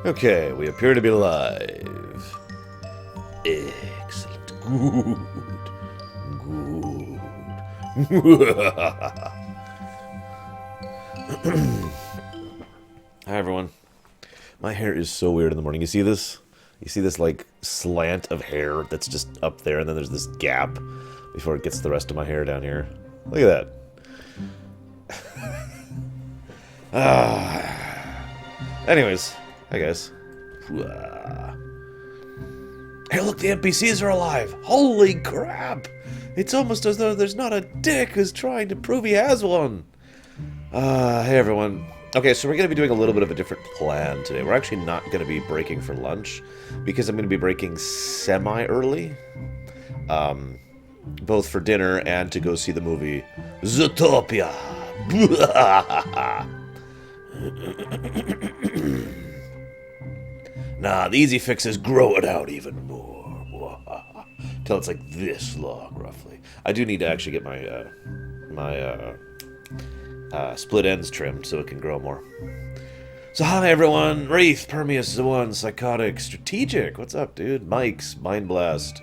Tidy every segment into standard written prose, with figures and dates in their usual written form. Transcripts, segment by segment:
Okay, we appear to be live. Excellent. Good. Hi, everyone. My hair is so weird in the morning. You see this? You see this, like, slant of hair that's just up there, and then there's this gap before it gets to the rest of my hair down here. Look at that. Anyways, hi, guys. Hey, look, the NPCs are alive! Holy crap! It's almost as though there's not a dick who's trying to prove he has one! Hey, everyone. Okay, so we're going to be doing a little bit of a different plan today. We're actually not going to be breaking for lunch, because I'm going to be breaking semi-early. Both for dinner and to go see the movie Zootopia. Nah, the easy fix is grow it out even more. Till it's like this long, roughly. I do need to actually get my split ends trimmed so it can grow more. So hi everyone, Wraith, Permeus, the One, Psychotic, Strategic, what's up dude? Mike's, Mind Blast,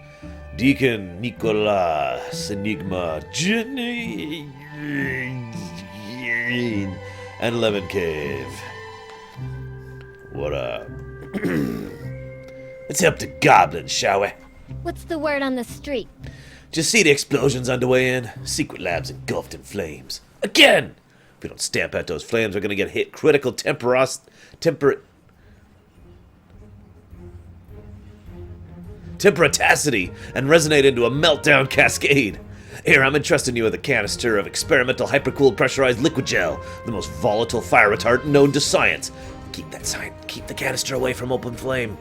Deacon, Nicolas, Enigma, Jenny, and Lemon Cave. What up? Let's help the goblins, shall we? What's the word on the street? Just see the explosions underway in. Secret labs engulfed in flames. Again! If we don't stamp out those flames, we're gonna get hit critical temperatacity and resonate into a meltdown cascade. Here, I'm entrusting you with a canister of experimental hypercooled pressurized liquid gel, the most volatile fire retardant known to science. Keep the canister away from open flame.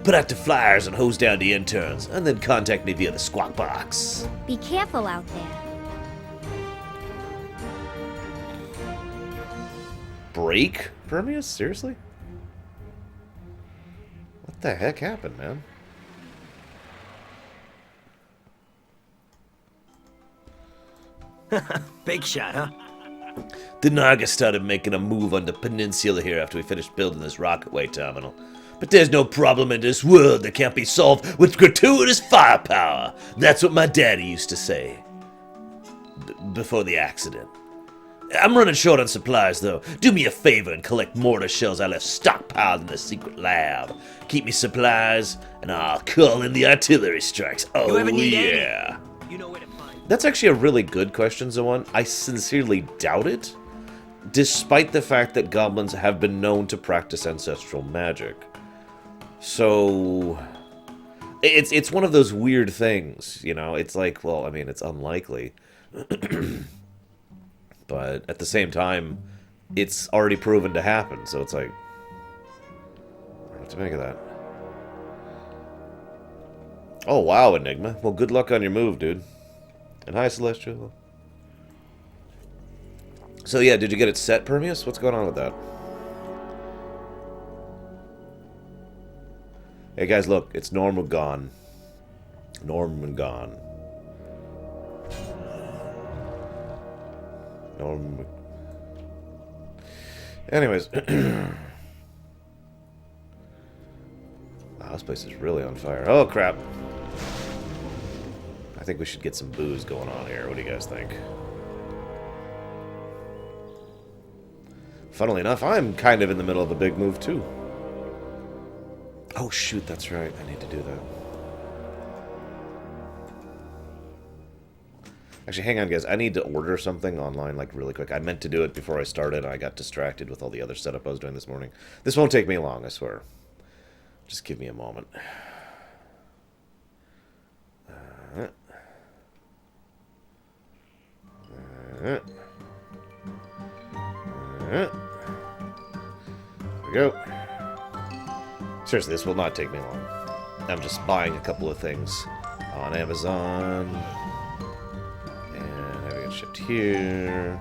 Put out the flyers and hose down the interns, and then contact me via the squawk box. Be careful out there. Break? Permeus? Seriously? What the heck happened, man? Big shot, huh? The Naga started making a move on the peninsula here after we finished building this rocketway terminal. But there's no problem in this world that can't be solved with gratuitous firepower. That's what my daddy used to say. Before the accident. I'm running short on supplies, though. Do me a favor and collect mortar shells I left stockpiled in the secret lab. Keep me supplies, and I'll call in the artillery strikes. Oh, you ever need yeah. Any? You know where to find. That's actually a really good question, Zoan. I sincerely doubt it, despite the fact that goblins have been known to practice ancestral magic. So, it's one of those weird things, you know? It's like, well, I mean, it's unlikely. But at the same time, it's already proven to happen, so it's like, I don't know what to make of that. Oh, wow, Enigma. Well, good luck on your move, dude. And hi, Celestial. So yeah, did you get it set, Permeus? What's going on with that? Hey guys, look, it's Norm gone. Norm gone. Norm. Anyways. Wow, this place is really on fire. Oh, crap. I think we should get some booze going on here. What do you guys think? Funnily enough, I'm kind of in the middle of a big move, too. Oh, shoot, that's right. I need to do that. Actually, hang on, guys. I need to order something online, like, really quick. I meant to do it before I started, and I got distracted with all the other setup I was doing this morning. This won't take me long, I swear. Just give me a moment. There we go. Seriously, this will not take me long. I'm just buying a couple of things on Amazon. And having it shipped here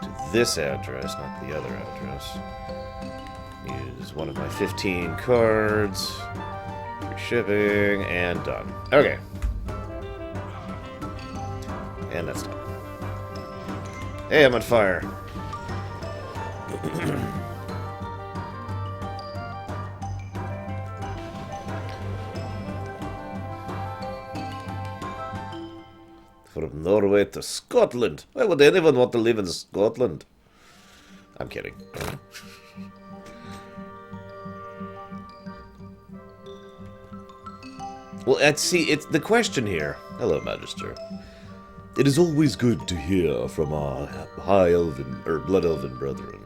to this address, not the other address. Use one of my 15 cards. Free shipping, and done. Okay. And that's done. Hey, I'm on fire. From Norway to Scotland. Why would anyone want to live in Scotland? I'm kidding. Well, it's the question here. Hello, Magister. It is always good to hear from our high elven, or blood elven brethren.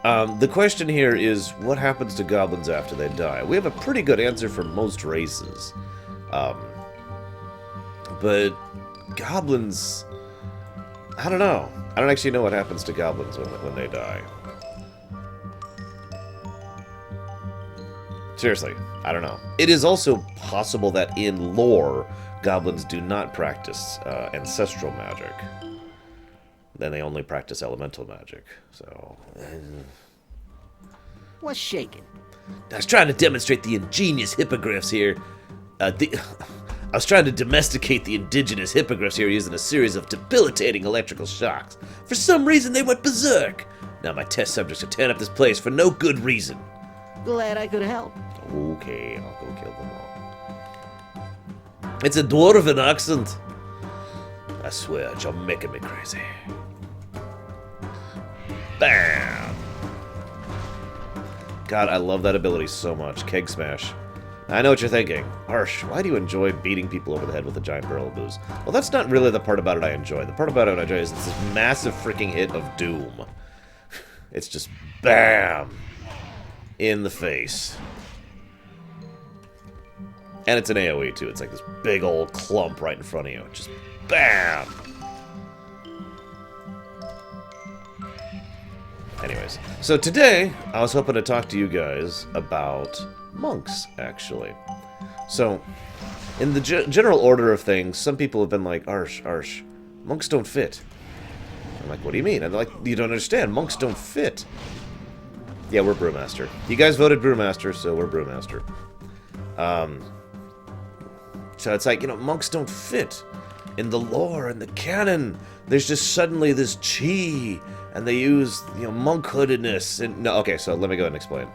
The question here is, what happens to goblins after they die? We have a pretty good answer for most races. But goblins, I don't know. I don't actually know what happens to goblins when they die. Seriously, I don't know. It is also possible that in lore, goblins do not practice ancestral magic. Then they only practice elemental magic. So, What's shaking? I was trying to demonstrate the ingenious hippogriffs here. I was trying to domesticate the indigenous hippogriffs here using a series of debilitating electrical shocks. For some reason, they went berserk. Now my test subjects are tearing up this place for no good reason. Glad I could help. Okay, I'll go kill them all. It's a dwarven accent. I swear, you're making me crazy. Bam! God, I love that ability so much. Keg Smash. I know what you're thinking. Harsh, why do you enjoy beating people over the head with a giant barrel of booze? Well, that's not really the part about it I enjoy. The part about it I enjoy is it's this massive freaking hit of doom. It's just BAM! In the face. And it's an AoE too. It's like this big old clump right in front of you. Just BAM! Anyways, so today I was hoping to talk to you guys about monks, actually. So, in the general order of things, some people have been like, Arsh, monks don't fit. I'm like, what do you mean? And they're like, you don't understand, monks don't fit. Yeah, we're Brewmaster. You guys voted Brewmaster, so we're Brewmaster. So it's like, you know, monks don't fit. In the lore, in the canon, there's just suddenly this chi, and they use, you know, monkhoodedness. And no, okay, so let me go ahead and explain.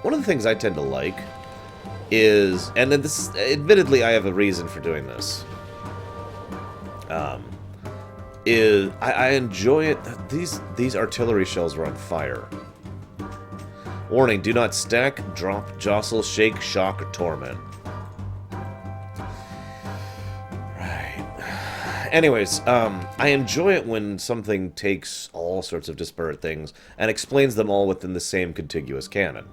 One of the things I tend to like is, and then this, admittedly, I have a reason for doing this. Is I enjoy it. These artillery shells are on fire. Warning: do not stack, drop, jostle, shake, shock, or torment. Anyways, I enjoy it when something takes all sorts of disparate things and explains them all within the same contiguous canon.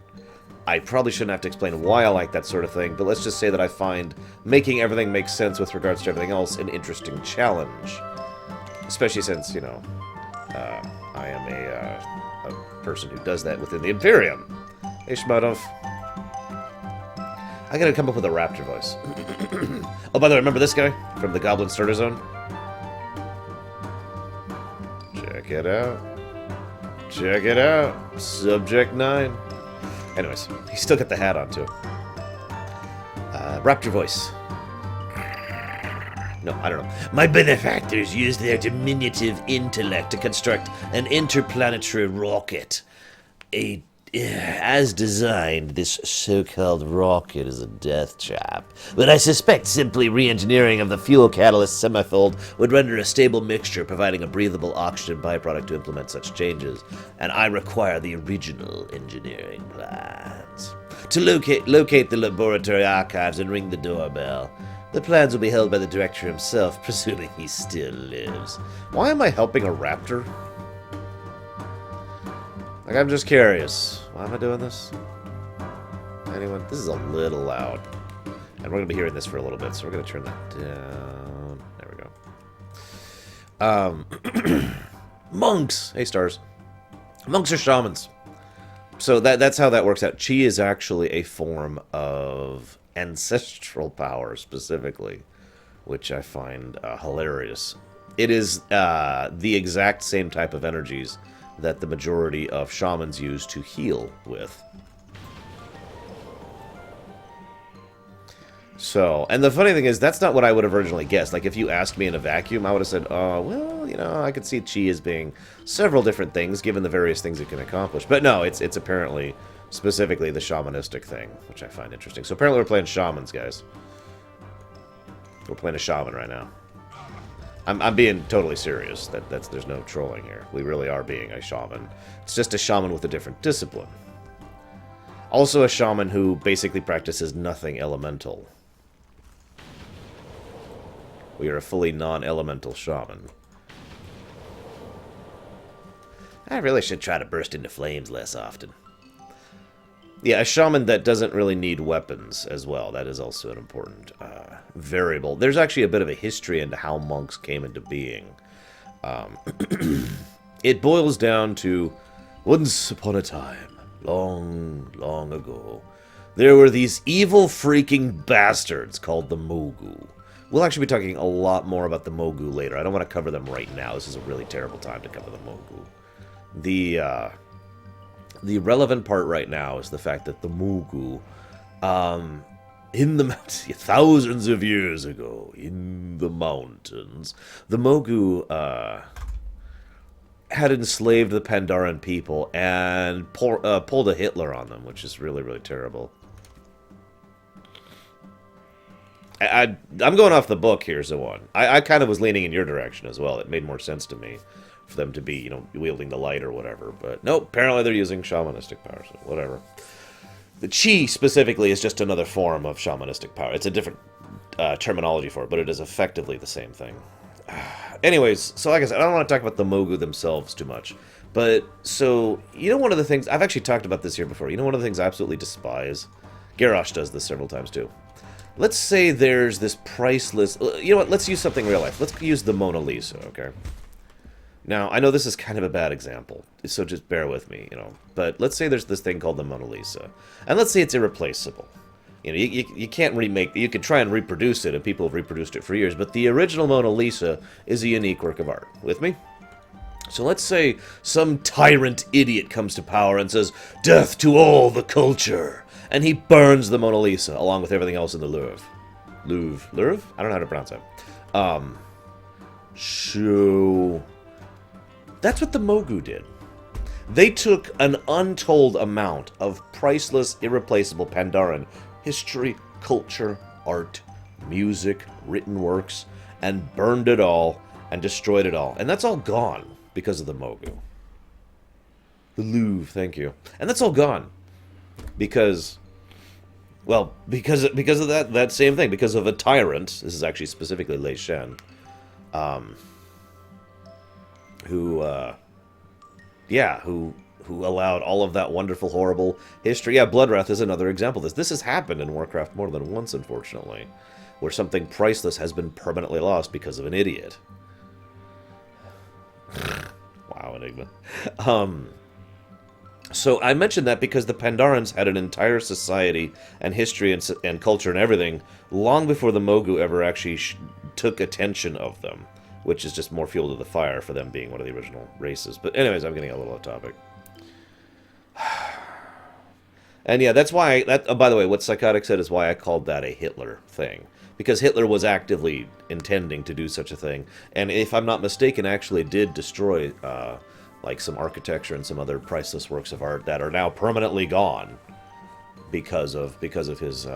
I probably shouldn't have to explain why I like that sort of thing, but let's just say that I find making everything make sense with regards to everything else an interesting challenge. Especially since, you know, I am a person who does that within the Imperium. Hey, Shmudov. I gotta come up with a raptor voice. Oh, by the way, remember this guy from the Goblin Starter Zone? Check it out. Check it out. Subject 9. Anyways, he's still got the hat on, too. Raptor voice. No, I don't know. My benefactors used their diminutive intellect to construct an interplanetary rocket. As designed, this so-called rocket is a death trap. But I suspect simply re-engineering of the fuel catalyst semifold would render a stable mixture, providing a breathable oxygen byproduct to implement such changes. And I require the original engineering plans. To locate the laboratory archives and ring the doorbell. The plans will be held by the director himself, presuming he still lives. Why am I helping a raptor? Like, I'm just curious. Why am I doing this? Anyone? This is a little loud. And we're going to be hearing this for a little bit, so we're going to turn that down. There we go. Monks! Hey, stars. Monks are shamans. So that's how that works out. Chi is actually a form of ancestral power, specifically, which I find hilarious. It is the exact same type of energies that the majority of shamans use to heal with. So, and the funny thing is, that's not what I would have originally guessed. Like, if you asked me in a vacuum, I would have said, well, you know, I could see chi as being several different things, given the various things it can accomplish. But no, it's apparently specifically the shamanistic thing, which I find interesting. So apparently we're playing shamans, guys. We're playing a shaman right now. I'm being totally serious. There's no trolling here. We really are being a shaman. It's just a shaman with a different discipline. Also a shaman who basically practices nothing elemental. We are a fully non-elemental shaman. I really should try to burst into flames less often. Yeah, a shaman that doesn't really need weapons as well. That is also an important variable. There's actually a bit of a history into how monks came into being. It boils down to, once upon a time, long, long ago, there were these evil freaking bastards called the Mogu. We'll actually be talking a lot more about the Mogu later. I don't want to cover them right now. This is a really terrible time to cover the Mogu. The relevant part right now is the fact that the Mogu, in the mountains, thousands of years ago, in the mountains, the Mogu had enslaved the Pandaren people and pulled a Hitler on them, which is really, really terrible. I'm going off the book here, Zawan. I kind of was leaning in your direction as well. It made more sense to me for them to be, you know, wielding the light or whatever. But nope, apparently they're using shamanistic power, so whatever. The chi, specifically, is just another form of shamanistic power. It's a different terminology for it, but it is effectively the same thing. Anyways, so like I said, I don't want to talk about the Mogu themselves too much. But, so, you know one of the things... I've actually talked about this here before. You know one of the things I absolutely despise? Garrosh does this several times, too. Let's say there's this priceless... You know what? Let's use something real life. Let's use the Mona Lisa, okay? Now, I know this is kind of a bad example, so just bear with me, you know. But let's say there's this thing called the Mona Lisa. And let's say it's irreplaceable. You know, you can't remake... You can try and reproduce it, and people have reproduced it for years. But the original Mona Lisa is a unique work of art. With me? So let's say some tyrant idiot comes to power and says, "Death to all the culture!" And he burns the Mona Lisa, along with everything else in the Louvre. Louvre? I don't know how to pronounce that. So... That's what the Mogu did. They took an untold amount of priceless, irreplaceable Pandaren history, culture, art, music, written works, and burned it all and destroyed it all. And that's all gone because of the Mogu. The Louvre, thank you. And that's all gone because... Well, because of that same thing. Because of a tyrant. This is actually specifically Lei Shen. Who allowed all of that wonderful, horrible history. Yeah, Bloodwrath is another example of this. This has happened in Warcraft more than once, unfortunately, where something priceless has been permanently lost because of an idiot. Wow, Enigma. So I mentioned that because the Pandarans had an entire society and history and culture and everything long before the Mogu ever actually took attention of them. Which is just more fuel to the fire for them being one of the original races. But anyways, I'm getting a little off topic. And yeah, that's why... by the way, what Psychotic said is why I called that a Hitler thing. Because Hitler was actively intending to do such a thing. And if I'm not mistaken, actually did destroy like some architecture and some other priceless works of art that are now permanently gone. Because of his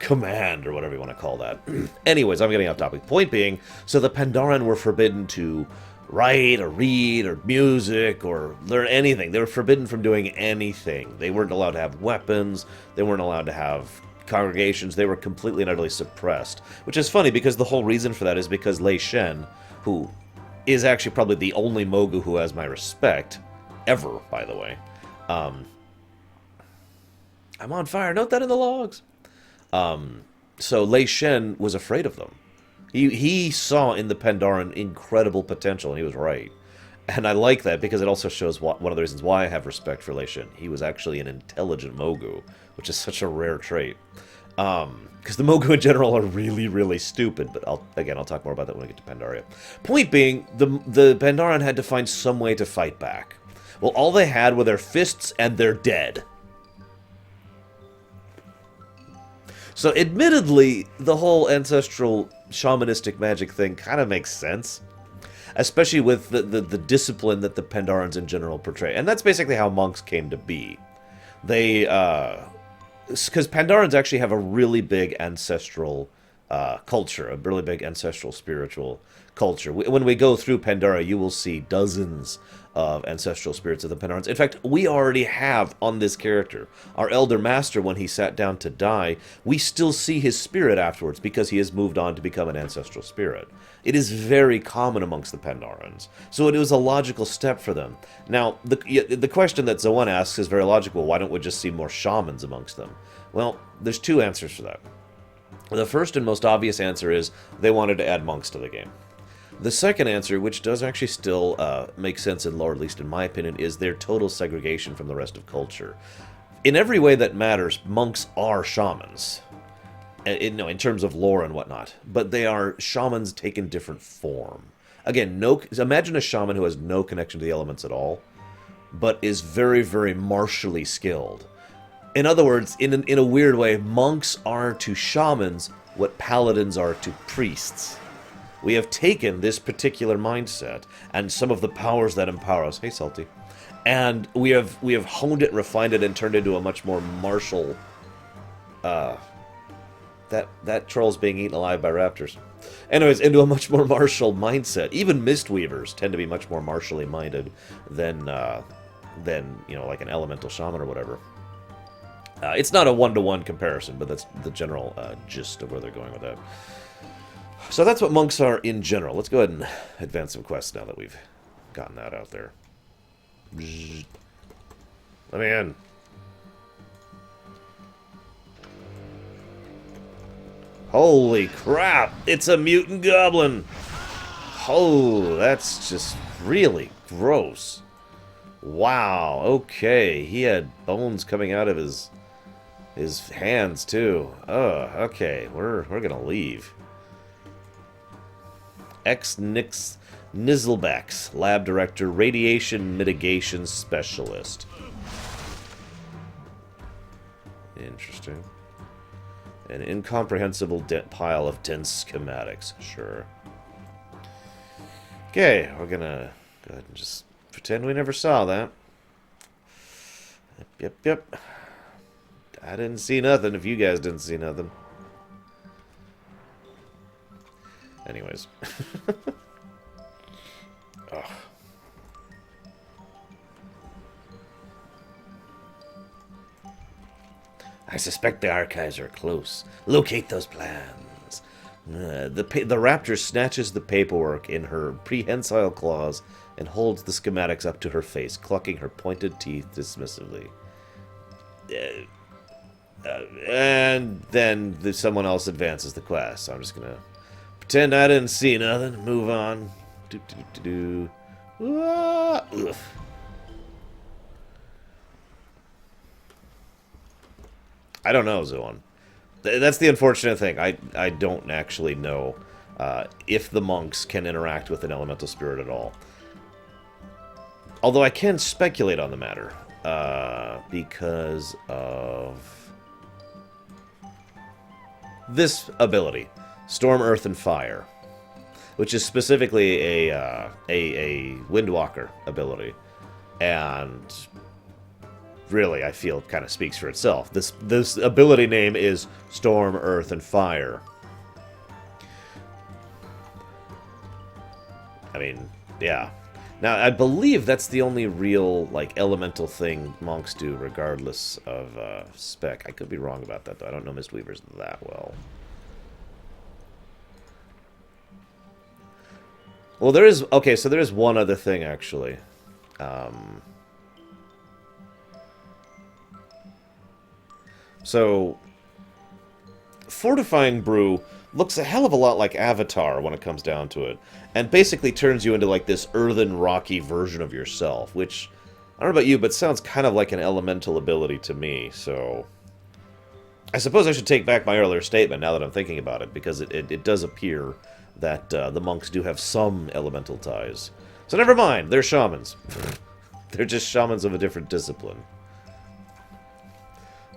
command, or whatever you want to call that. Anyways, I'm getting off topic. Point being, so the Pandaren were forbidden to write or read or music or learn anything. They were forbidden from doing anything. They weren't allowed to have weapons. They weren't allowed to have congregations. They were completely and utterly suppressed. Which is funny, because the whole reason for that is because Lei Shen, who is actually probably the only Mogu who has my respect, ever, by the way. I'm on fire. Note that in the logs. So Lei Shen was afraid of them. He saw in the Pandaren incredible potential, and he was right. And I like that because it also shows one of the reasons why I have respect for Lei Shen. He was actually an intelligent Mogu, which is such a rare trait. Because the Mogu in general are really, really stupid, but I'll talk more about that when we get to Pandaria. Point being, the Pandaren had to find some way to fight back. Well, all they had were their fists, and they're dead. So, admittedly, the whole ancestral shamanistic magic thing kind of makes sense. Especially with the discipline that the Pandarans in general portray. And that's basically how monks came to be. They, because Pandarans actually have a really big ancestral culture, a really big ancestral spiritual culture. When we go through Pandora, you will see dozens of ancestral spirits of the Pandarans. In fact, we already have on this character, our Elder Master, when he sat down to die, we still see his spirit afterwards because he has moved on to become an ancestral spirit. It is very common amongst the Pandarans, so it was a logical step for them. Now, the question that Zoan asks is very logical. Why don't we just see more shamans amongst them? Well, there's two answers for that. The first and most obvious answer is they wanted to add monks to the game. The second answer, which does actually still make sense in lore, at least in my opinion, is their total segregation from the rest of culture. In every way that matters, monks are shamans, in terms of lore and whatnot, but they are shamans taking different form. Again, imagine a shaman who has no connection to the elements at all, but is very, very martially skilled. In other words, in a weird way, monks are to shamans what paladins are to priests. We have taken this particular mindset and some of the powers that empower us. Hey, Salty. And we have honed it, refined it, and turned it into a much more martial. That troll's being eaten alive by raptors. Anyways, into a much more martial mindset. Even Mistweavers tend to be much more martially minded than like an elemental shaman or whatever. It's not a one-to-one comparison, but that's the general gist of where they're going with that. So that's what monks are in general. Let's go ahead and advance some quests now that we've gotten that out there. Let me in. Holy crap! It's a mutant goblin! Oh, that's just really gross. Wow, okay. He had bones coming out of his hands, too. Okay. We're gonna leave. Nix Nizzlebacks, Lab Director, Radiation Mitigation Specialist. Interesting. An incomprehensible pile of dense schematics. Sure. Okay, we're gonna go ahead and just pretend we never saw that. Yep. I didn't see nothing if you guys didn't see nothing. Anyways. Ugh. I suspect the archives are close. Locate those plans. The raptor snatches the paperwork in her prehensile claws and holds the schematics up to her face, clucking her pointed teeth dismissively. And then someone else advances the quest. So I'm just gonna pretend I didn't see nothing. Move on. I don't know, Zoan. That's the unfortunate thing. I don't actually know if the monks can interact with an elemental spirit at all. Although I can speculate on the matter because of this ability. Storm, Earth, and Fire, which is specifically a Windwalker ability, and really, I feel kind of speaks for itself. This ability name is Storm, Earth, and Fire. I mean, yeah. Now, I believe that's the only real, like, elemental thing monks do, regardless of spec. I could be wrong about that, though. I don't know Mistweavers that well. Well, there is... Okay, so there is one other thing, actually. So, Fortifying Brew looks a hell of a lot like Avatar when it comes down to it. And basically turns you into, like, this earthen, rocky version of yourself. Which, I don't know about you, but sounds kind of like an elemental ability to me, so... I suppose I should take back my earlier statement now that I'm thinking about it, because it does appear that the monks do have some elemental ties. So never mind, they're shamans. They're just shamans of a different discipline.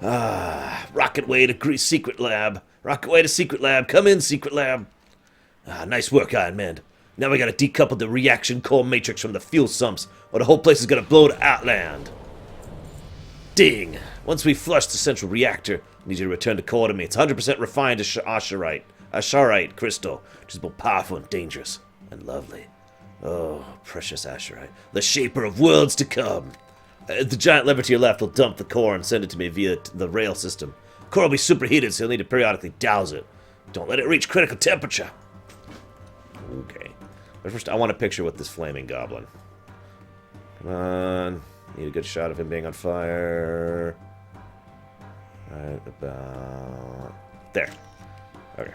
Rocket way to secret lab. Rocket way to secret lab. Come in, secret lab. Nice work, Iron Man. Now we gotta decouple the reaction core matrix from the fuel sumps, or the whole place is gonna blow to Outland. Ding! Once we flush the central reactor, I need you to return to core to me. It's 100% refined Azsharite. Azsharite crystal, which is both powerful and dangerous, and lovely. Oh, precious Azsharite, the shaper of worlds to come. The giant lever to your left will dump the core and send it to me via the rail system. Core will be superheated, so you'll need to periodically douse it. Don't let it reach critical temperature. Okay. But first, I want a picture with this flaming goblin. Come on. Need a good shot of him being on fire. Right about there. Okay.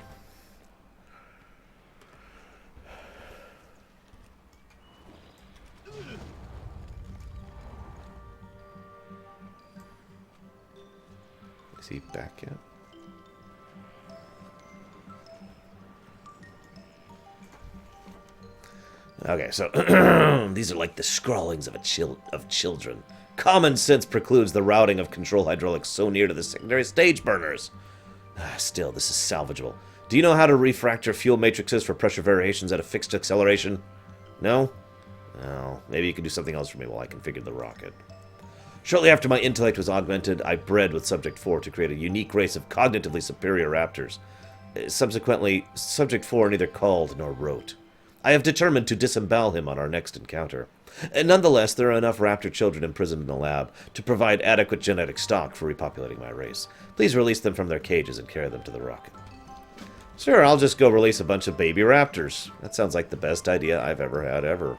Is he back yet? Okay, so these are like the scrawlings of children. Common sense precludes the routing of control hydraulics so near to the secondary stage burners. Still, this is salvageable. Do you know how to refractor fuel matrices for pressure variations at a fixed acceleration? No? Well, maybe you can do something else for me while I configure the rocket. Shortly after my intellect was augmented, I bred with Subject 4 to create a unique race of cognitively superior raptors. Subsequently, Subject 4 neither called nor wrote. I have determined to disembowel him on our next encounter. Nonetheless, there are enough raptor children imprisoned in the lab to provide adequate genetic stock for repopulating my race. Please release them from their cages and carry them to the rocket. Sure, I'll just go release a bunch of baby raptors. That sounds like the best idea I've ever had ever.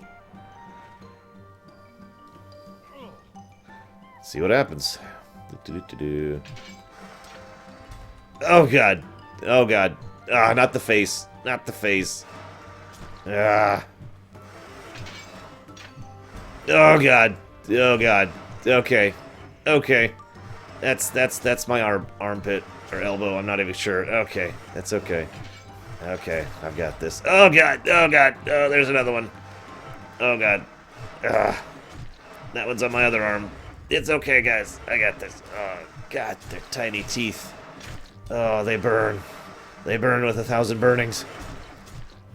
See what happens. Oh god. Oh god. Ah, not the face. Not the face. Ah. Oh god. Oh god. Okay. Okay. That's my armpit or elbow. I'm not even sure. Okay. That's okay. Okay. I've got this. Oh god. Oh god. Oh, there's another one. Oh god. Ah. That one's on my other arm. It's okay, guys. I got this. Oh god, their tiny teeth. Oh, they burn. They burn with 1,000 burnings.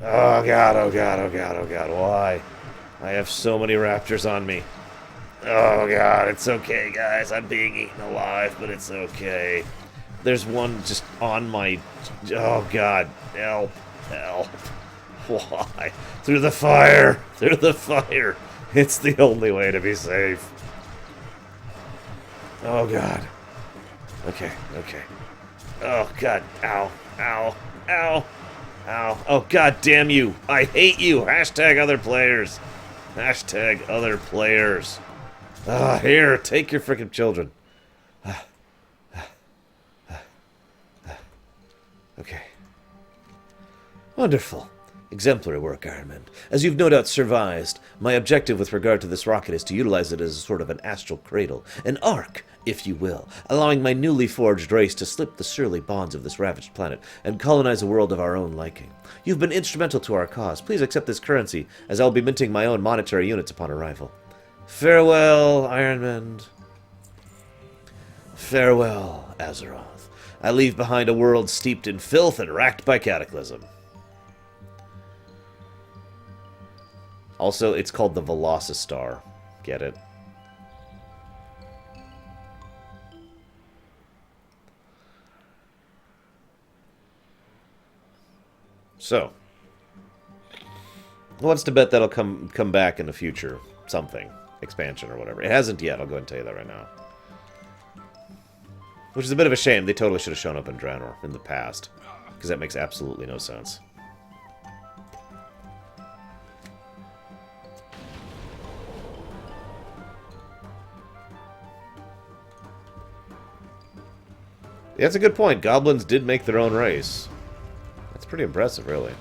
Oh god, oh god, oh god, oh god. Why? I have so many raptors on me. Oh god, it's okay, guys. I'm being eaten alive, but it's okay. There's one just on my... Oh god. Help. Help. Why? Through the fire. Through the fire. It's the only way to be safe. Oh god. Okay, okay. Oh god. Ow. Ow. Ow. Ow. Oh god damn you. I hate you. Hashtag other players. Hashtag other players. Here, take your freaking children. Okay. Wonderful. Exemplary work, Iron Man. As you've no doubt surmised, my objective with regard to this rocket is to utilize it as a sort of an astral cradle, an ark, if you will, allowing my newly forged race to slip the surly bonds of this ravaged planet and colonize a world of our own liking. You've been instrumental to our cause. Please accept this currency, as I'll be minting my own monetary units upon arrival. Farewell, Iron Man. Farewell, Azeroth. I leave behind a world steeped in filth and racked by cataclysm. Also, it's called the Velocistar. Get it? So, what's to bet that'll come back in the future? Something. Expansion or whatever. It hasn't yet, I'll go ahead and tell you that right now. Which is a bit of a shame. They totally should have shown up in Draenor in the past. Because that makes absolutely no sense. Yeah, that's a good point. Goblins did make their own race. That's pretty impressive, really.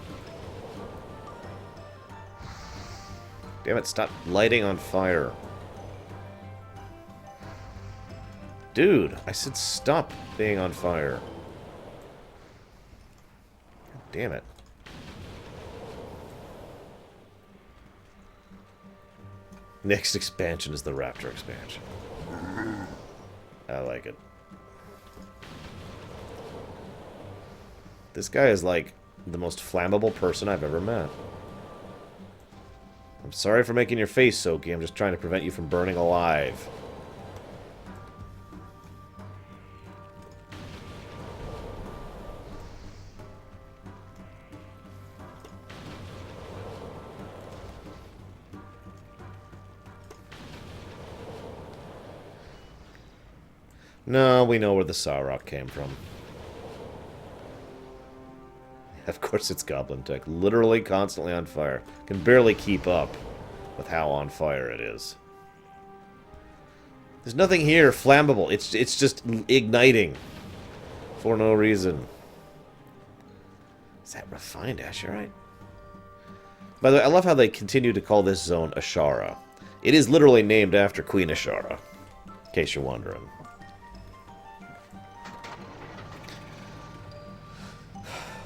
Damn it, stop lighting on fire. Dude, I said stop being on fire. Damn it. Next expansion is the Raptor expansion. I like it. This guy is like the most flammable person I've ever met. I'm sorry for making your face soaky. I'm just trying to prevent you from burning alive. No, we know where the Sarok came from. Of course it's Goblin Tech. Literally constantly on fire. Can barely keep up with how on fire it is. There's nothing here flammable. It's just igniting. For no reason. Is that refined Azshara? By the way, I love how they continue to call this zone Azshara. It is literally named after Queen Azshara. In case you're wondering.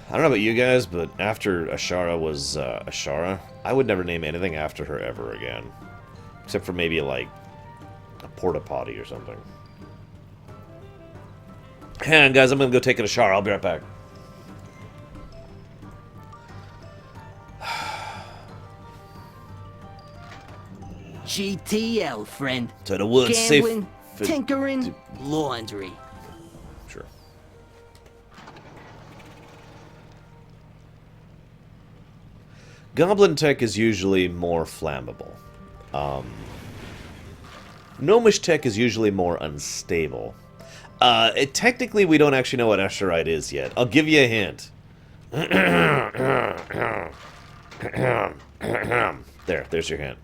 I don't know about you guys, but after Azshara was Azshara, I would never name anything after her ever again. Except for maybe, like, a porta potty or something. Hang on, guys, I'm gonna go take an Azshara. I'll be right back. GTL, friend. So the word's Gambling, safe. tinkering, laundry. Sure. Goblin Tech is usually more flammable. Gnomish Tech is usually more unstable. Technically, we don't actually know what Azshara is yet. I'll give you a hint. There's your hint.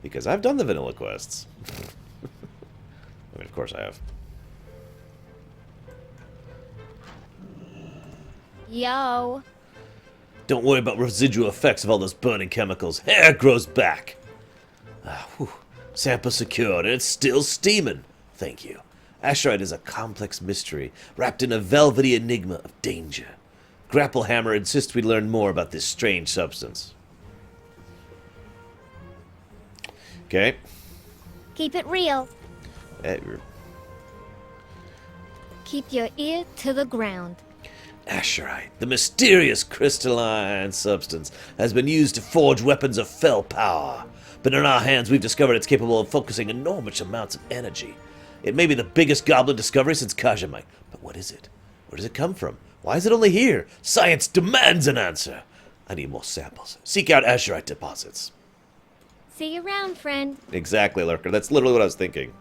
Because I've done the vanilla quests. I mean, of course I have. Yo. Don't worry about residual effects of all those burning chemicals. Hair grows back. Sample secured, and it's still steaming. Thank you. Azshara is a complex mystery, wrapped in a velvety enigma of danger. Grapplehammer insists we learn more about this strange substance. Okay. Keep it real. Eh, Keep your ear to the ground. Azshara, the mysterious crystalline substance, has been used to forge weapons of fell power. But in our hands, we've discovered it's capable of focusing enormous amounts of energy. It may be the biggest goblin discovery since Kajamite. But what is it? Where does it come from? Why is it only here? Science demands an answer. I need more samples. Seek out Azshara deposits. See you around, friend. Exactly, Lurker. That's literally what I was thinking.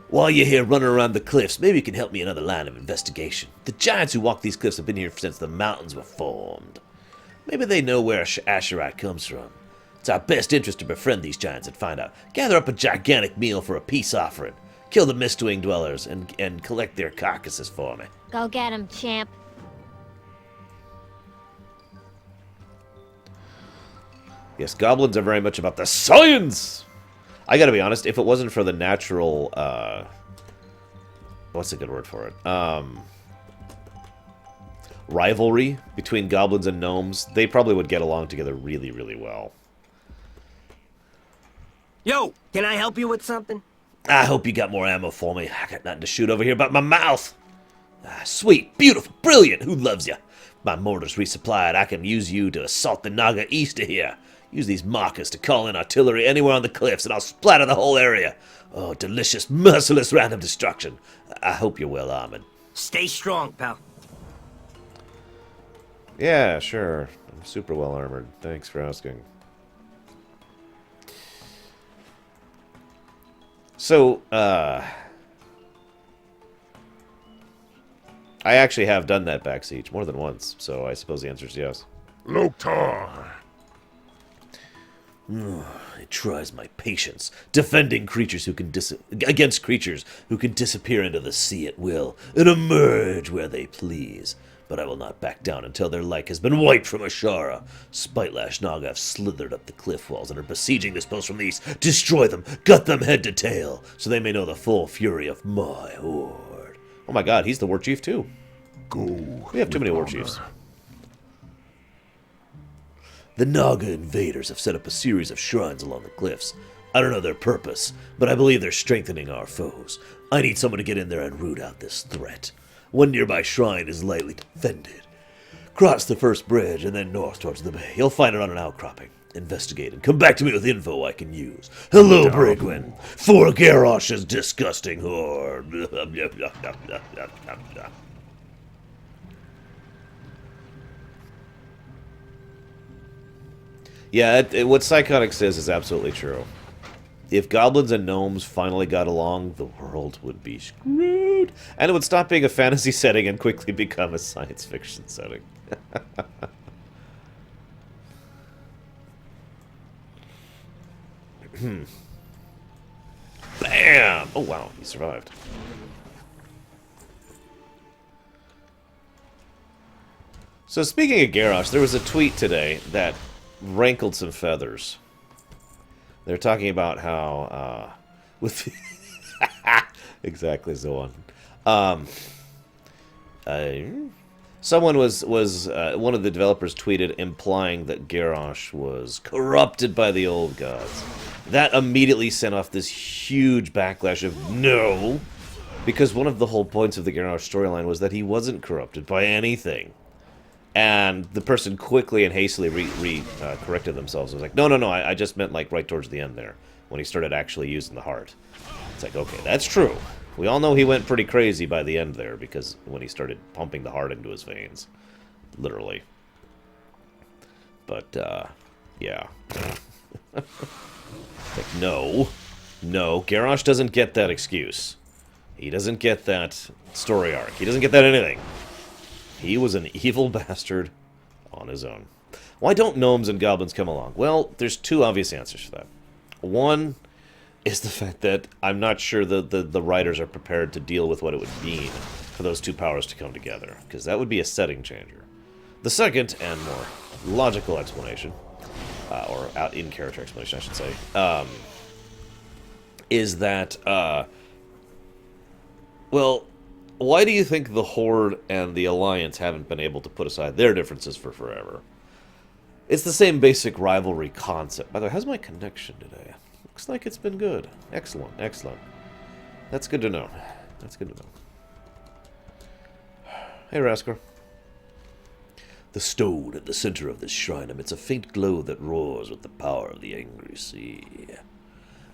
While you're here running around the cliffs, maybe you can help me another line of investigation. The giants who walk these cliffs have been here since the mountains were formed. Maybe they know where Azshara comes from. It's our best interest to befriend these giants and find out. Gather up a gigantic meal for a peace offering. Kill the Mistwing dwellers and collect their carcasses for me. Go get him, champ. Yes, goblins are very much about the science! I gotta be honest, if it wasn't for the natural, what's a good word for it? Rivalry between goblins and gnomes, they probably would get along together really, really well. Yo, can I help you with something? I hope you got more ammo for me. I got nothing to shoot over here but my mouth. Sweet, beautiful, brilliant, who loves you? My mortar's resupplied. I can use you to assault the Naga east of here. Use these markers to call in artillery anywhere on the cliffs, and I'll splatter the whole area. Oh, delicious, merciless random destruction. I hope you're well armored. Stay strong, pal. Yeah, sure. I'm super well armored. Thanks for asking. So, I actually have done that back siege more than once, so I suppose the answer is yes. Loktar. It tries my patience, defending creatures who can against creatures who can disappear into the sea at will and emerge where they please. But I will not back down until their like has been wiped from Azshara. Spitelash Naga have slithered up the cliff walls and are besieging this post from the east. Destroy them, gut them head to tail, so they may know the full fury of my horde. Oh my god, he's the war chief too. Go. We have too many war chiefs. The Naga invaders have set up a series of shrines along the cliffs. I don't know their purpose, but I believe they're strengthening our foes. I need someone to get in there and root out this threat. One nearby shrine is lightly defended. Cross the first bridge and then north towards the bay. You'll find it on an outcropping. Investigate and come back to me with info I can use. Hello, Brigwin. For Garrosh's disgusting horde. Yeah, what Psychotic says is absolutely true. If goblins and gnomes finally got along, the world would be screwed. And it would stop being a fantasy setting and quickly become a science fiction setting. Bam! Oh, wow, he survived. So speaking of Garrosh, there was a tweet today that rankled some feathers. They're talking about how, with exactly, Zoan. Someone was one of the developers tweeted implying that Garrosh was corrupted by the old gods. That immediately sent off this huge backlash of no, because one of the whole points of the Garrosh storyline was that he wasn't corrupted by anything. And the person quickly and hastily corrected themselves. It was like, no, I just meant like right towards the end there, when he started actually using the heart. It's like, okay, that's true. We all know he went pretty crazy by the end there, because when he started pumping the heart into his veins. Literally. But, yeah. Like, no, Garrosh doesn't get that excuse. He doesn't get that story arc. He doesn't get that anything. He was an evil bastard on his own. Why don't gnomes and goblins come along? Well, there's two obvious answers for that. One is the fact that I'm not sure that the writers are prepared to deal with what it would mean for those two powers to come together, because that would be a setting changer. The second, and more logical explanation, or in-character explanation, I should say, is that, well, why do you think the Horde and the Alliance haven't been able to put aside their differences for forever? It's the same basic rivalry concept. By the way, how's my connection today? Looks like it's been good. Excellent, excellent. That's good to know. That's good to know. Hey, Rasker. The stone at the center of this shrine emits a faint glow that roars with the power of the angry sea.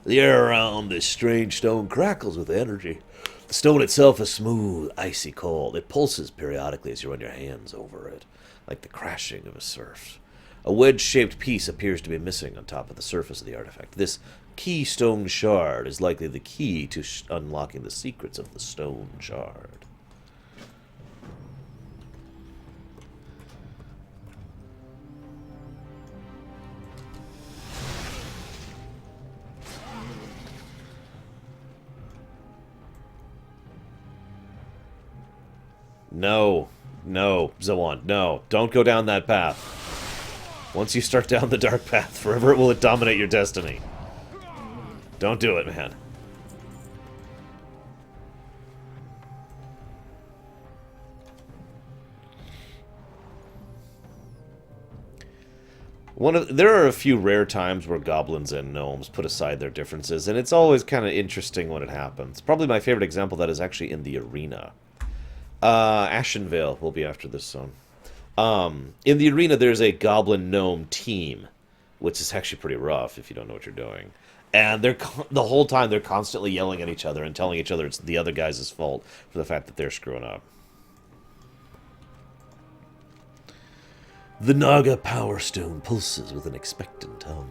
The air around this strange stone crackles with energy. The stone itself is smooth, icy cold. It pulses periodically as you run your hands over it, like the crashing of a surf. A wedge-shaped piece appears to be missing on top of the surface of the artifact. This keystone shard is likely the key to unlocking the secrets of the stone shard. No, Zoan, no. Don't go down that path. Once you start down the dark path, forever will it dominate your destiny. Don't do it, man. There are a few rare times where goblins and gnomes put aside their differences, and it's always kind of interesting when it happens. Probably my favorite example of that is actually in the arena. Ashenvale will be after this zone. In the arena, there's a goblin-gnome team, which is actually pretty rough if you don't know what you're doing. And the whole time they're constantly yelling at each other and telling each other it's the other guy's fault for the fact that they're screwing up. The Naga Power Stone pulses with an expectant hum.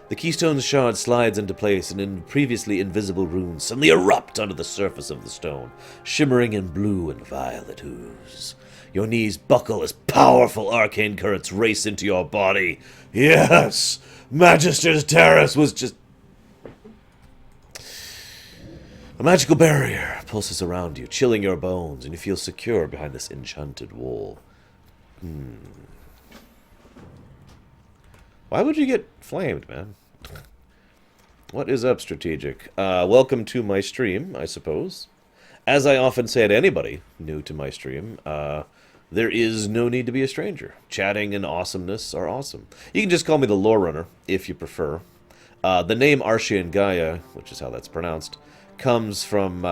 The keystone shard slides into place, and in previously invisible runes suddenly erupt onto the surface of the stone, shimmering in blue and violet ooze. Your knees buckle as powerful arcane currents race into your body. Yes! Magister's Terrace was just... A magical barrier pulses around you, chilling your bones, and you feel secure behind this enchanted wall. Why would you get flamed, man? What is up, Strategic? Welcome to my stream, I suppose. As I often say to anybody new to my stream, there is no need to be a stranger. Chatting and awesomeness are awesome. You can just call me the Lorerunner, if you prefer. The name Arshian Gaia, which is how that's pronounced, comes from,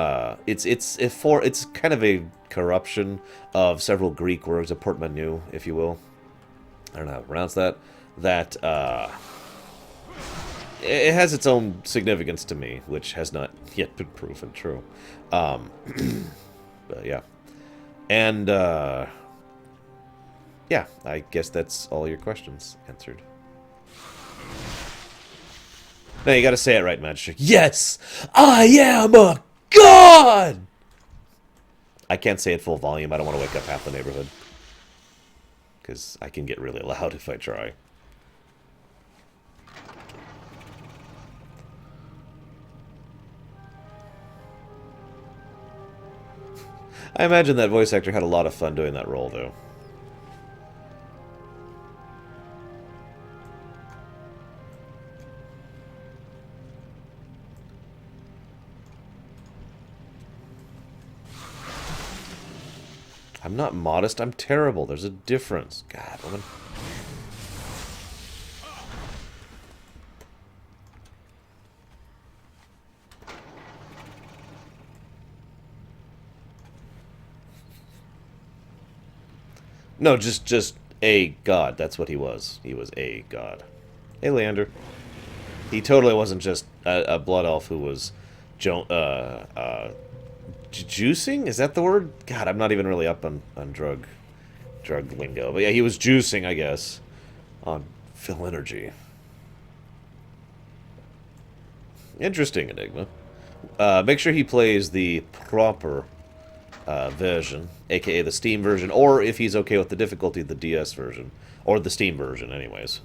it's kind of a corruption of several Greek words, a portmanteau, if you will. I don't know how to pronounce that. That, it has its own significance to me, which has not yet been proven true. But yeah. And, yeah, I guess that's all your questions answered. No, you gotta say it right, Magic. Yes! I am a god! I can't say it full volume. I don't want to wake up half the neighborhood. Because I can get really loud if I try. I imagine that voice actor had a lot of fun doing that role, though. I'm not modest, I'm terrible. There's a difference. God, woman. No, just a god. That's what he was. He was a god. Hey, Leander. He totally wasn't just a blood elf who was juicing? Is that the word? God, I'm not even really up on drug lingo. But yeah, he was juicing, I guess, on Phil Energy. Interesting, Enigma. Make sure he plays the proper version, aka the Steam version, or if he's okay with the difficulty, the DS version. Or the Steam version, anyways.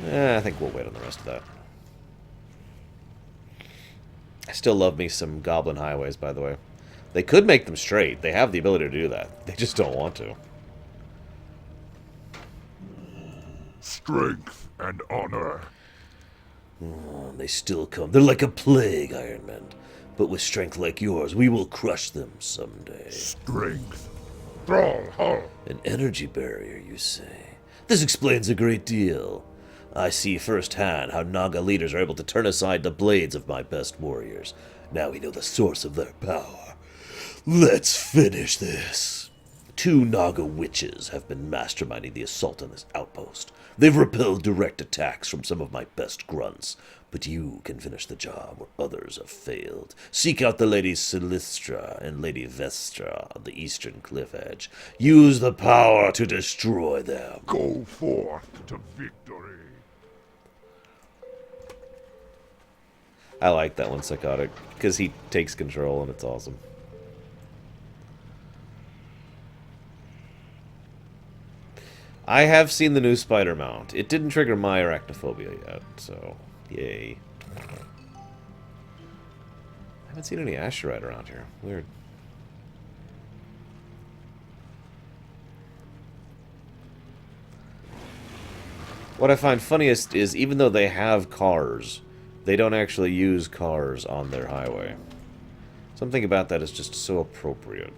I think we'll wait on the rest of that. I still love me some Goblin Highways, by the way. They could make them straight. They have the ability to do that. They just don't want to. Strength and honor. Oh, they still come. They're like a plague, Iron Man. But with strength like yours, we will crush them someday. Strength. Stronghold. An energy barrier, you say? This explains a great deal. I see firsthand how Naga leaders are able to turn aside the blades of my best warriors. Now we know the source of their power. Let's finish this. 2 Naga witches have been masterminding the assault on this outpost. They've repelled direct attacks from some of my best grunts, but you can finish the job where others have failed. Seek out the Lady Silistra and Lady Vestra on the eastern cliff edge. Use the power to destroy them. Go forth to victory. I like that one, Psychotic, because he takes control and it's awesome. I have seen the new spider mount. It didn't trigger my arachnophobia yet, so yay. I haven't seen any Azshara around here. Weird. What I find funniest is even though they have cars, they don't actually use cars on their highway. Something about that is just so appropriate.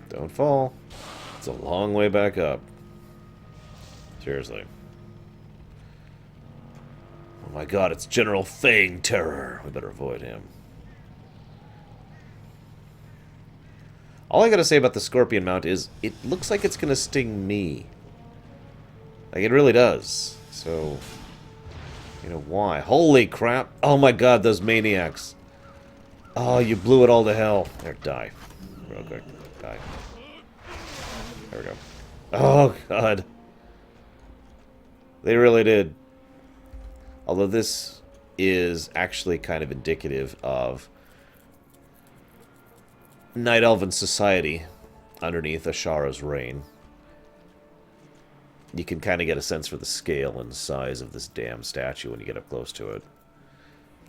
Don't fall. It's a long way back up. Seriously. Oh my god, it's General Fang Terror. We better avoid him. All I gotta say about the Scorpion mount is, it looks like it's gonna sting me. Like, it really does. So, you know why? Holy crap! Oh my god, those maniacs! Oh, you blew it all to hell. There, die. Real quick. Die. There we go. Oh, god. They really did. Although this is actually kind of indicative of Night Elven society underneath Azshara's reign. You can kind of get a sense for the scale and size of this damn statue when you get up close to it.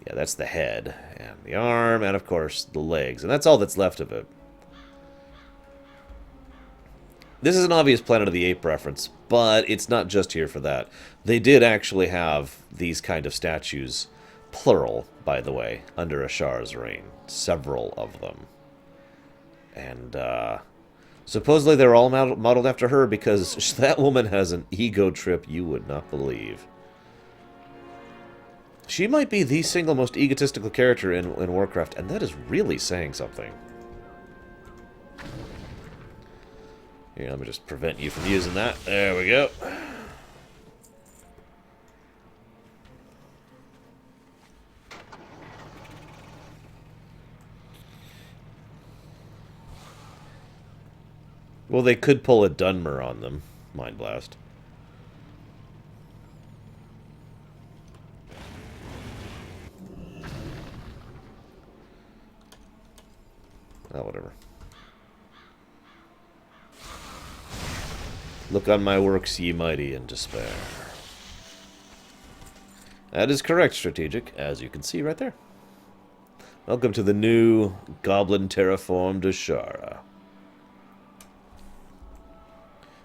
Yeah, that's the head, and the arm, and of course the legs, and that's all that's left of it. This is an obvious Planet of the Apes reference, but it's not just here for that. They did actually have these kind of statues, plural, by the way, under Azshara's reign. Several of them. And, supposedly they're all modeled after her because that woman has an ego trip you would not believe. She might be the single most egotistical character in Warcraft, and that is really saying something. Here, let me just prevent you from using that. There we go. Well, they could pull a Dunmer on them. Mind Blast. Oh, whatever. Look on my works, ye mighty, in despair. That is correct, Strategic, as you can see right there. Welcome to the new Goblin Terraformed Azshara.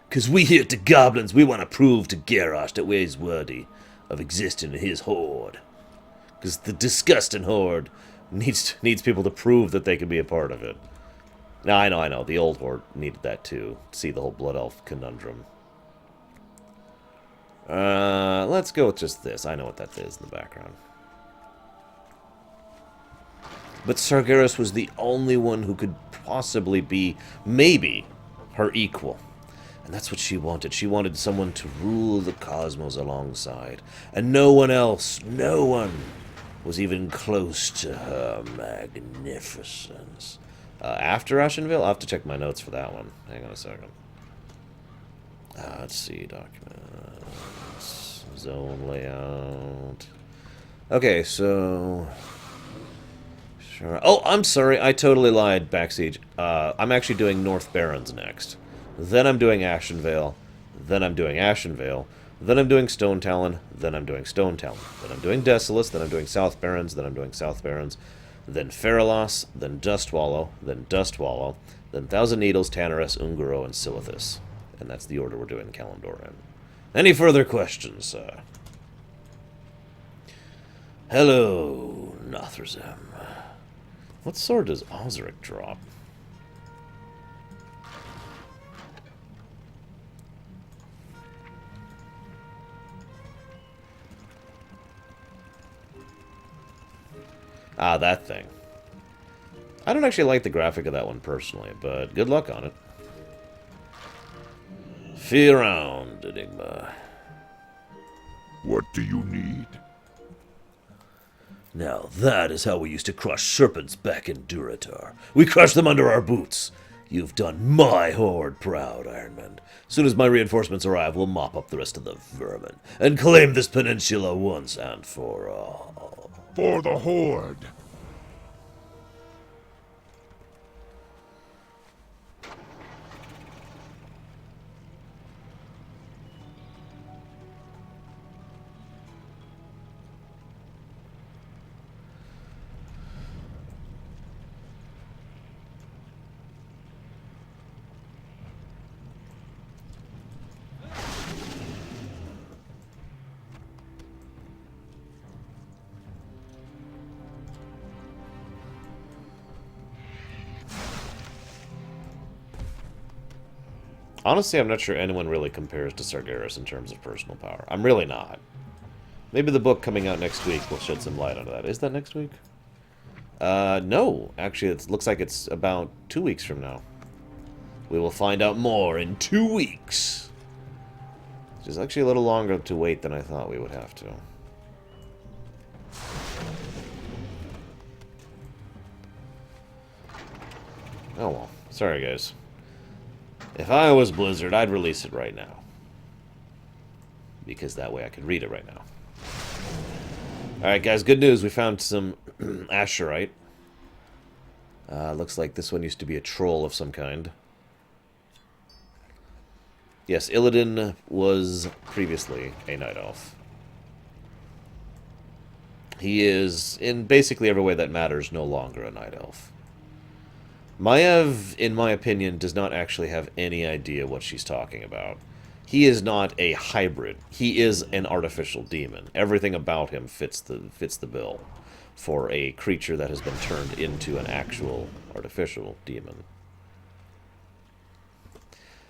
Cause we here at the Goblins, we want to prove to Garrosh that we're worthy of existing in his horde. Cause the disgusting horde needs people to prove that they can be a part of it. Now, I know, the old horde needed that too, to see the whole Blood Elf conundrum. Let's go with just this. I know what that is in the background. But Sargeras was the only one who could possibly be, maybe, her equal. And that's what she wanted. She wanted someone to rule the cosmos alongside. And no one else, no one, was even close to her magnificence. After Ashenvale? I'll have to check my notes for that one. Hang on a second. Let's see, documents, zone layout. Okay, so... Sure. Oh, I'm sorry, I totally lied, Backsiege. I'm actually doing North Barrens next. Then I'm doing Ashenvale. Then I'm doing Ashenvale. Then I'm doing Stone Talon. Then I'm doing Stone Talon. Then I'm doing Desolus. Then I'm doing South Barrens. Then I'm doing South Barrens. Then Feralos. Then Dustwallow. Then Dustwallow. Then Thousand Needles, Tanarus, Ungaro, and Silithus. And that's the order we're doing Kalimdor in. Any further questions, Hello, Nothrazem. What sword does Osric drop? Ah, that thing. I don't actually like the graphic of that one personally, but good luck on it. Feel around, Enigma. What do you need? Now that is how we used to crush serpents back in Duratar. We crushed them under our boots. You've done my horde proud, Ironman. As soon as my reinforcements arrive, we'll mop up the rest of the vermin and claim this peninsula once and for all. For the Horde! Honestly, I'm not sure anyone really compares to Sargeras in terms of personal power. I'm really not. Maybe the book coming out next week will shed some light onto that. Is that next week? No. Actually, it looks like it's about 2 weeks from now. We will find out more in 2 weeks. Which is actually a little longer to wait than I thought we would have to. Oh well. Sorry, guys. If I was Blizzard, I'd release it right now. Because that way I could read it right now. Alright, guys, good news. We found some Azsharite. Looks like this one used to be a troll of some kind. Yes, Illidan was previously a Night Elf. He is, in basically every way that matters, no longer a Night Elf. Maiev, in my opinion, does not actually have any idea what she's talking about. He is not a hybrid. He is an artificial demon. Everything about him fits the bill for a creature that has been turned into an actual artificial demon.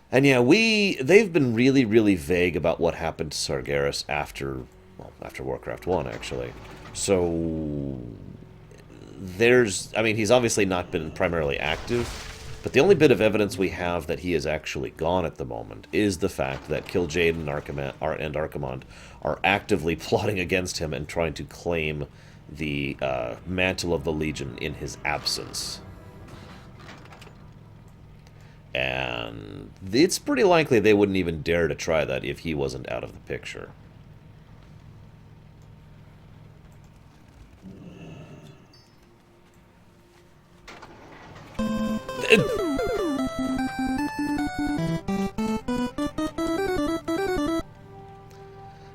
And yeah, they've been really, really vague about what happened to Sargeras after Warcraft 1, actually. So he's obviously not been primarily active, but the only bit of evidence we have that he is actually gone at the moment is the fact that Kil'jaeden and Archimonde are actively plotting against him and trying to claim the mantle of the Legion in his absence. And it's pretty likely they wouldn't even dare to try that if he wasn't out of the picture.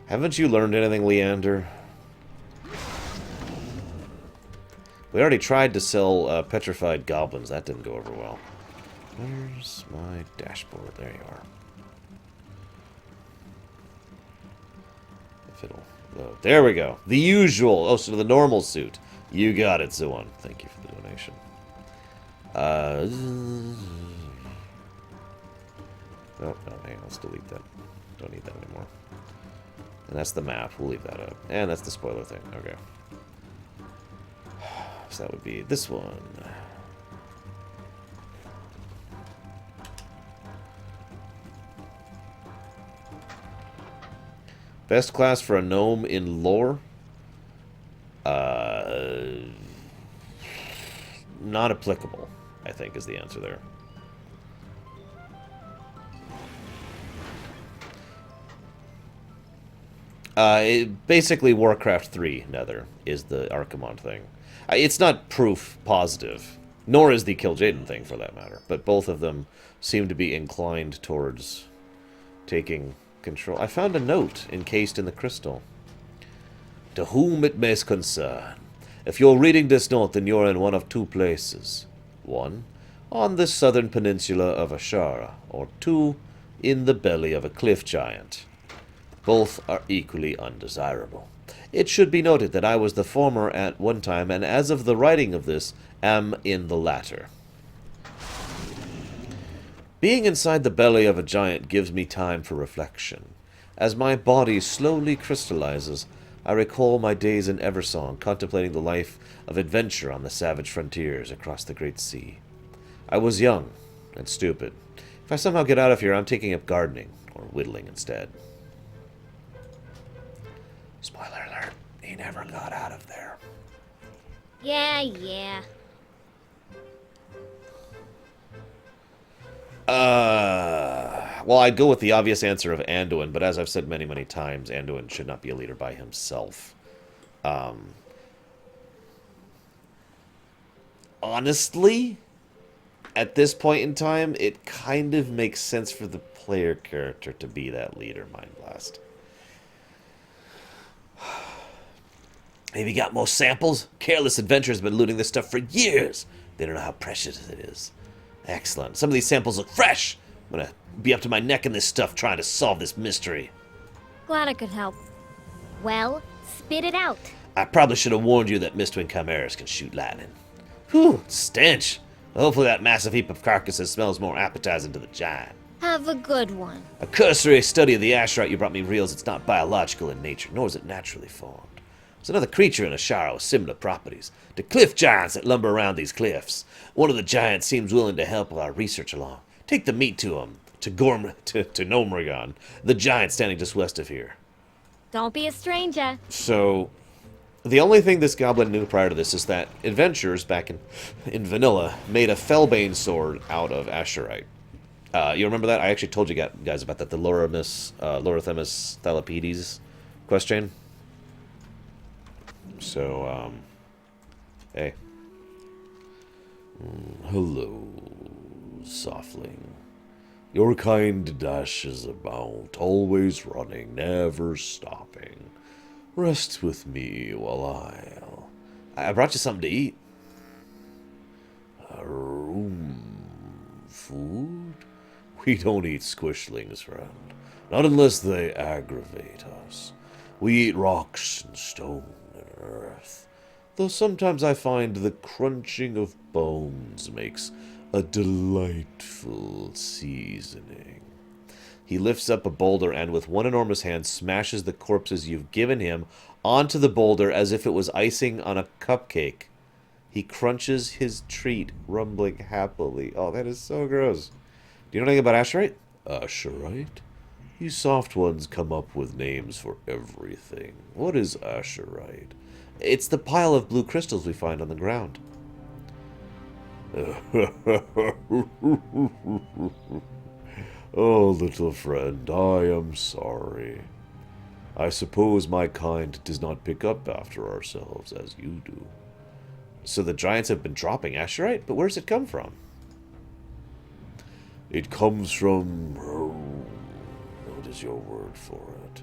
Haven't you learned anything, Leander? We already tried to sell petrified goblins. That didn't go over well. Where's my dashboard? There you are. If it'll load. There we go. The usual. Oh, so the normal suit. You got it, Zuon. Thank you for the donation. Oh, no, hang on. Let's delete that. Don't need that anymore. And that's the map. We'll leave that up. And that's the spoiler thing. Okay. So that would be this one. Best class for a gnome in lore? Not applicable, I think, is the answer there. Basically, Warcraft 3, Nether, is the Archimond thing. It's not proof positive, nor is the Kill Jaden thing, for that matter. But both of them seem to be inclined towards taking control. I found a note encased in the crystal. To whom it may concern. If you're reading this note, then you're in one of two places. 1, on the southern peninsula of Azshara, or 2, in the belly of a cliff giant. Both are equally undesirable. It should be noted that I was the former at one time, and as of the writing of this, am in the latter. Being inside the belly of a giant gives me time for reflection. As my body slowly crystallizes, I recall my days in Eversong, contemplating the life of adventure on the savage frontiers across the great sea. I was young and stupid. If I somehow get out of here, I'm taking up gardening, or whittling instead. Spoiler alert, he never got out of there. Yeah. Well, I'd go with the obvious answer of Anduin, but as I've said many, many times, Anduin should not be a leader by himself. Honestly, at this point in time, it kind of makes sense for the player character to be that leader, Mind Blast. Have you got more samples? Careless Adventure has been looting this stuff for years. They don't know how precious it is. Excellent. Some of these samples look fresh. I'm gonna be up to my neck in this stuff trying to solve this mystery. Glad I could help. Well, spit it out. I probably should have warned you that Mistwing Chimeras can shoot lightning. Whew, stench. Hopefully that massive heap of carcasses smells more appetizing to the giant. Have a good one. A cursory study of the Azshara you brought me reveals it's not biological in nature, nor is it naturally formed. There's another creature in Azshara with similar properties. The cliff giants that lumber around these cliffs. One of the giants seems willing to help our research along. Take the meat to him, to Gnomrigon, the giant standing just west of here. Don't be a stranger. So, the only thing this goblin knew prior to this is that adventurers back in Vanilla made a Felbane sword out of Azsharite. You remember that? I actually told you guys about that, the Lorethemus Thalapides quest chain. So, hey. Hello, softling. Your kind dashes about, always running, never stopping. Rest with me while I brought you something to eat. Food? We don't eat squishlings, friend. Not unless they aggravate us. We eat rocks and stone and earth. Though sometimes I find the crunching of bones makes a delightful seasoning. He lifts up a boulder and with one enormous hand smashes the corpses you've given him onto the boulder as if it was icing on a cupcake. He crunches his treat, rumbling happily. Oh, that is so gross. Do you know anything about Azsharite? Azsharite? You soft ones come up with names for everything. What is Azsharite? It's the pile of blue crystals we find on the ground. Oh, little friend, I am sorry. I suppose my kind does not pick up after ourselves as you do. So the giants have been dropping Azshara? But where does it come from? It comes from... What is your word for it?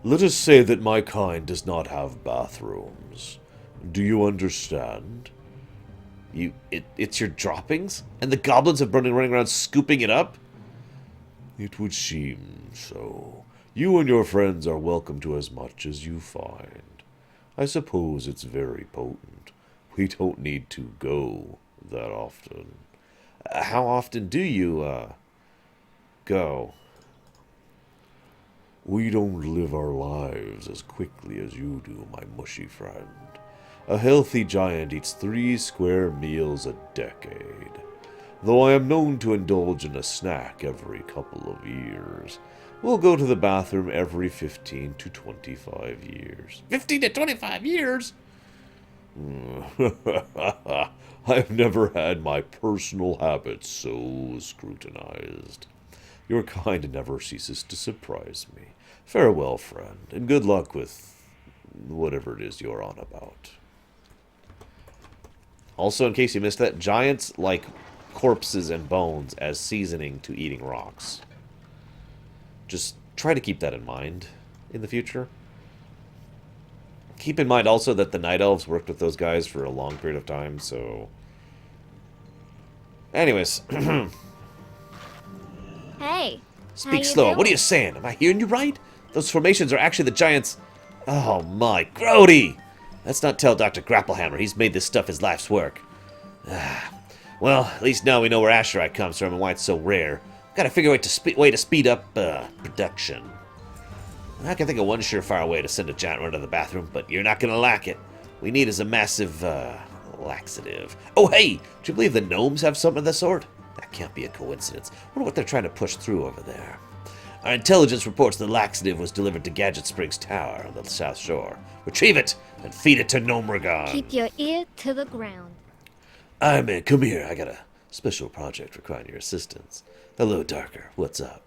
Let us say that my kind does not have bathrooms. Do you understand? It's your droppings? And the goblins have been running around scooping it up? It would seem so. You and your friends are welcome to as much as you find. I suppose it's very potent. We don't need to go that often. How often do you, go? We don't live our lives as quickly as you do, my mushy friend. A healthy giant eats 3 square meals a decade, though I am known to indulge in a snack every couple of years. We'll go to the bathroom every 15 to 25 years. 15 to 25 years? I've never had my personal habits so scrutinized. Your kind never ceases to surprise me. Farewell, friend, and good luck with whatever it is you're on about. Also, in case you missed that, giants like corpses and bones as seasoning to eating rocks. Just try to keep that in mind in the future. Keep in mind also that the Night Elves worked with those guys for a long period of time, so... Anyways. Hey. Speak slower. What are you saying? Am I hearing you right? Those formations are actually the giants... Oh my, grody! Let's not tell Dr. Grapplehammer. He's made this stuff his life's work. Well, at least now we know where Azshara comes from and why it's so rare. Gotta figure a way to speed up production. I can think of one surefire way to send a giant run to the bathroom, but you're not gonna like it. We need is a massive laxative. Oh hey, do you believe the gnomes have something of the sort? That can't be a coincidence. Wonder what they're trying to push through over there. Our intelligence reports the laxative was delivered to Gadget Springs Tower on the South Shore. Retrieve it and feed it to Gnomeregan. Keep your ear to the ground. Aye, man, come here. I got a special project requiring your assistance. Hello, Darker. What's up?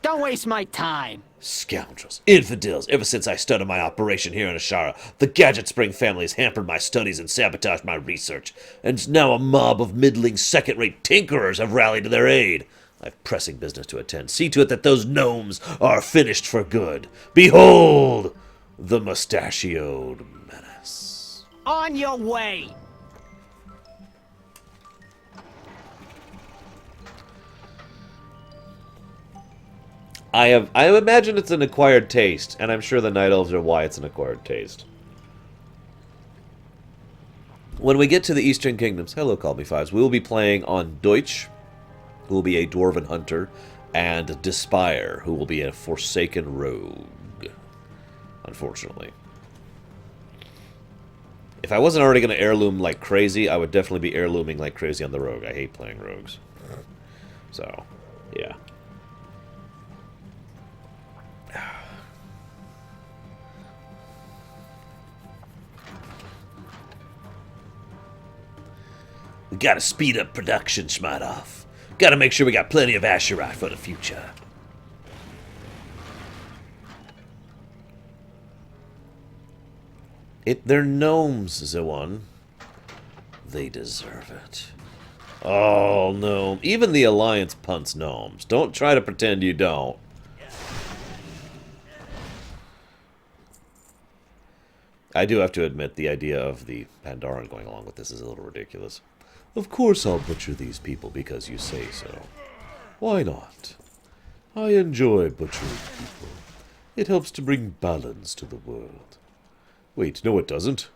Don't waste my time. Scoundrels. Infidels. Ever since I started my operation here in Azshara, the Gadget Spring family has hampered my studies and sabotaged my research. And now a mob of middling second-rate tinkerers have rallied to their aid. I've pressing business to attend. See to it that those gnomes are finished for good. Behold, the mustachioed menace. On your way. I imagine it's an acquired taste, and I'm sure the Night Elves are why it's an acquired taste. When we get to the Eastern Kingdoms, hello, Call Me Fives, we will be playing on Deutsch, who will be a Dwarven Hunter, and Despire, who will be a Forsaken Rogue, unfortunately. If I wasn't already going to heirloom like crazy, I would definitely be heirlooming like crazy on the Rogue. I hate playing Rogues. So, yeah. We gotta speed up production, Schmadoff. Gotta make sure we got plenty of Azshara for the future. They're gnomes, Zewan. They deserve it. Oh, no. Even the Alliance punts gnomes. Don't try to pretend you don't. I do have to admit, the idea of the Pandaren going along with this is a little ridiculous. Of course I'll butcher these people because you say so. Why not? I enjoy butchering people. It helps to bring balance to the world. Wait, no it doesn't.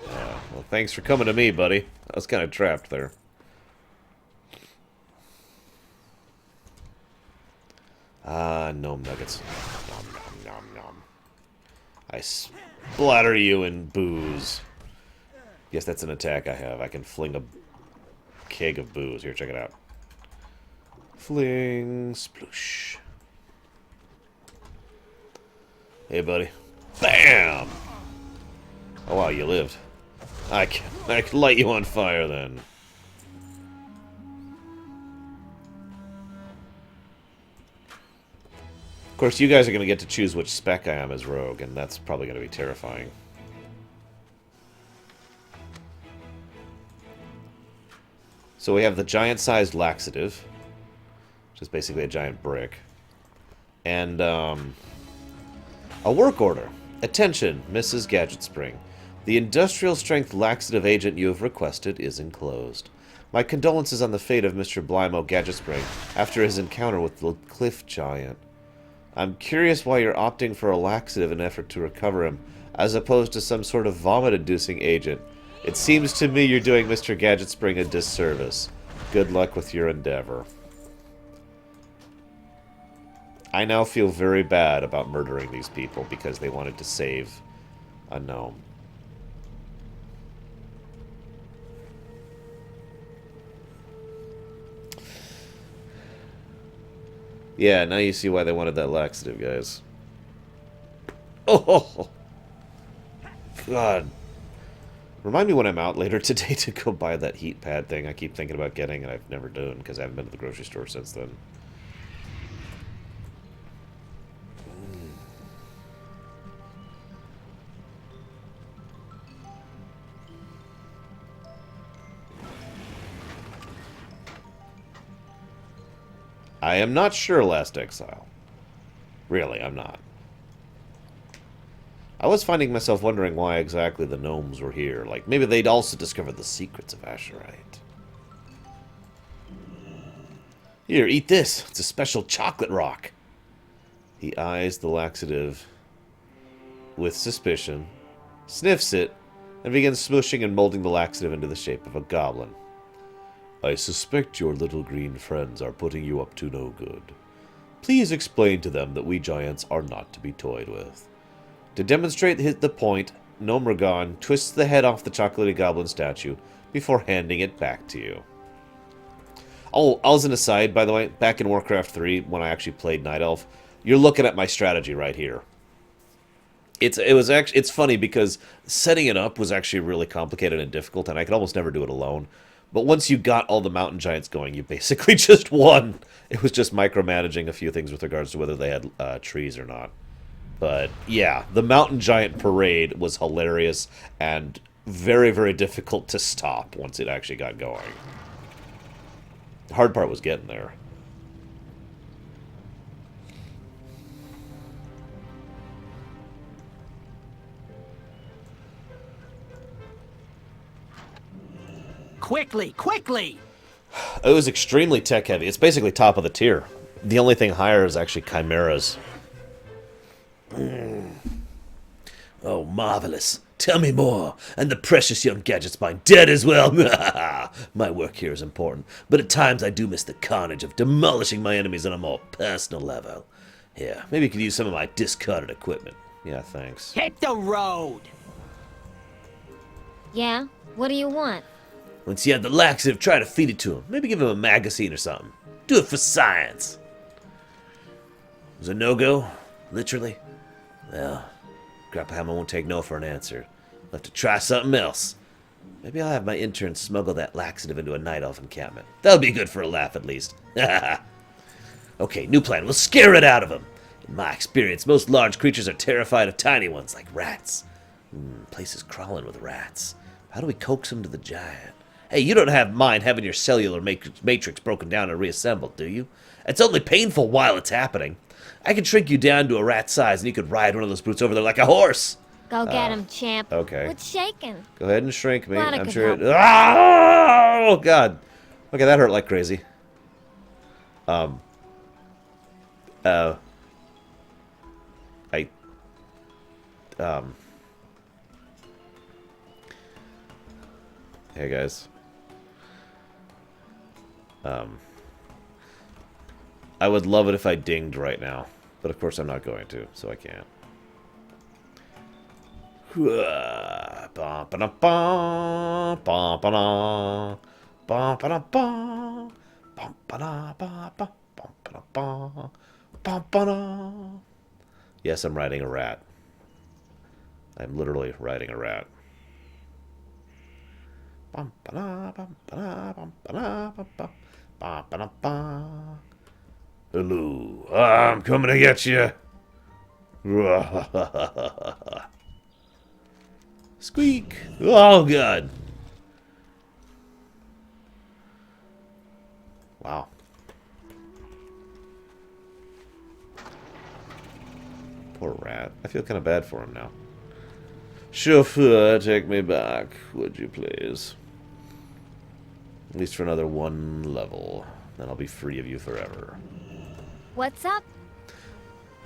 Well, thanks for coming to me, buddy. I was kind of trapped there. Ah, gnome nuggets. Nom, nom, nom, nom. I splatter you in booze. Yes, that's an attack I have. I can fling a keg of booze. Here, check it out. Fling, sploosh. Hey, buddy. Bam! Oh, wow, you lived. I can light you on fire, then. Of course, you guys are going to get to choose which spec I am as rogue, and that's probably going to be terrifying. So we have the giant-sized laxative, which is basically a giant brick, and a work order. Attention, Mrs. Gadget Spring. The industrial-strength laxative agent you have requested is enclosed. My condolences on the fate of Mr. Blymo Gadget Spring after his encounter with the cliff giant. I'm curious why you're opting for a laxative in an effort to recover him, as opposed to some sort of vomit-inducing agent. It seems to me you're doing Mr. Gadget Spring a disservice. Good luck with your endeavor. I now feel very bad about murdering these people because they wanted to save a gnome. Yeah, now you see why they wanted that laxative, guys. Oh, God. Remind me when I'm out later today to go buy that heat pad thing I keep thinking about getting and I've never done because I haven't been to the grocery store since then. I am not sure, Last Exile. Really, I'm not. I was finding myself wondering why exactly the gnomes were here. Like, maybe they'd also discovered the secrets of Azshara. Here, eat this. It's a special chocolate rock. He eyes the laxative with suspicion, sniffs it, and begins smooshing and molding the laxative into the shape of a goblin. I suspect your little green friends are putting you up to no good. Please explain to them that we giants are not to be toyed with. To demonstrate the point, Gnomragon twists the head off the chocolatey goblin statue before handing it back to you. Oh, as an aside, by the way, back in Warcraft 3, when I actually played Night Elf, you're looking at my strategy right here. It's funny because setting it up was actually really complicated and difficult, and I could almost never do it alone. But once you got all the mountain giants going, you basically just won. It was just micromanaging a few things with regards to whether they had trees or not. But yeah, the mountain giant parade was hilarious and very, very difficult to stop once it actually got going. The hard part was getting there. Quickly, quickly! It was extremely tech heavy. It's basically top of the tier. The only thing higher is actually chimeras. Oh, marvelous. Tell me more. And the precious young gadget's mine dead as well. My work here is important, but at times I do miss the carnage of demolishing my enemies on a more personal level. Here, maybe you could use some of my discarded equipment. Yeah, thanks. Hit the road! Yeah? What do you want? Once you have the laxative, try to feed it to him. Maybe give him a magazine or something. Do it for science. Was it no-go? Literally? Well, Grandpa Hammer won't take no for an answer. I'll have to try something else. Maybe I'll have my intern smuggle that laxative into a night elf encampment. That'll be good for a laugh, at least. Okay, new plan. We'll scare it out of him. In my experience, most large creatures are terrified of tiny ones, like rats. Place is crawling with rats. How do we coax them to the giant? Hey, you don't mind having your cellular matrix broken down and reassembled, do you? It's only painful while it's happening. I could shrink you down to a rat size, and you could ride one of those brutes over there like a horse. Go get him, champ. Okay. What's shaking? Go ahead and shrink me. Glad I I'm could sure. help. Oh God. Okay, that hurt like crazy. Hey guys. I would love it if I dinged right now, but of course I'm not going to, so I can't. Bum ba bum. Bum ba ba ba. Bum ba ba. Bum ba. Yes, I'm riding a rat. I'm literally riding a rat. Bum ba bum ba bum ba bum ba ba ba. Hello, I'm coming to get you. Squeak! Oh god! Wow. Poor rat. I feel kind of bad for him now. Chauffeur, take me back, would you please? At least for another one level. Then I'll be free of you forever. What's up?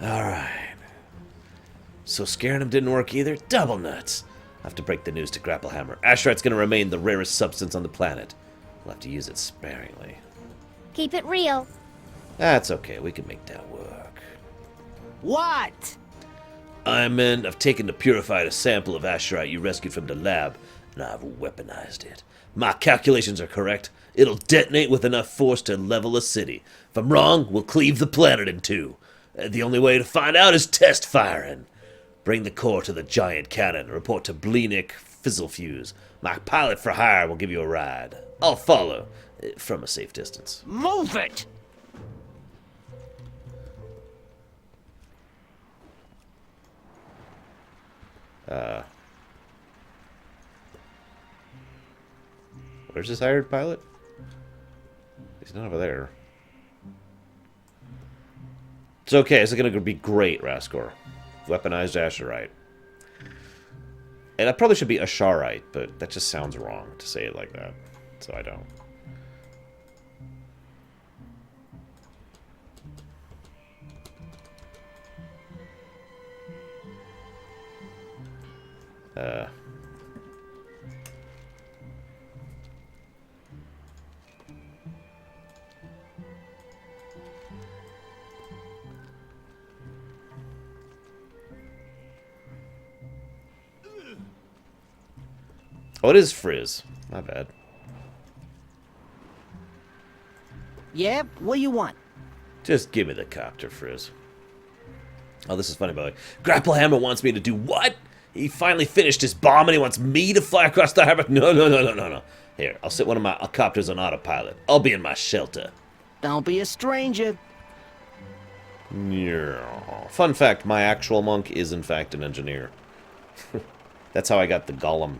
Alright. So scaring him didn't work either? Double nuts! I'll have to break the news to Grapplehammer. Azshara's gonna remain the rarest substance on the planet. We'll have to use it sparingly. Keep it real. That's okay, we can make that work. What? I meant I've taken the purified a sample of Azshara you rescued from the lab, and I've weaponized it. My calculations are correct. It'll detonate with enough force to level a city. If I'm wrong, we'll cleave the planet in two. The only way to find out is test firing. Bring the core to the giant cannon. Report to Bleenick Fizzlefuse. My pilot for hire will give you a ride. I'll follow, from a safe distance. Move it! Where's this hired pilot? He's not over there. It's okay, it's gonna be great, Raskor. Weaponized Azsharite. And that probably should be Azsharite, but that just sounds wrong to say it like that. So I don't. Oh, it is Frizz. My bad. Yeah, what do you want? Just give me the copter, Frizz. Oh, this is funny, by the way. Grapplehammer wants me to do what? He finally finished his bomb and he wants me to fly across the harbor? No. Here, I'll set one of my copters on autopilot. I'll be in my shelter. Don't be a stranger. Yeah. Fun fact, my actual monk is in fact an engineer. That's how I got the golem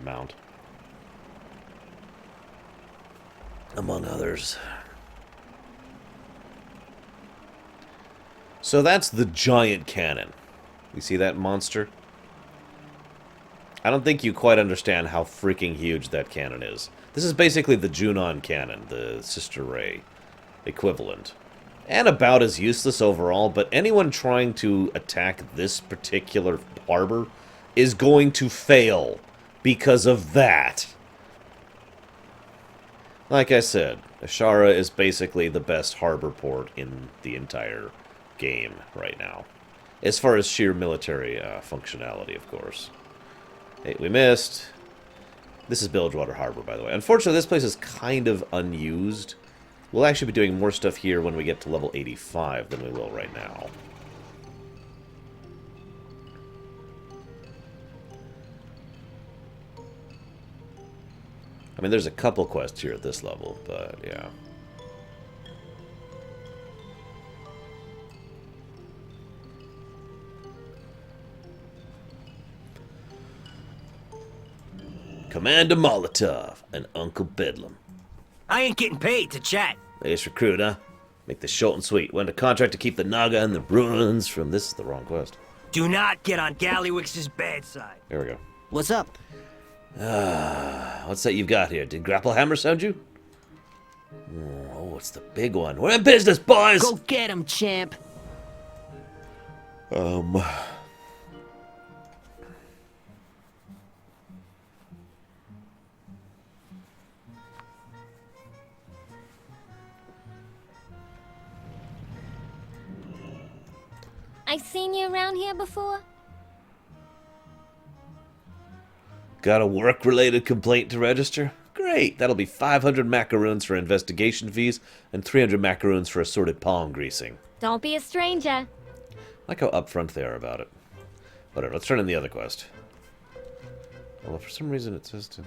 mount. Among others. So that's the giant cannon. You see that monster? I don't think you quite understand how freaking huge that cannon is. This is basically the Junon cannon, the Sister Ray equivalent. And about as useless overall, but anyone trying to attack this particular harbor is going to fail because of that. Like I said, Azshara is basically the best harbor port in the entire game right now. As far as sheer military functionality, of course. Hey, we missed. This is Bilgewater Harbor, by the way. Unfortunately, this place is kind of unused. We'll actually be doing more stuff here when we get to level 85 than we will right now. I mean, there's a couple quests here at this level, but yeah. Commander Molotov and Uncle Bedlam. I ain't getting paid to chat. Nice recruit, huh? Make this short and sweet. We're under contract to keep the Naga and the ruins from... This is the wrong quest. Do not get on Gallywix's bad side. There we go. What's up? What's that you've got here? Did Grapplehammer send you? Oh, it's the big one. We're in business, boys! Go get him, champ. I've seen you around here before. Got a work-related complaint to register? Great. Great! That'll be 500 macaroons for investigation fees and 300 macaroons for assorted palm greasing. Don't be a stranger. I like how upfront they are about it. Whatever, let's turn in the other quest. Well, for some reason it says to...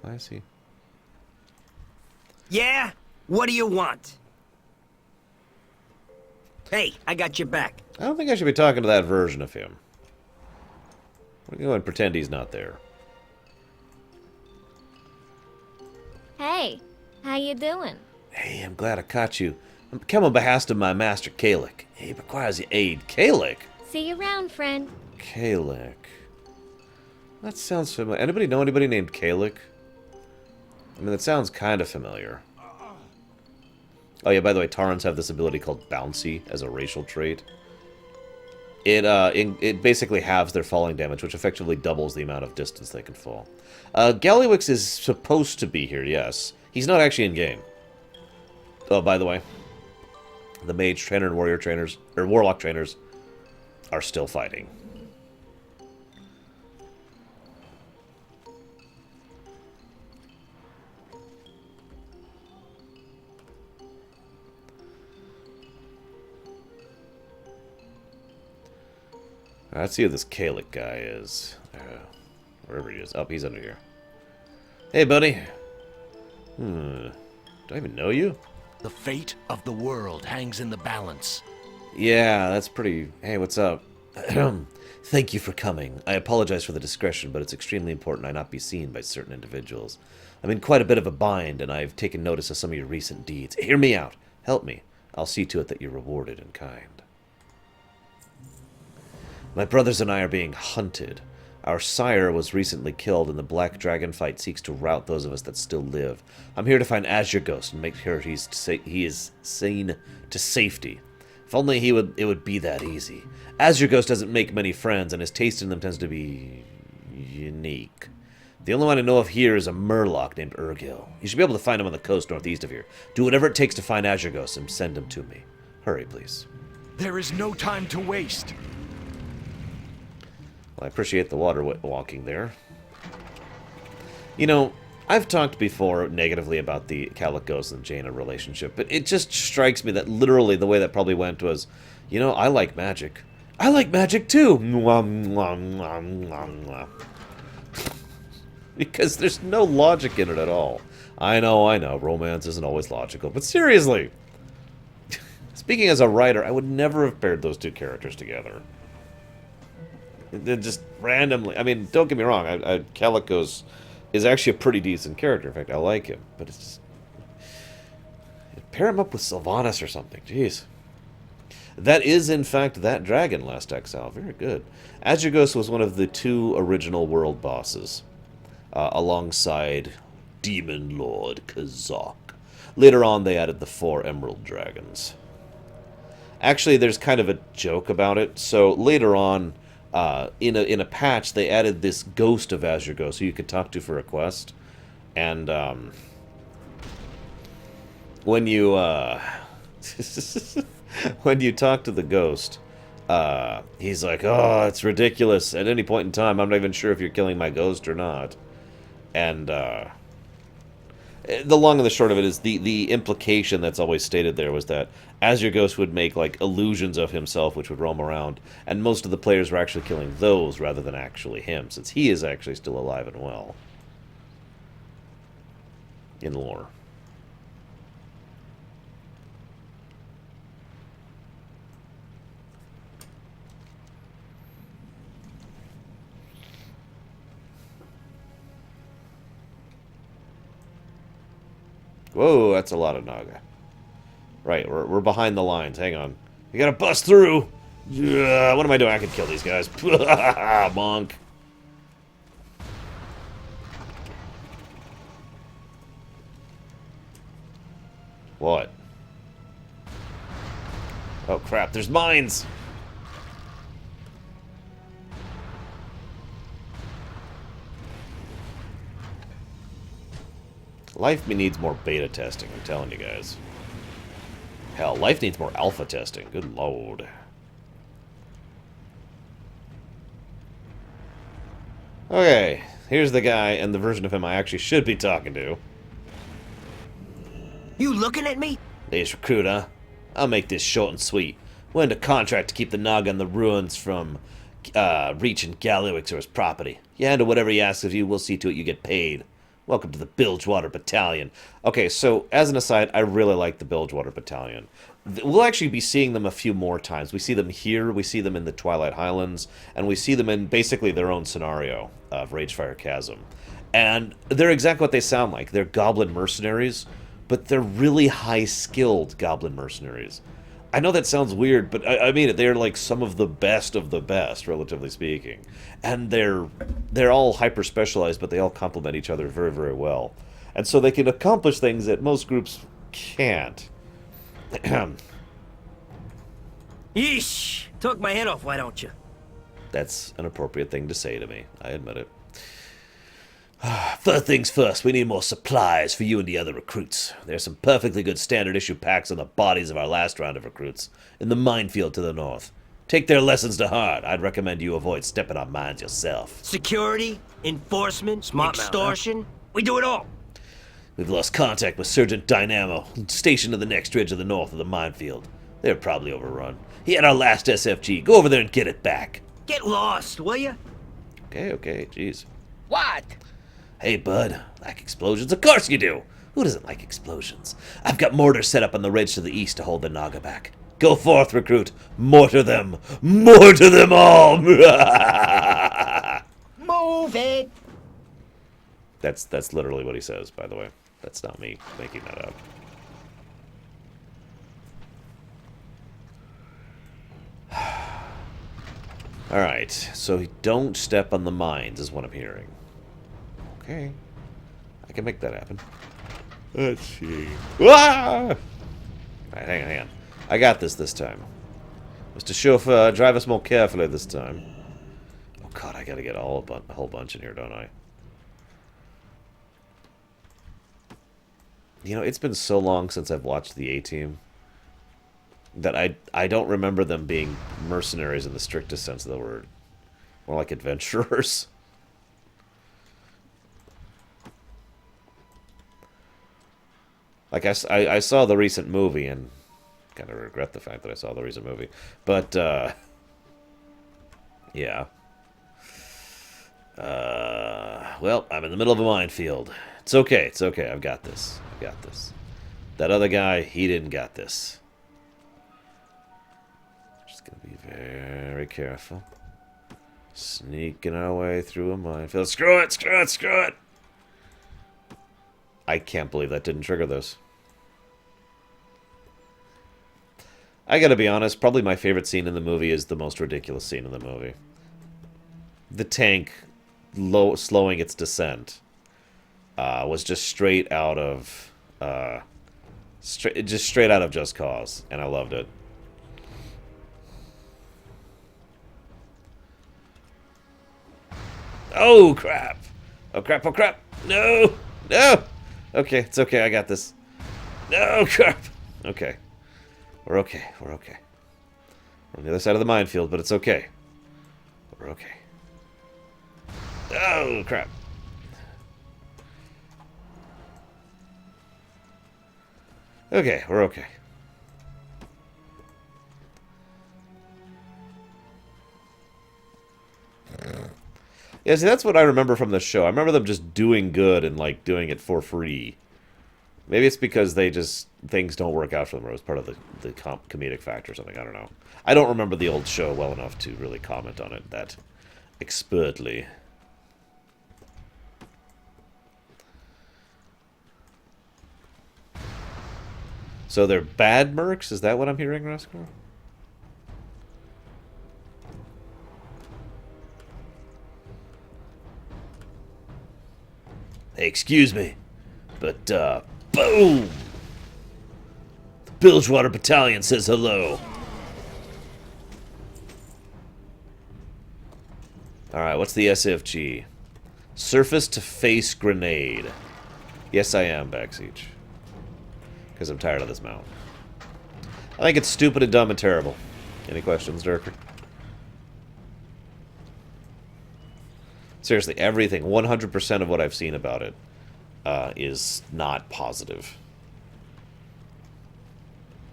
Why is he... Yeah? What do you want? Hey, I got your back. I don't think I should be talking to that version of him. We're going to go and pretend he's not there. Hey, how you doing? Hey, I'm glad I caught you. I'm come on behalf of my master, Kalik. He requires your aid. Kalik? See you around, friend. Kalik. That sounds familiar. Anybody know anybody named Kalik? I mean, that sounds kind of familiar. Oh yeah, by the way, Tarans have this ability called Bouncy as a racial trait. It basically halves their falling damage, which effectively doubles the amount of distance they can fall. Gallywix is supposed to be here, yes. He's not actually in-game. Oh, by the way, the mage trainer and warrior trainers, or warlock trainers, are still fighting. Let's see who this Kalik guy is. Wherever he is. Oh, he's under here. Hey, buddy. Do I even know you? The fate of the world hangs in the balance. Yeah, that's pretty... Hey, what's up? Thank you for coming. I apologize for the discretion, but it's extremely important I not be seen by certain individuals. I'm in quite a bit of a bind, and I've taken notice of some of your recent deeds. Hear me out. Help me. I'll see to it that you're rewarded in kind. My brothers and I are being hunted. Our sire was recently killed, and the Black Dragon fight seeks to rout those of us that still live. I'm here to find Azure Ghost and make sure he is seen to safety. If only it would be that easy. Azure Ghost doesn't make many friends, and his taste in them tends to be unique. The only one I know of here is a Murloc named Urgil. You should be able to find him on the coast northeast of here. Do whatever it takes to find Azure Ghost and send him to me. Hurry, please. There is no time to waste. Well, I appreciate the water walking there. You know, I've talked before negatively about the Kalikos and Jaina relationship, but it just strikes me that literally the way that probably went was, you know, I like magic. I like magic too! Because there's no logic in it at all. I know, romance isn't always logical, but seriously! Speaking as a writer, I would never have paired those two characters together. They're just randomly. I mean, don't get me wrong. Kalikos is actually a pretty decent character. In fact, I like him. But it's just... pair him up with Sylvanas or something. Jeez. That is, in fact, that dragon, Last Exile. Very good. Azure Ghost was one of the 2 original world bosses. Alongside Demon Lord Kazak. Later on, they added the 4 Emerald Dragons. Actually, there's kind of a joke about it. So, later on... in a patch, they added this ghost of Azure Ghost who you could talk to for a quest. And, when you, when you talk to the ghost, he's like, oh, it's ridiculous. At any point in time, I'm not even sure if you're killing my ghost or not. And, the long and the short of it is the implication that's always stated there was that Azure Ghost would make like illusions of himself which would roam around, and most of the players were actually killing those rather than actually him, since he is actually still alive and well in lore. Whoa, that's a lot of Naga. Right, we're behind the lines. Hang on. We gotta bust through! What am I doing? I can kill these guys. Bonk. What? Oh crap, there's mines! Life needs more beta testing, I'm telling you guys. Hell, life needs more alpha testing. Good lord. Okay, here's the guy and the version of him I actually should be talking to. You looking at me? This recruit, huh? I'll make this short and sweet. We're under contract to keep the Naga and the ruins from reaching Galluix or his property. You handle whatever he asks of you, we'll see to it you get paid. Welcome to the Bilgewater Battalion. Okay, so as an aside, I really like the Bilgewater Battalion. We'll actually be seeing them a few more times. We see them here, we see them in the Twilight Highlands, and we see them in basically their own scenario of Ragefire Chasm. And they're exactly what they sound like. They're goblin mercenaries, but they're really high-skilled goblin mercenaries. I know that sounds weird, but I mean it. They're like some of the best, relatively speaking. And they're all hyper-specialized, but they all complement each other very, very well. And so they can accomplish things that most groups can't. Yeesh! Took my head off, why don't you? That's an appropriate thing to say to me. I admit it. First things first, we need more supplies for you and the other recruits. There's some perfectly good standard issue packs on the bodies of our last round of recruits, in the minefield to the north. Take their lessons to heart. I'd recommend you avoid stepping on mines yourself. Security, enforcement, extortion, we do it all. We've lost contact with Sergeant Dynamo, stationed in the next ridge of the north of the minefield. They're probably overrun. He had our last SFG. Go over there and get it back. Get lost, will ya? Okay, jeez. What? Hey, bud. Like explosions? Of course you do! Who doesn't like explosions? I've got mortars set up on the ridge to the east to hold the Naga back. Go forth, recruit. Mortar them! Mortar them all! Move it! That's literally what he says, by the way. That's not me making that up. Alright, so don't step on the mines is what I'm hearing. Okay. I can make that happen. Let's see. Ah! Alright, hang on. I got this time. Mr. Chauffeur, drive us more carefully this time. Oh god, I gotta get a whole bunch in here, don't I? You know, it's been so long since I've watched the A-Team that I don't remember them being mercenaries in the strictest sense of the word. More like adventurers. Like, I saw the recent movie, and kind of regret the fact that I saw the recent movie. But, yeah. Well, I'm in the middle of a minefield. It's okay, I've got this. That other guy, he didn't got this. Just gonna be very careful. Sneaking our way through a minefield. Screw it! I can't believe that didn't trigger those. I gotta be honest, probably my favorite scene in the movie is the most ridiculous scene in the movie. The tank slowing its descent was just straight out of straight out of Just Cause, and I loved it. Oh crap! Oh crap! No! Okay, it's okay, I got this. No, crap! Okay. We're okay. We're on the other side of the minefield, but it's okay. We're okay. Oh, crap. Okay, we're okay. Yeah, see, that's what I remember from the show. I remember them just doing good and, like, doing it for free. Maybe it's because things don't work out for them, or it was part of the comedic factor or something, I don't know. I don't remember the old show well enough to really comment on it that expertly. So they're bad mercs? Is that what I'm hearing, Rascal? Hey, excuse me, but, boom! The Bilgewater Battalion says hello. Alright, what's the SFG? Surface-to-face grenade. Yes, I am, Backsiege. Because I'm tired of this mount. I think it's stupid and dumb and terrible. Any questions, Dirker? Seriously, everything, 100% of what I've seen about it is not positive.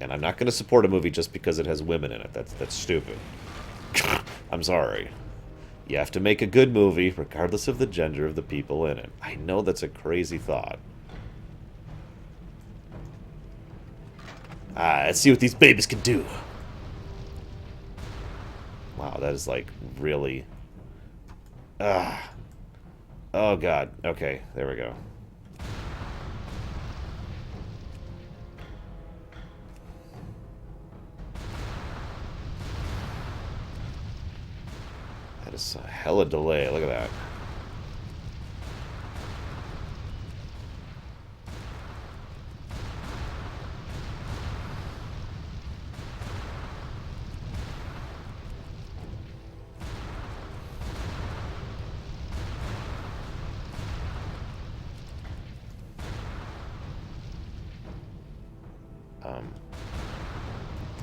And I'm not going to support a movie just because it has women in it. That's stupid. I'm sorry. You have to make a good movie, regardless of the gender of the people in it. I know that's a crazy thought. Let's see what these babies can do. Wow, that is like really... Oh, God. Okay, there we go. That is a hella delay. Look at that.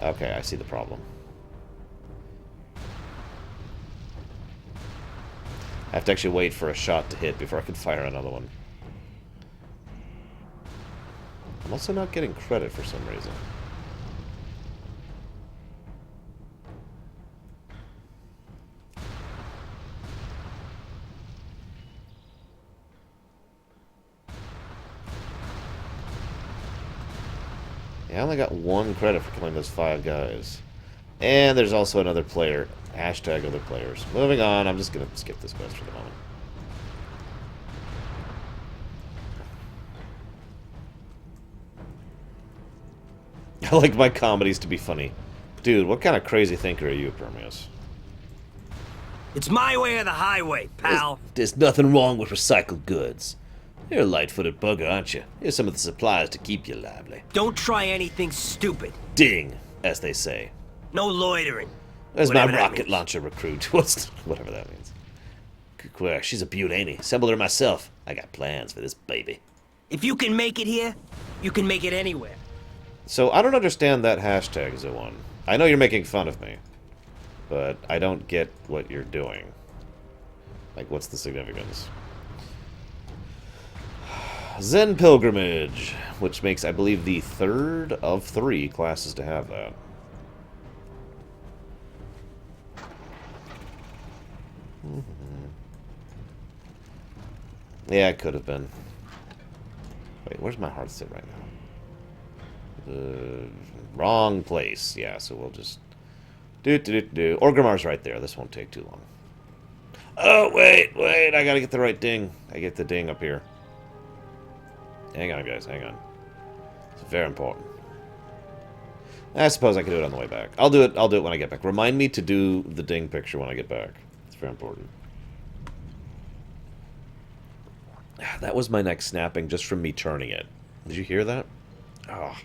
Okay, I see the problem. I have to actually wait for a shot to hit before I can fire another one. I'm also not getting credit for some reason. Yeah, I only got 1 credit for killing those 5 guys. And there's also another player. Hashtag other players. Moving on, I'm just going to skip this quest for the moment. I like my comedies to be funny. Dude, what kind of crazy thinker are you, Permeus? It's my way or the highway, pal. There's nothing wrong with recycled goods. You're a light-footed bugger, aren't you? Here's some of the supplies to keep you lively. Don't try anything stupid. Ding, as they say. No loitering. There's my Whatever that rocket means. launcher recruit. Whatever that means. She's a beaut, ain't he? Assembled her myself. I got plans for this baby. If you can make it here, you can make it anywhere. So, I don't understand that hashtag, Zo1. I know you're making fun of me, but I don't get what you're doing. Like, what's the significance? Zen Pilgrimage, which makes, I believe, the 3rd of 3 classes to have that. Yeah, it could have been. Wait, where's my heart sit right now? Wrong place. Yeah, so we'll just... Orgrimmar's right there. This won't take too long. Oh, wait, I gotta get the right ding. I get the ding up here. Hang on, guys, hang on. It's very important. I suppose I could do it on the way back. I'll do it when I get back. Remind me to do the ding picture when I get back. It's very important. That was my neck snapping just from me turning it. Did you hear that? Oh.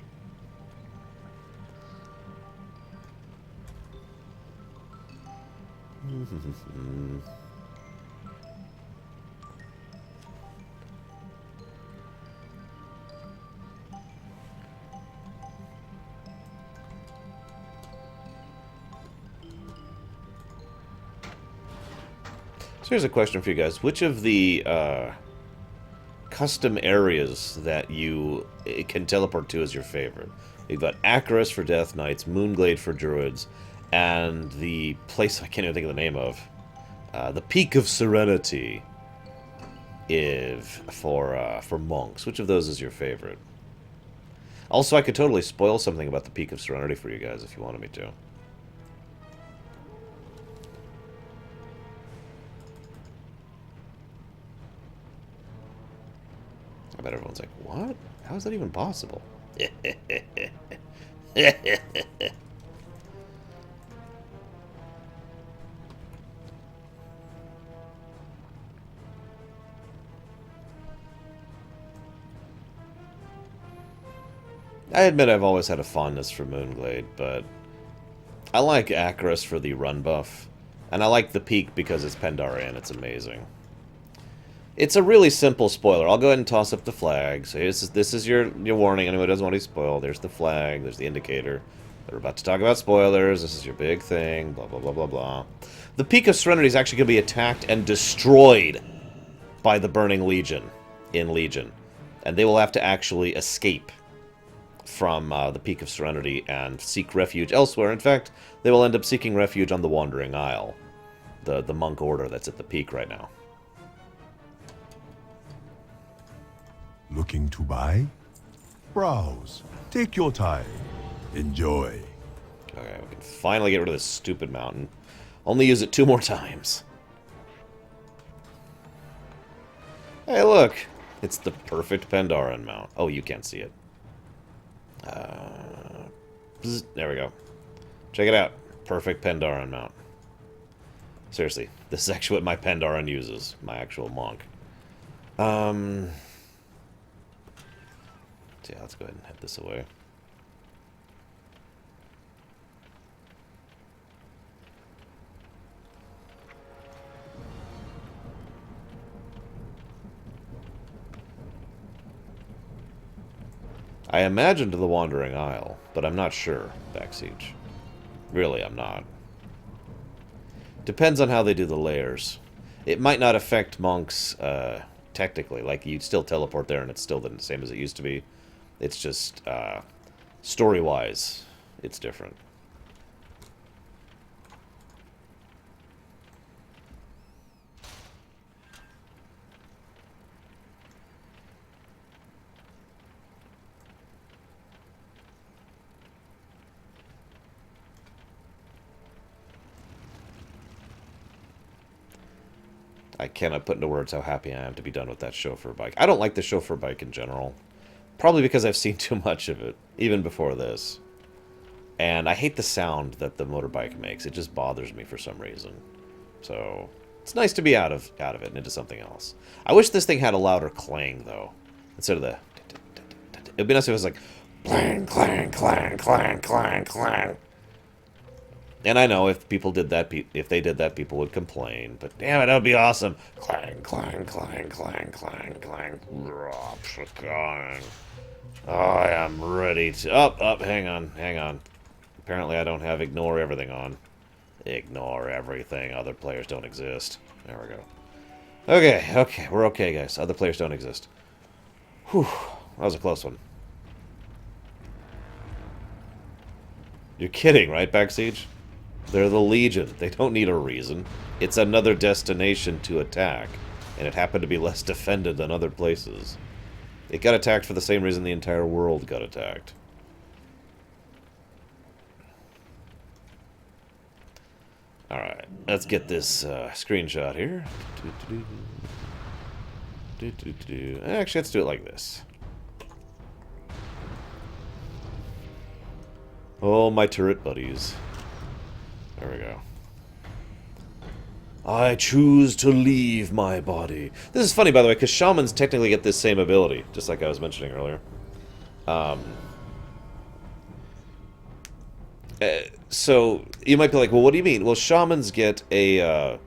So here's a question for you guys. Which of the custom areas that you can teleport to is your favorite? You've got Acaris for Death Knights, Moonglade for Druids, and the place I can't even think of the name of. The Peak of Serenity for monks. Which of those is your favorite? Also, I could totally spoil something about the Peak of Serenity for you guys if you wanted me to. I bet everyone's like, what? How is that even possible? I admit I've always had a fondness for Moonglade, but I like Acaris for the run buff, and I like the Peak because it's Pandaria and it's amazing. It's a really simple spoiler. I'll go ahead and toss up the flag. So this is your warning. Anyone who doesn't want to be spoiled. There's the flag. There's the indicator. We're about to talk about spoilers. This is your big thing. Blah, blah, blah, blah, blah. The Peak of Serenity is actually going to be attacked and destroyed by the Burning Legion in Legion. And they will have to actually escape from the Peak of Serenity and seek refuge elsewhere. In fact, they will end up seeking refuge on the Wandering Isle, the monk order that's at the peak right now. Looking to buy? Browse. Take your time. Enjoy. Okay, we can finally get rid of this stupid mountain. Only use it 2 more times. Hey, look! It's the perfect Pandaren mount. Oh, you can't see it. There we go. Check it out. Perfect Pandaren mount. Seriously, this is actually what my Pandaren uses. My actual monk. So yeah, let's go ahead and head this away. I imagined the Wandering Isle, but I'm not sure, Backsiege. Really, I'm not. Depends on how they do the layers. It might not affect monks, technically. Like, you'd still teleport there and it's still the same as it used to be. It's just, story-wise, it's different. I cannot put into words how happy I am to be done with that chauffeur bike. I don't like the chauffeur bike in general. Probably because I've seen too much of it, even before this. And I hate the sound that the motorbike makes. It just bothers me for some reason. So, it's nice to be out of it and into something else. I wish this thing had a louder clang, though. Instead of the... It'd be nice if it was like... Clang, clang, clang, clang, clang, clang. And I know if people did that, if they did that, people would complain. But damn it, that would be awesome. Clang, clang, clang, clang, clang, clang. Clang. Oh, I am ready to... hang on, hang on. Apparently I don't have ignore everything on. Ignore everything. Other players don't exist. There we go. Okay, we're okay, guys. Other players don't exist. Whew, that was a close one. You're kidding, right, Backsiege? They're the Legion. They don't need a reason. It's another destination to attack, and it happened to be less defended than other places. It got attacked for the same reason the entire world got attacked. Alright, let's get this screenshot here. Actually, let's do it like this. Oh, my turret buddies. There we go. I choose to leave my body. This is funny, by the way, because shamans technically get this same ability, just like I was mentioning earlier. So, you might be like, well, what do you mean? Well, shamans get a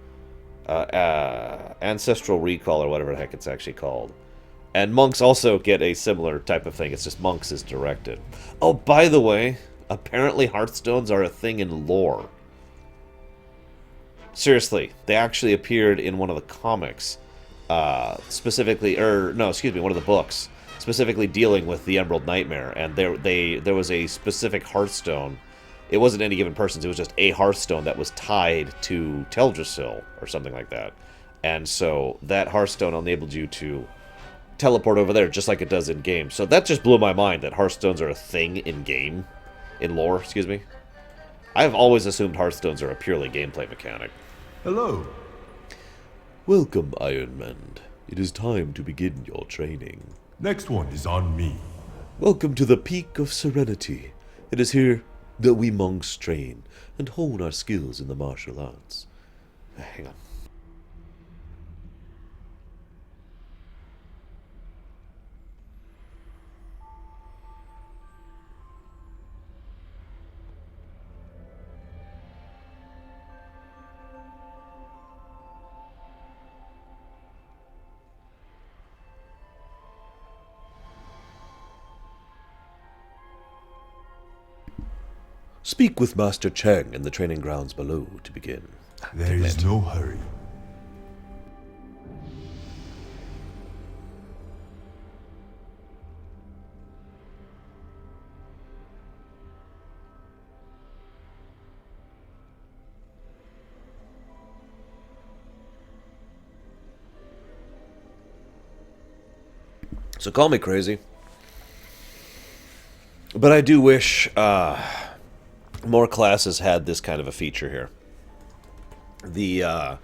ancestral recall, or whatever the heck it's actually called. And monks also get a similar type of thing. It's just monks is directed. Oh, by the way, apparently Hearthstones are a thing in lore. Seriously, they actually appeared in one of the comics, specifically, or no, excuse me, one of the books, specifically dealing with the Emerald Nightmare, and there was a specific Hearthstone. It wasn't any given person's, it was just a Hearthstone that was tied to Teldrassil, or something like that. And so, that Hearthstone enabled you to teleport over there, just like it does in-game. So that just blew my mind, that Hearthstones are a thing in-game. In lore, excuse me. I've always assumed Hearthstones are a purely gameplay mechanic. Hello. Welcome, Ironman. It is time to begin your training. Next one is on me. Welcome to the Peak of Serenity. It is here that we monks train and hone our skills in the martial arts. Hang on. Speak with Master Cheng in the training grounds below to begin. There is no hurry. So call me crazy. But I do wish more classes had this kind of a feature here. The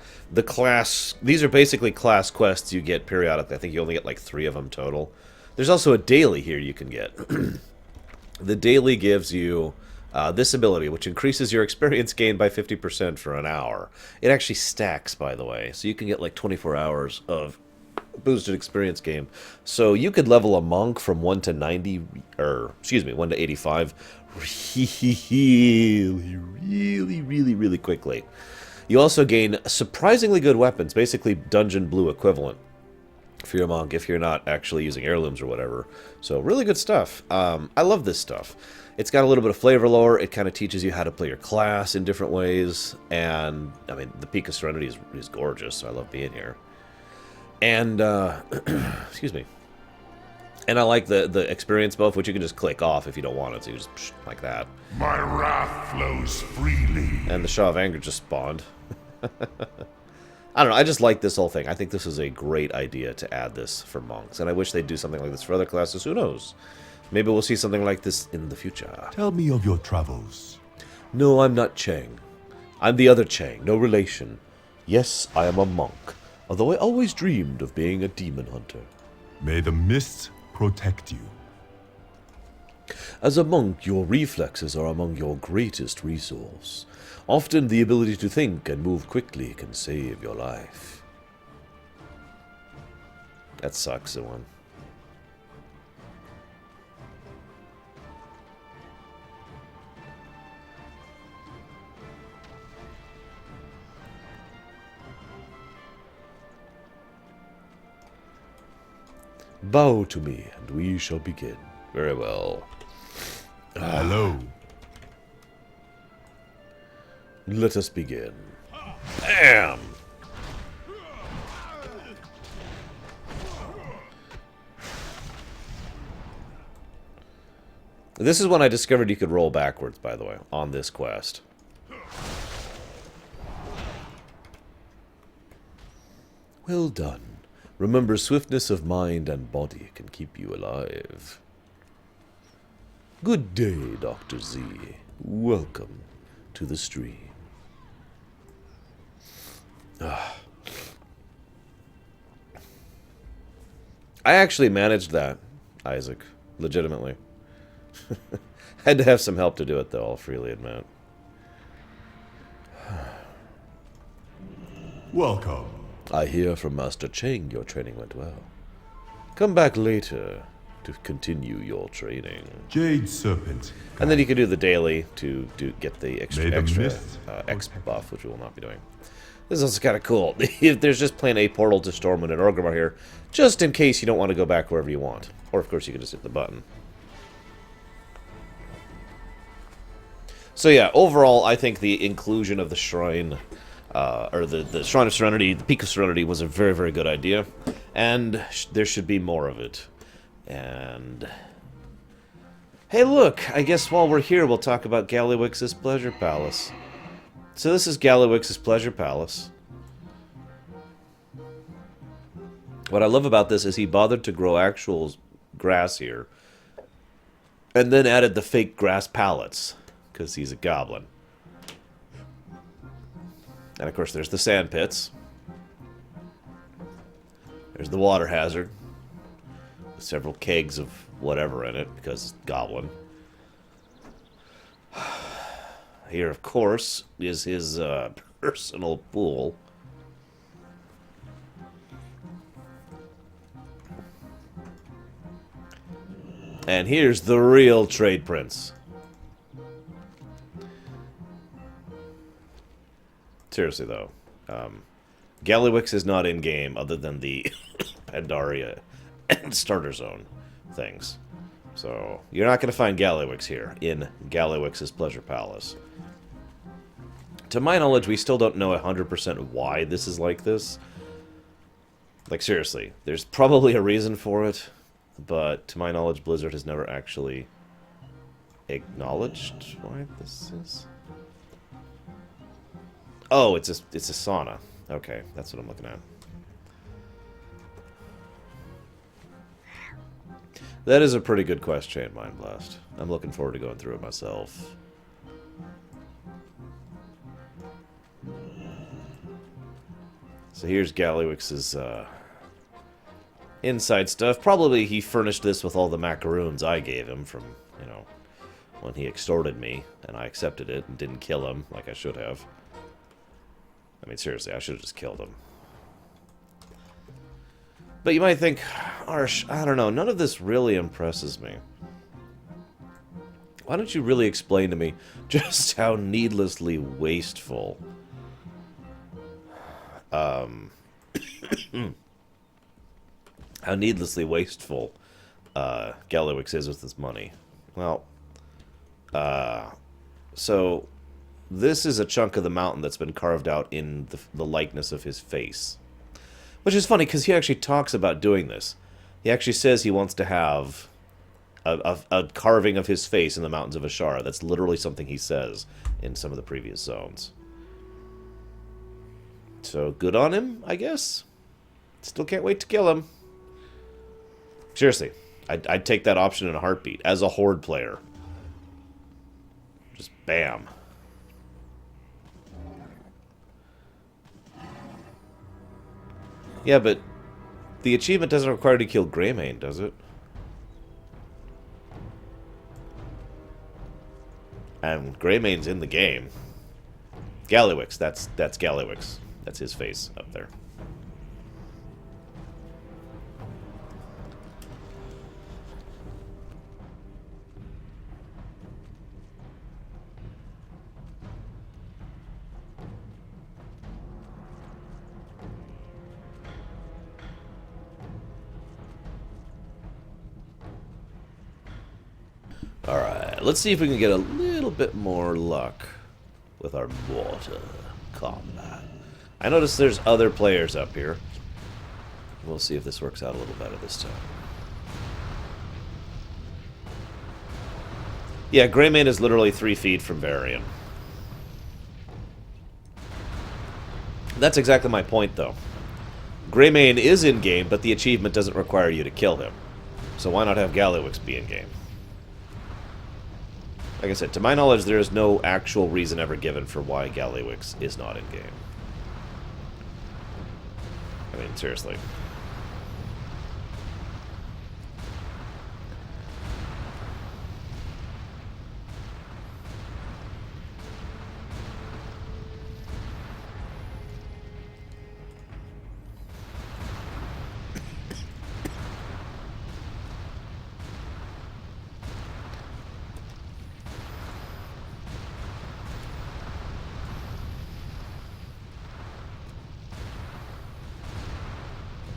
class... These are basically class quests you get periodically. I think you only get like 3 of them total. There's also a daily here you can get. The daily gives you this ability, which increases your experience gain by 50% for an hour. It actually stacks, by the way. So you can get like 24 hours of boosted experience gain. So you could level a monk from 1 to 90, or excuse me, 1 to 85 really quickly. You also gain surprisingly good weapons, basically Dungeon Blue equivalent for your monk if you're not actually using heirlooms or whatever. So really good stuff. I love this stuff. It's got a little bit of flavor lore. It kind of teaches you how to play your class in different ways. And, I mean, the Peak of Serenity is gorgeous, so I love being here. And, excuse me. And I like the experience buff, which you can just click off if you don't want it. So you just, like that. My wrath flows freely. And the Shaw of Anger just spawned. I don't know, I just like this whole thing. I think this is a great idea to add this for monks. And I wish they'd do something like this for other classes. Who knows? Maybe we'll see something like this in the future. Tell me of your travels. No, I'm not Cheng. I'm the other Cheng, no relation. Yes, I am a monk, although I always dreamed of being a demon hunter. May the mist protect you. As a monk, your reflexes are among your greatest resource. Often the ability to think and move quickly can save your life. That sucks, the one. Bow to me, and we shall begin. Very well. Hello. Let us begin. Bam! This is when I discovered you could roll backwards, by the way, on this quest. Well done. Remember, swiftness of mind and body can keep you alive. Good day, Dr. Z. Welcome to the stream. I actually managed that, Isaac. Legitimately. Had to have some help to do it, though, I'll freely admit. Welcome. I hear from Master Cheng your training went well. Come back later to continue your training. Jade Serpent. And then you can do the daily to get the extra mist X buff, which we will not be doing. This is also kind of cool. There's just plain a portal to Stormwind and Orgrimmar here, just in case you don't want to go back wherever you want. Or, of course, you can just hit the button. So yeah, overall, I think the inclusion of the shrine, or the Shrine of Serenity, the Peak of Serenity, was a very, very good idea. And there should be more of it. And... hey, look! I guess while we're here, we'll talk about Gallywix's Pleasure Palace. So this is Gallywix's Pleasure Palace. What I love about this is he bothered to grow actual grass here. And then added the fake grass pallets. Because he's a goblin. And of course there's the sand pits. There's the water hazard. With several kegs of whatever in it, because goblin. Here, of course, is his personal pool. And here's the real trade prince. Seriously, though. Gallywix is not in-game, other than the Pandaria and Starter Zone things. So, you're not going to find Gallywix here, in Gallywix's Pleasure Palace. To my knowledge, we still don't know 100% why this is like this. Like, seriously, there's probably a reason for it, but to my knowledge, Blizzard has never actually acknowledged why this is. Oh, it's a sauna. Okay, that's what I'm looking at. That is a pretty good quest chain, Mind Blast. I'm looking forward to going through it myself. So here's Gallywix's inside stuff. Probably he furnished this with all the macaroons I gave him from, you know, when he extorted me, and I accepted it and didn't kill him like I should have. I mean, seriously, I should have just killed him. But you might think, Arsh, I don't know, none of this really impresses me. Why don't you really explain to me just how needlessly wasteful how Gallywix is with his money? Well, so this is a chunk of the mountain that's been carved out in the likeness of his face. Which is funny, because he actually talks about doing this. He actually says he wants to have a carving of his face in the mountains of Azshara. That's literally something he says in some of the previous zones. So, good on him, I guess. Still can't wait to kill him. Seriously, I'd take that option in a heartbeat. As a Horde player. Just bam. Yeah, but the achievement doesn't require you to kill Greymane, does it? And Greymane's in the game. Gallywix, that's Gallywix. That's his face up there. Alright, let's see if we can get a little bit more luck with our water combat. I notice there's other players up here. We'll see if this works out a little better this time. Yeah, Greymane is literally 3 feet from Varian. That's exactly my point, though. Greymane is in-game, but the achievement doesn't require you to kill him. So why not have Gallywix be in-game? Like I said, to my knowledge, there is no actual reason ever given for why Gallywix is not in-game. I mean, seriously.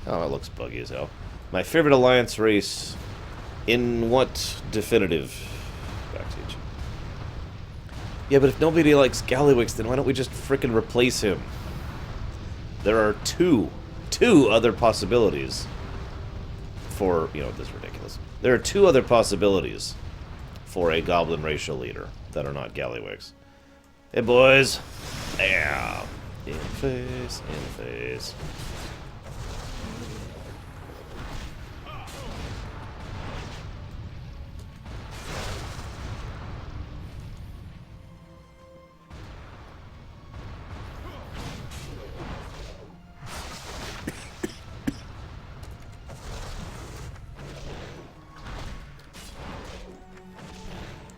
Oh, it looks buggy as hell. My favorite alliance race in what definitive backstage? Yeah, but if nobody likes Gallywix, then why don't we just frickin' replace him? There are two other possibilities for, you know, this is ridiculous. There are 2 other possibilities for a goblin racial leader that are not Gallywix. Hey, boys. Yeah. In face, in face.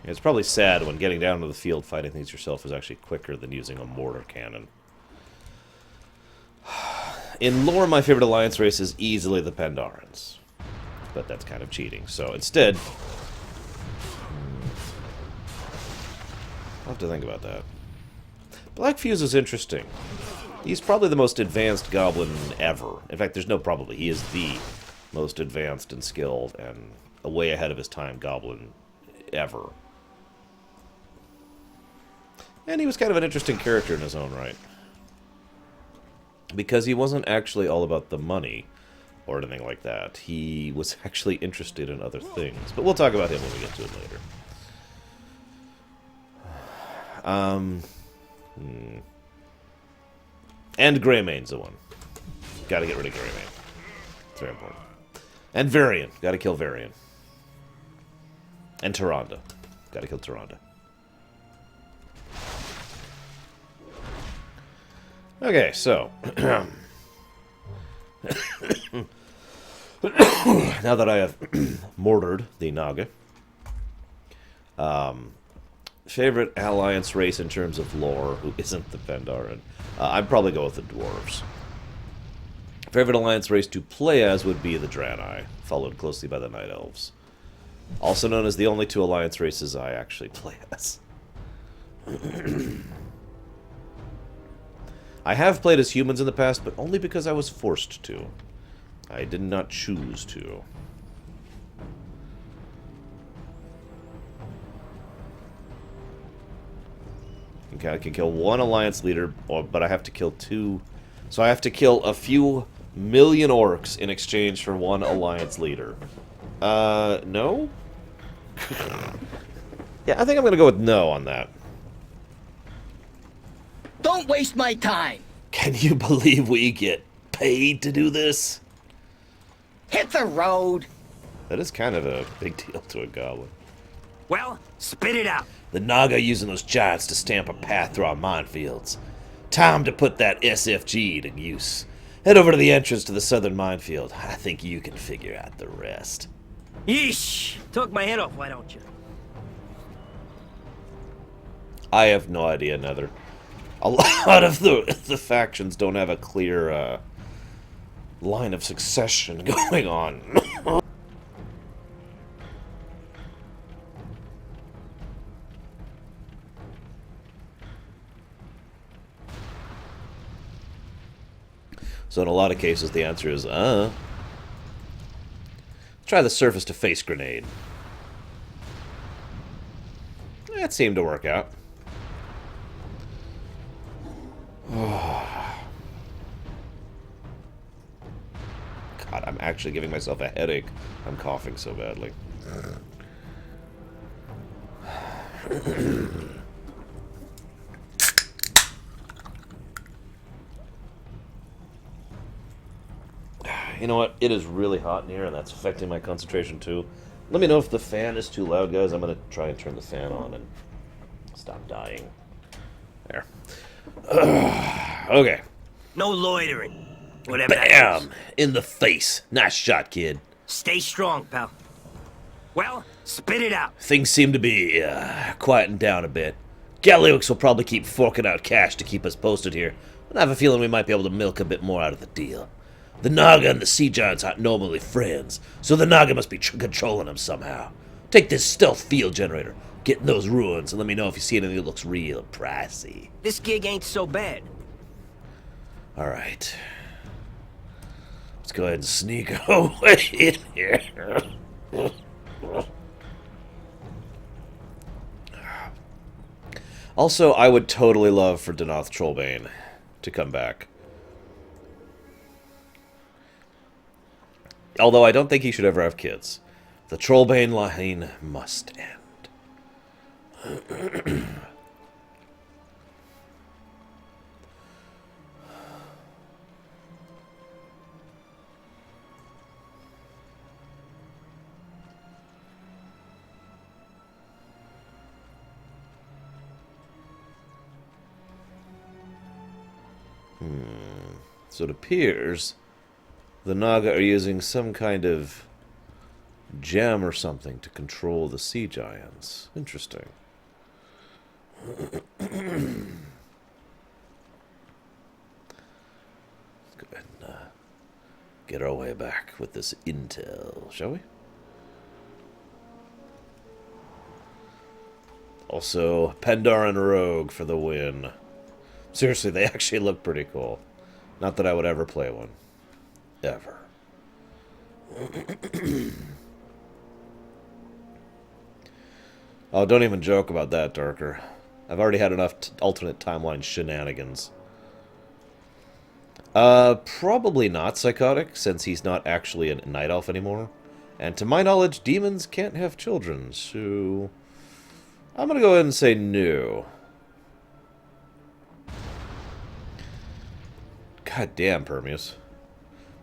It's probably sad when getting down to the field fighting things yourself is actually quicker than using a mortar cannon. In lore, my favorite alliance race is easily the Pandarans. But that's kind of cheating. So instead, I'll have to think about that. Black Fuse is interesting. He's probably the most advanced goblin ever. In fact, there's no probably. He is the most advanced and skilled and a way ahead of his time goblin ever. And he was kind of an interesting character in his own right. Because he wasn't actually all about the money or anything like that. He was actually interested in other things. But we'll talk about him when we get to it later. And Greymane's the one. Gotta get rid of Greymane. It's very important. And Varian. Gotta kill Varian. And Tyrande. Gotta kill Tyrande. Okay, so... now that I have mortared the Naga, favorite alliance race in terms of lore who isn't the Pandaren, I'd probably go with the dwarves. Favorite alliance race to play as would be the Draenei, followed closely by the Night Elves. Also known as the only two alliance races I actually play as. I have played as humans in the past, but only because I was forced to. I did not choose to. Okay, I can kill one alliance leader, but I have to kill two. So I have to kill a few million orcs in exchange for one alliance leader. No? Yeah, I think I'm gonna go with no on that. Don't waste my time. Can you believe we get paid to do this? Hit the road. That is kind of a big deal to a goblin. Well, spit it out. The Naga using those giants to stamp a path through our minefields. Time to put that SFG to use. Head over to the entrance to the southern minefield. I think you can figure out the rest. Yeesh. Took my head off, why don't you? I have no idea, Nether. A lot of the factions don't have a clear line of succession going on. So in a lot of cases, the answer is, try the surface-to-face grenade. That seemed to work out. God, I'm actually giving myself a headache. I'm coughing so badly. You know what? It is really hot in here, and that's affecting my concentration too. Let me know if the fan is too loud, guys. I'm going to try and turn the fan on and stop dying. There. Okay. No loitering. Whatever that Bam! is. In the face. Nice shot, kid. Stay strong, pal. Well, spit it out. Things seem to be quieting down a bit. Galliux will probably keep forking out cash to keep us posted here, and I have a feeling we might be able to milk a bit more out of the deal. The Naga and the Sea Giants aren't normally friends, so the Naga must be controlling them somehow. Take this stealth field generator, get in those ruins, and let me know if you see anything that looks real pricey. This gig ain't so bad. Alright. Let's go ahead and sneak away in here. Also, I would totally love for Denoth Trollbane to come back. Although I don't think he should ever have kids. The Trollbane line must end. So it appears the Naga are using some kind of gem or something to control the sea giants. Interesting. Let's go ahead and get our way back with this intel, shall we? Also, Pandaren Rogue for the win. Seriously, they actually look pretty cool. Not that I would ever play one. Ever. Oh, don't even joke about that, Darker. I've already had enough alternate timeline shenanigans. Probably not psychotic, since he's not actually a night elf anymore. And to my knowledge, demons can't have children, so... I'm gonna go ahead and say no. God damn, Permeus.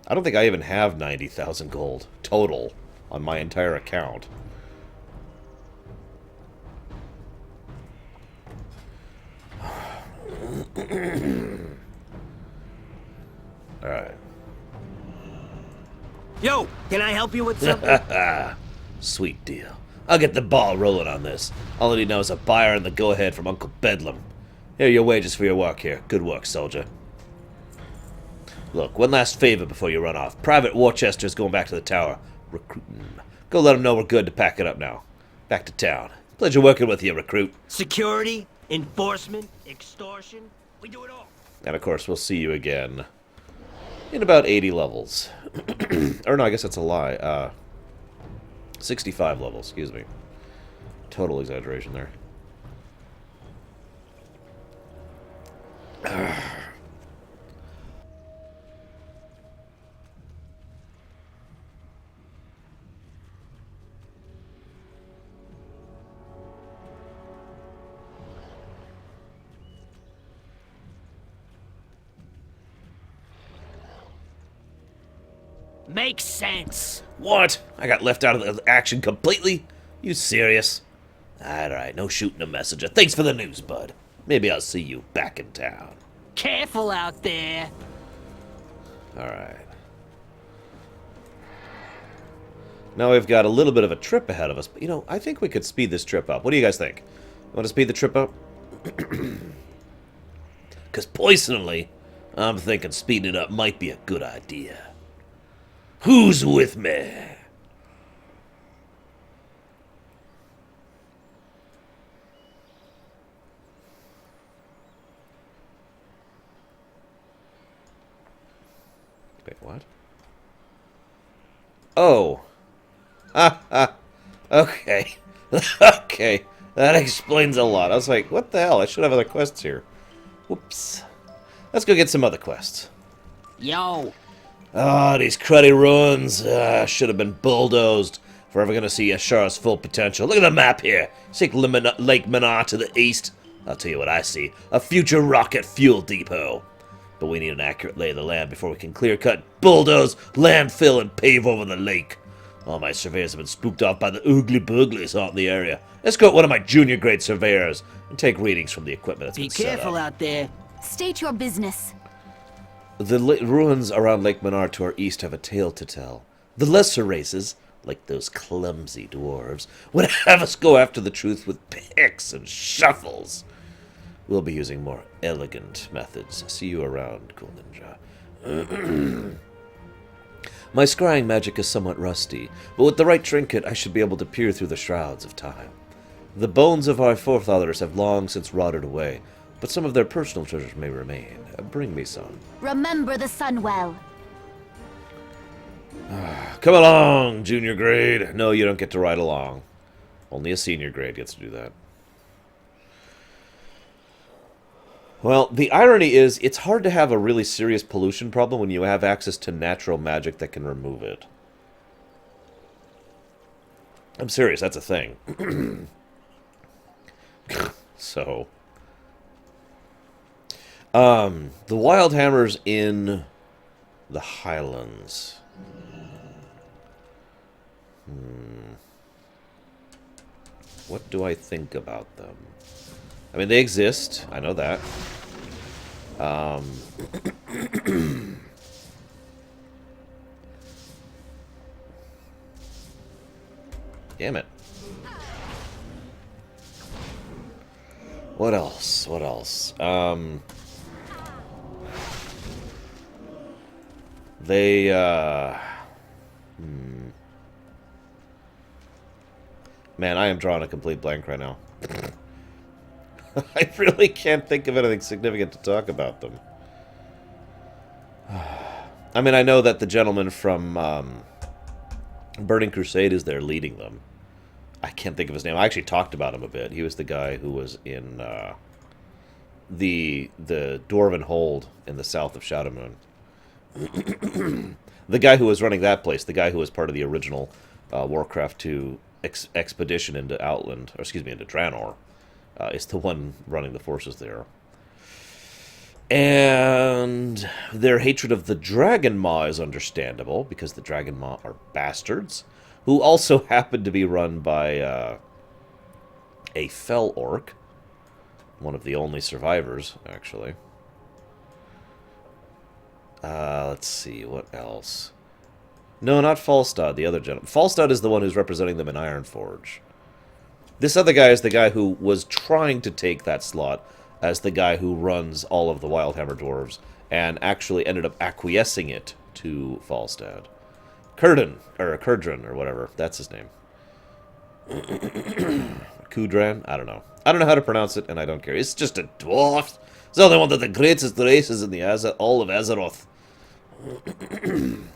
I don't think I even have 90,000 gold total on my entire account. Alright. Yo, can I help you with something? Sweet deal. I'll get the ball rolling on this. All I need now is a buyer and the go-ahead from Uncle Bedlam. Here are your wages for your work here. Good work, soldier. Look, one last favor before you run off. Private Worcester's going back to the tower. Recruiting. Go let him know we're good to pack it up now. Back to town. Pleasure working with you, recruit. Security, enforcement, extortion. We do it all. And of course, we'll see you again in about 80 levels. Or no, I guess that's a lie. 65 levels, excuse me. Total exaggeration there. Makes sense. What? I got left out of the action completely? You serious? Alright, no shooting a messenger. Thanks for the news, bud. Maybe I'll see you back in town. Careful out there. Alright. Now we've got a little bit of a trip ahead of us, but you know, I think we could speed this trip up. What do you guys think? Want to speed the trip up? Because personally, I'm thinking speeding it up might be a good idea. Who's with me? Wait, what? Oh. Okay. Okay. That explains a lot. I was like, what the hell? I should have other quests here. Whoops. Let's go get some other quests. Yo. Ah, these cruddy ruins. Should have been bulldozed if we're ever going to see Azshara's full potential. Look at the map here. See Lake Manar to the east. I'll tell you what I see. A future rocket fuel depot. But we need an accurate lay of the land before we can clear-cut, bulldoze, landfill, and pave over the lake. All my surveyors have been spooked off by the oogly booglies out in the area. Escort one of my junior-grade surveyors and take readings from the equipment that's Be been set up. careful out there. State your business. The ruins around Lake Manar to our east have a tale to tell. The lesser races, like those clumsy dwarves, would have us go after the truth with picks and shuffles. We'll be using more elegant methods. See you around, cool ninja. My scrying magic is somewhat rusty, but with the right trinket I should be able to peer through the shrouds of time. The bones of our forefathers have long since rotted away, but some of their personal treasures may remain. Bring me some. Remember the sun well. Come along, junior grade. No, you don't get to ride along. Only a senior grade gets to do that. Well, the irony is, it's hard to have a really serious pollution problem when you have access to natural magic that can remove it. I'm serious, that's a thing. So... the Wild Hammers in the Highlands. What do I think about them? I mean, they exist. I know that. Damn it. What else? What else? They, Man, I am drawing a complete blank right now. I really can't think of anything significant to talk about them. I mean, I know that the gentleman from Burning Crusade is there leading them. I can't think of his name. I actually talked about him a bit. He was the guy who was in the Dwarven Hold in the south of Shadowmoon. The guy who was running that place, the guy who was part of the original Warcraft 2 expedition into Outland, or excuse me, into Draenor, is the one running the forces there. And their hatred of the Dragon Maw is understandable, because the Dragon Maw are bastards, who also happen to be run by a Fell Orc, one of the only survivors, actually. Let's see, what else? No, not Falstad, the other gentleman. Falstad is the one who's representing them in Ironforge. This other guy is the guy who was trying to take that slot as the guy who runs all of the Wildhammer Dwarves, and actually ended up acquiescing it to Falstad. Kurdran, or whatever, that's his name. Kudran? I don't know. I don't know how to pronounce it, and I don't care. It's just a dwarf. It's the only one of the greatest races in the all of Azeroth.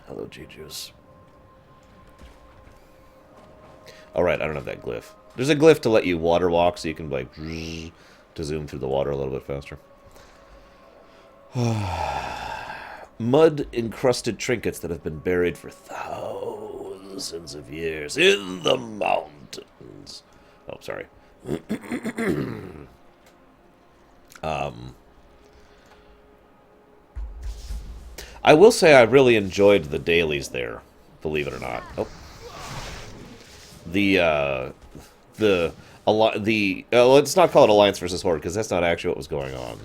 Hello, G-Juice. Alright, I don't have that glyph. There's a glyph to let you water walk, so you can, like, to zoom through the water a little bit faster. Mud-encrusted trinkets that have been buried for thousands of years in the mountains. Oh, sorry. I will say I really enjoyed the dailies there, believe it or not. Oh. Let's not call it Alliance versus Horde, because that's not actually what was going on.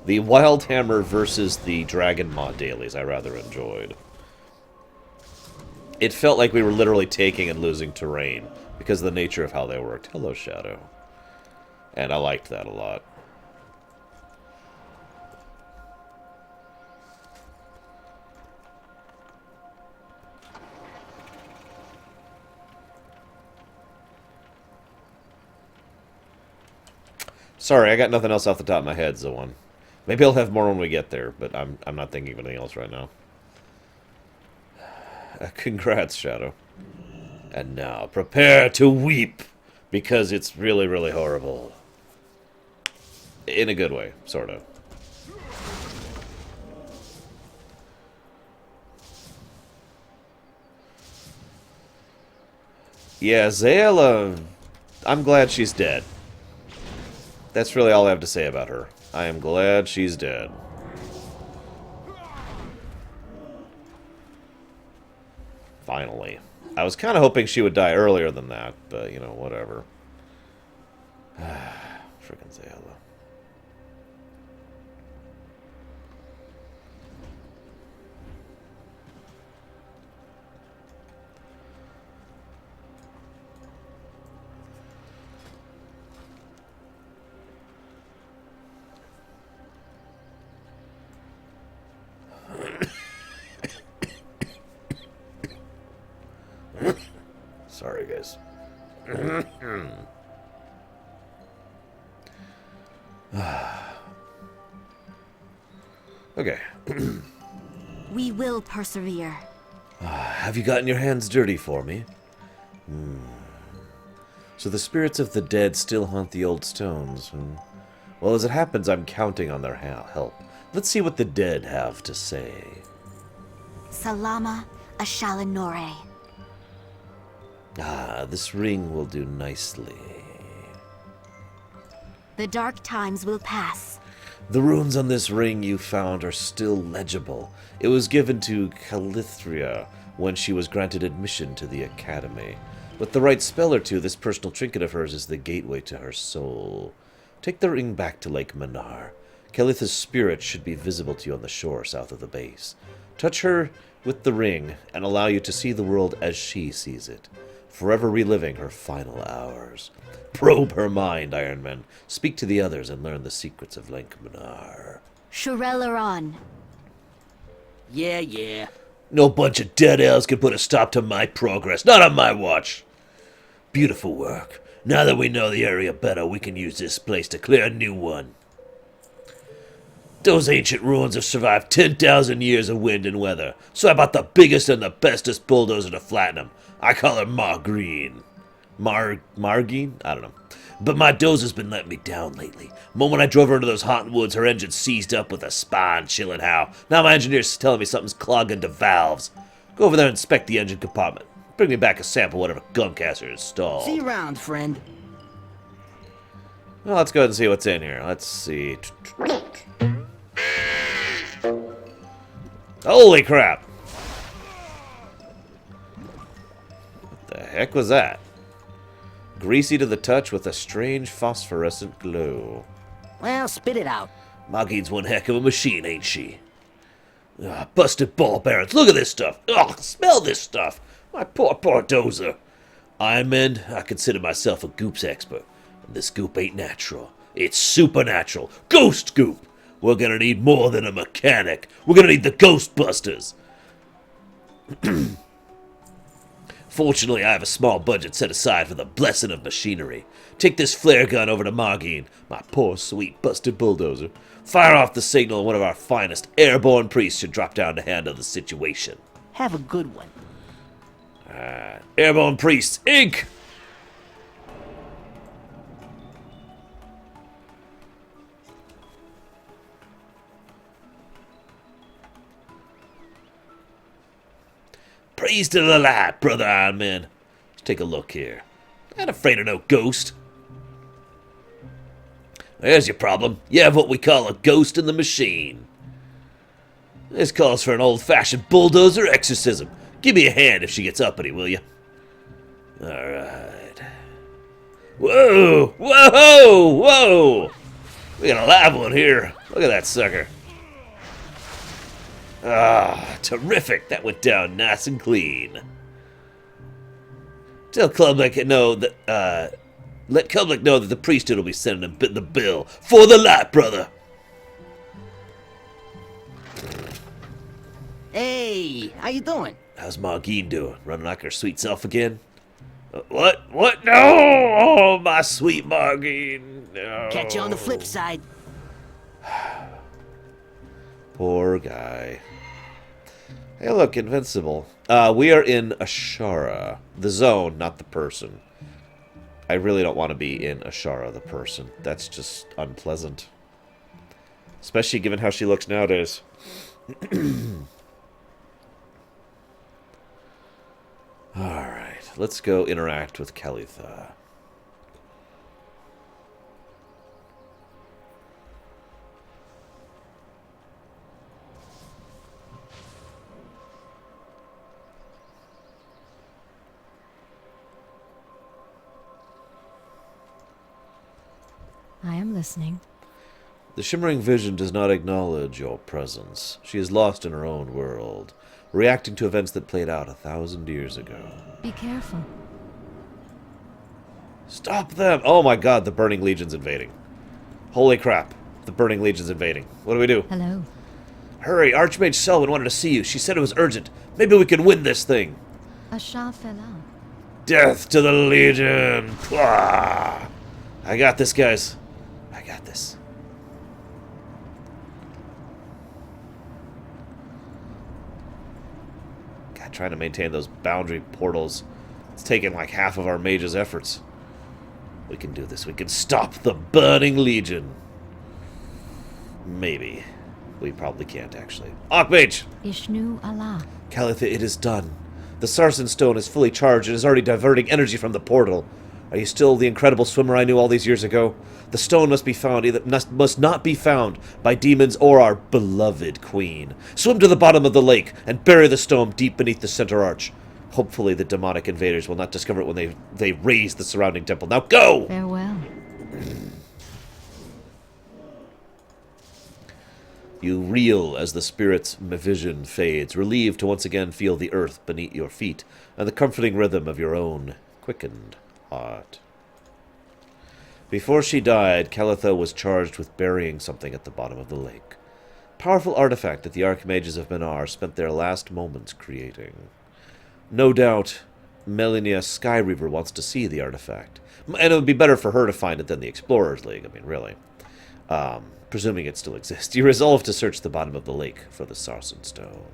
The Wildhammer versus the Dragon Maw dailies I rather enjoyed. It felt like we were literally taking and losing terrain, because of the nature of how they worked. Hello, Shadow. And I liked that a lot. Sorry, I got nothing else off the top of my head, Zoan. Maybe I'll have more when we get there, but I'm not thinking of anything else right now. Congrats, Shadow. And now, prepare to weep, because it's really, really horrible. In a good way, sort of. Yeah, Zayla, I'm glad she's dead. That's really all I have to say about her. I am glad she's dead. Finally. I was kind of hoping she would die earlier than that, but, you know, whatever. Frickin' Zayla. Sorry, guys. Okay. We will persevere. Have you gotten your hands dirty for me? So the spirits of the dead still haunt the old stones. Well, as it happens, I'm counting on their help. Let's see what the dead have to say. Salama Ashalanore. This ring will do nicely. The dark times will pass. The runes on this ring you found are still legible. It was given to Calithria when she was granted admission to the academy. With the right spell or two, this personal trinket of hers is the gateway to her soul. Take the ring back to Lake Manar. Calith's spirit should be visible to you on the shore south of the base. Touch her with the ring and allow you to see the world as she sees it, forever reliving her final hours. Probe her mind, Ironman. Speak to the others and learn the secrets of Lake Manar. Lorerun. Yeah. No bunch of dead elves can put a stop to my progress. Not on my watch. Beautiful work. Now that we know the area better, we can use this place to clear a new one. Those ancient ruins have survived 10,000 years of wind and weather, so I bought the biggest and the bestest bulldozer to flatten them. I call her Ma Green. Margine? I don't know. But my dozer's been letting me down lately. The moment I drove her into those haunted woods, her engine seized up with a spine-chilling howl. Now my engineer's telling me something's clogging the valves. Go over there and inspect the engine compartment. Bring me back a sample of whatever guncasser installed. See you around, friend. Well, let's go ahead and see what's in here. Let's see. Holy crap! What the heck was that? Greasy to the touch with a strange phosphorescent glow. Well, spit it out. Margine's one heck of a machine, ain't she? Ah, busted ball bearings. Look at this stuff. Ugh, smell this stuff. My poor dozer. Iron Man, I consider myself a goops expert. And this goop ain't natural. It's supernatural. Ghost goop. We're gonna need more than a mechanic. We're gonna need the Ghostbusters. Fortunately, I have a small budget set aside for the blessing of machinery. Take this flare gun over to Margine, my poor, sweet, busted bulldozer. Fire off the signal, and one of our finest airborne priests should drop down to handle the situation. Have a good one. Airborne priests, Inc. Praise to the light, brother Iron Man. Let's take a look here. Not afraid of no ghost. There's your problem. You have what we call a ghost in the machine. This calls for an old-fashioned bulldozer exorcism. Give me a hand if she gets uppity, will you? Alright. Whoa! Whoa! Whoa! We got a live one here. Look at that sucker. Ah, terrific. That went down nice and clean. Tell Klubnik know that, let Klubnik know that the priesthood will be sending him the bill for the light, brother. Hey, how you doing? How's Margine doing? Running like her sweet self again? What? What? No! Oh, my sweet Margine. No. Catch you on the flip side. Poor guy. Hey, look, invincible. We are in Azshara. The zone, not the person. I really don't want to be in Azshara, the person. That's just unpleasant. Especially given how she looks nowadays. Alright, let's go interact with Kalitha. I am listening. The Shimmering Vision does not acknowledge your presence. She is lost in her own world, reacting to events that played out 1,000 years ago. Be careful. Stop them! Oh my god, the Burning Legion's invading. Holy crap, the Burning Legion's invading. What do we do? Hello. Hurry, Archmage Selwyn wanted to see you. She said it was urgent. Maybe we can win this thing. Ashar fell out. Death to the Legion! Pwah! I got this, guys. I got this. God, trying to maintain those boundary portals. It's taken like half of our mage's efforts. We can do this. We can stop the Burning Legion. Maybe. We probably can't, actually. Archmage! Ishnu Allah. Kalitha, it is done. The Sarsen Stone is fully charged and is already diverting energy from the portal. Are you still the incredible swimmer I knew all these years ago? The stone must be found, must not be found by demons or our beloved queen. Swim to the bottom of the lake and bury the stone deep beneath the center arch. Hopefully the demonic invaders will not discover it when they raise the surrounding temple. Now go! Farewell. You reel as the spirit's vision fades, relieved to once again feel the earth beneath your feet and the comforting rhythm of your own quickened heart. Before she died, Kalitha was charged with burying something at the bottom of the lake. Powerful artifact that the Archmages of Minar spent their last moments creating. No doubt, Melania Skyreaver wants to see the artifact. And it would be better for her to find it than the Explorers League, I mean, really. Presuming it still exists. You resolve to search the bottom of the lake for the Sarsen Stone.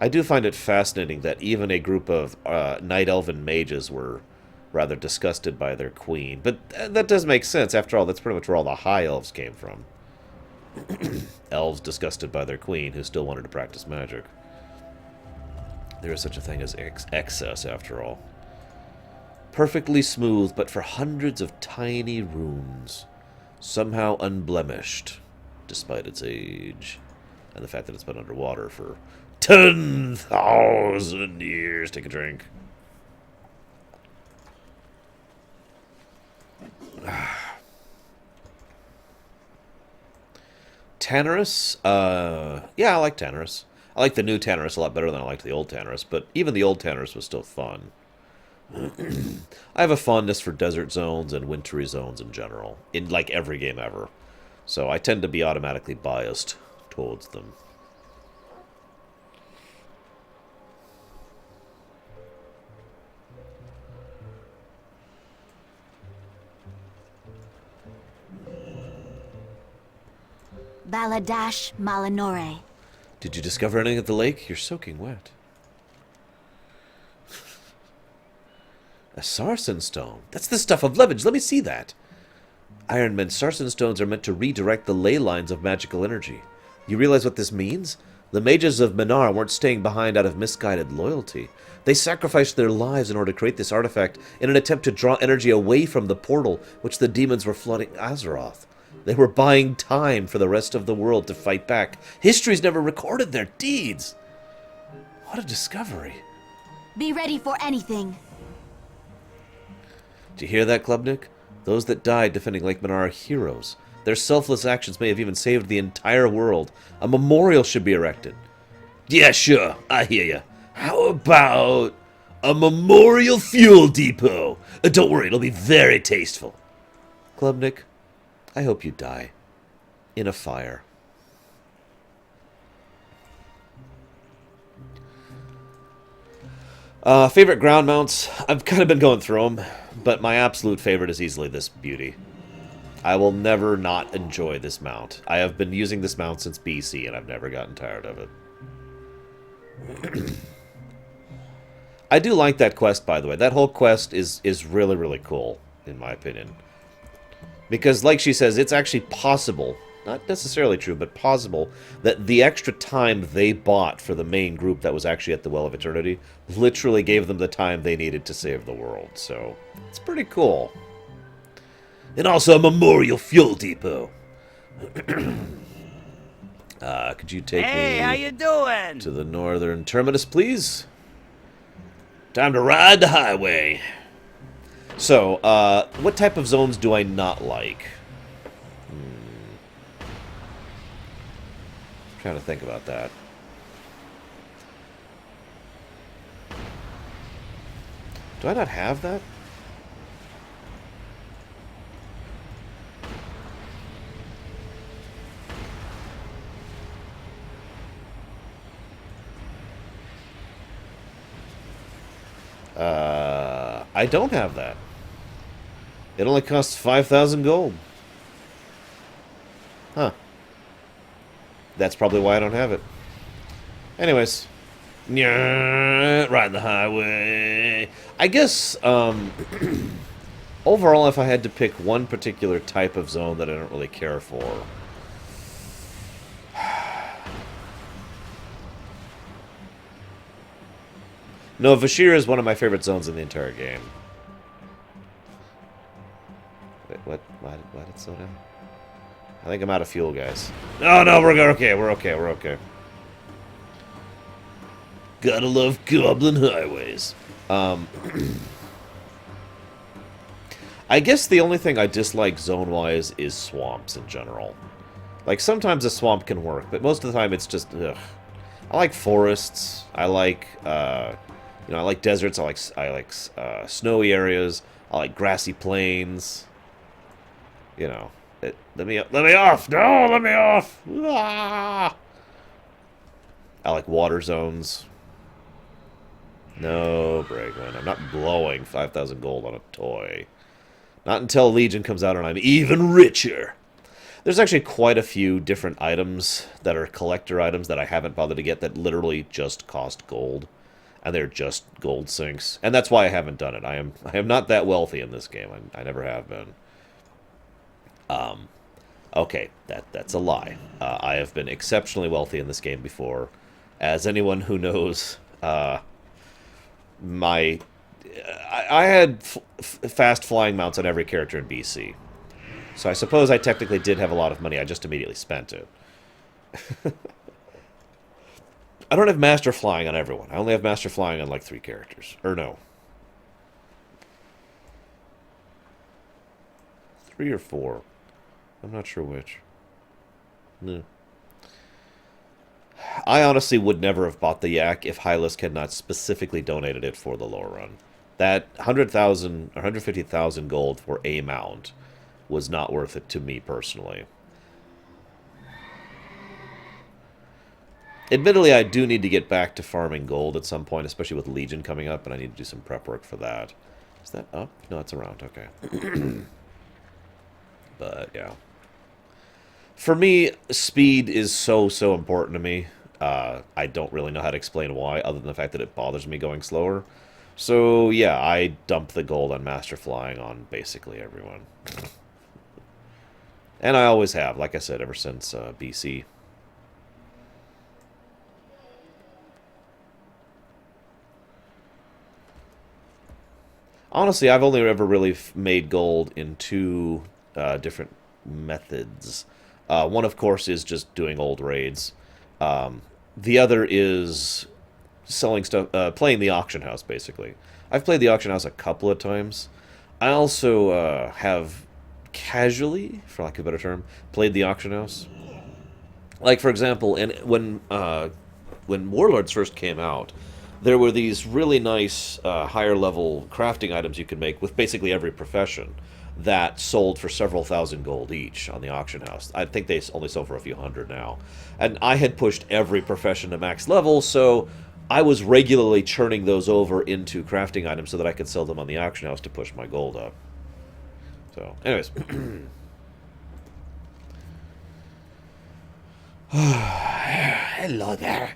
I do find it fascinating that even a group of Night Elven mages were rather disgusted by their queen. But that does make sense. After all, that's pretty much where all the High Elves came from. Elves disgusted by their queen, who still wanted to practice magic. There is such a thing as excess, after all. Perfectly smooth, but for hundreds of tiny runes. Somehow unblemished, despite its age. And the fact that it's been underwater for 10,000 years. Take a drink. Tannerus? Yeah, I like Tannerus. I like the new Tannerus a lot better than I liked the old Tannerus, but even the old Tannerus was still fun. I have a fondness for desert zones and wintry zones in general, in like every game ever. So I tend to be automatically biased towards them. Baladash Malinore. Did you discover anything at the lake? You're soaking wet. A sarsen stone. That's the stuff of leverage. Let me see that. Iron Men, sarsen stones are meant to redirect the ley lines of magical energy. You realize what this means? The mages of Minar weren't staying behind out of misguided loyalty. They sacrificed their lives in order to create this artifact in an attempt to draw energy away from the portal which the demons were flooding Azeroth. They were buying time for the rest of the world to fight back. History's never recorded their deeds. What a discovery. Be ready for anything. Did you hear that, Klubnik? Those that died defending Lake Minar are heroes. Their selfless actions may have even saved the entire world. A memorial should be erected. Yeah, sure. I hear you. How about a memorial fuel depot? Don't worry, it'll be very tasteful. Klubnik, I hope you die. In a fire. Favorite ground mounts? I've kind of been going through them, but my absolute favorite is easily this beauty. I will never not enjoy this mount. I have been using this mount since BC, and I've never gotten tired of it. I do like that quest, by the way. That whole quest is really, really cool, in my opinion. Because, like she says, it's actually possible, not necessarily true, but possible, that the extra time they bought for the main group that was actually at the Well of Eternity literally gave them the time they needed to save the world. So, it's pretty cool. And also a memorial fuel depot. Could you take me how you doing? to the northern terminus, please? Time to ride the highway. So, what type of zones do I not like? I'm trying to think about that. Do I not have that? I don't have that. It only costs 5,000 gold. Huh. That's probably why I don't have it. Anyways. Ride the highway. I guess, overall, if I had to pick one particular type of zone that I don't really care for... No, Vashira is one of my favorite zones in the entire game. Wait, what? Why did it slow down? I think I'm out of fuel, guys. No, we're okay, we're okay. Gotta love Goblin highways. I guess the only thing I dislike zone-wise is swamps in general. Like, sometimes a swamp can work, but most of the time it's just, ugh. I like forests. I like, I like deserts. I like snowy areas. I like grassy plains. You know, let me off! No, let me off! Ah! I like water zones. No, Bragwin, I'm not blowing 5,000 gold on a toy. Not until Legion comes out and I'm even richer. There's actually quite a few different items that are collector items that I haven't bothered to get that literally just cost gold. And they're just gold sinks. And that's why I haven't done it. I am not that wealthy in this game. I never have been. Okay, that's a lie. I have been exceptionally wealthy in this game before. As anyone who knows, I had fast flying mounts on every character in BC. So I suppose I technically did have a lot of money. I just immediately spent it. I don't have master flying on everyone. I only have master flying on like 3 characters. Or no. 3 or 4. I'm not sure which. No. I honestly would never have bought the yak if Hylisk had not specifically donated it for the Lorerun. That 100,000 or 150,000 gold for a mount was not worth it to me personally. Admittedly, I do need to get back to farming gold at some point, especially with Legion coming up, and I need to do some prep work for that. Is that up? No, it's around. Okay. But, yeah. For me, speed is so important to me. I don't really know how to explain why, other than the fact that it bothers me going slower. So, yeah, I dump the gold on Master Flying on basically everyone. And I always have, like I said, ever since BC. Honestly, I've only ever really made gold in 2 different methods. One, of course, is just doing old raids. The other is selling stuff, playing the auction house, basically. I've played the auction house a couple of times. I also have casually, for lack of a better term, played the auction house. Like, for example, when Warlords first came out, there were these really nice higher-level crafting items you could make with basically every profession that sold for several thousand gold each on the auction house. I think they only sell for a few hundred now. And I had pushed every profession to max level, so I was regularly churning those over into crafting items so that I could sell them on the auction house to push my gold up. So, anyways. Hello there.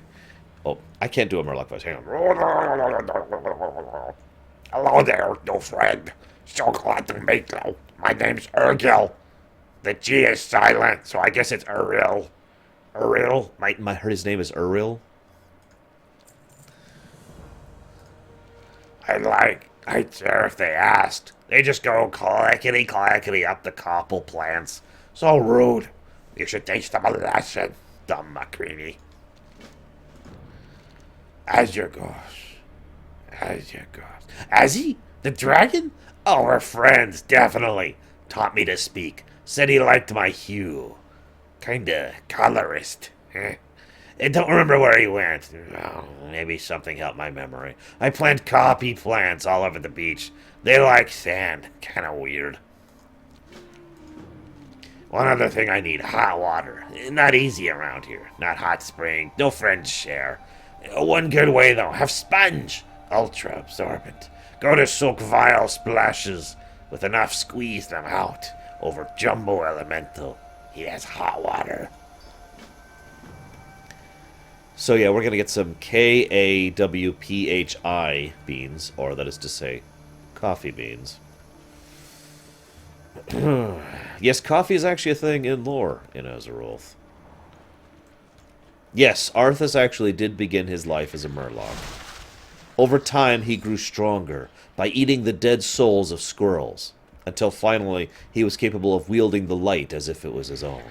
Oh, I can't do a Murloc voice. Hang on. Hello there, new friend. So glad to meet you. My name's Urgil. The G is silent, so I guess it's Uril. Uril? I heard his name is Uril. I'd care if they asked. They just go clackety up the copple plants. So rude. You should teach them a lesson, dumb McCreamy. Azure goes. Azzy? The dragon? Oh, we're friends, definitely. Taught me to speak. Said he liked my hue. Kinda colorist. I don't remember where he went. Oh, maybe something helped my memory. I plant coffee plants all over the beach. They like sand. Kinda weird. One other thing I need, hot water. Not easy around here. Not hot spring. No friends share. One good way, though. Have sponge. Ultra absorbent. Go to soak vial splashes. With enough, squeeze them out. Over Jumbo Elemental. He has hot water. So yeah, we're going to get some KAWPHI beans, or that is to say, coffee beans. Yes, coffee is actually a thing in lore in Azeroth. Yes, Arthas actually did begin his life as a Murloc. Over time, he grew stronger by eating the dead souls of squirrels, until finally he was capable of wielding the light as if it was his own.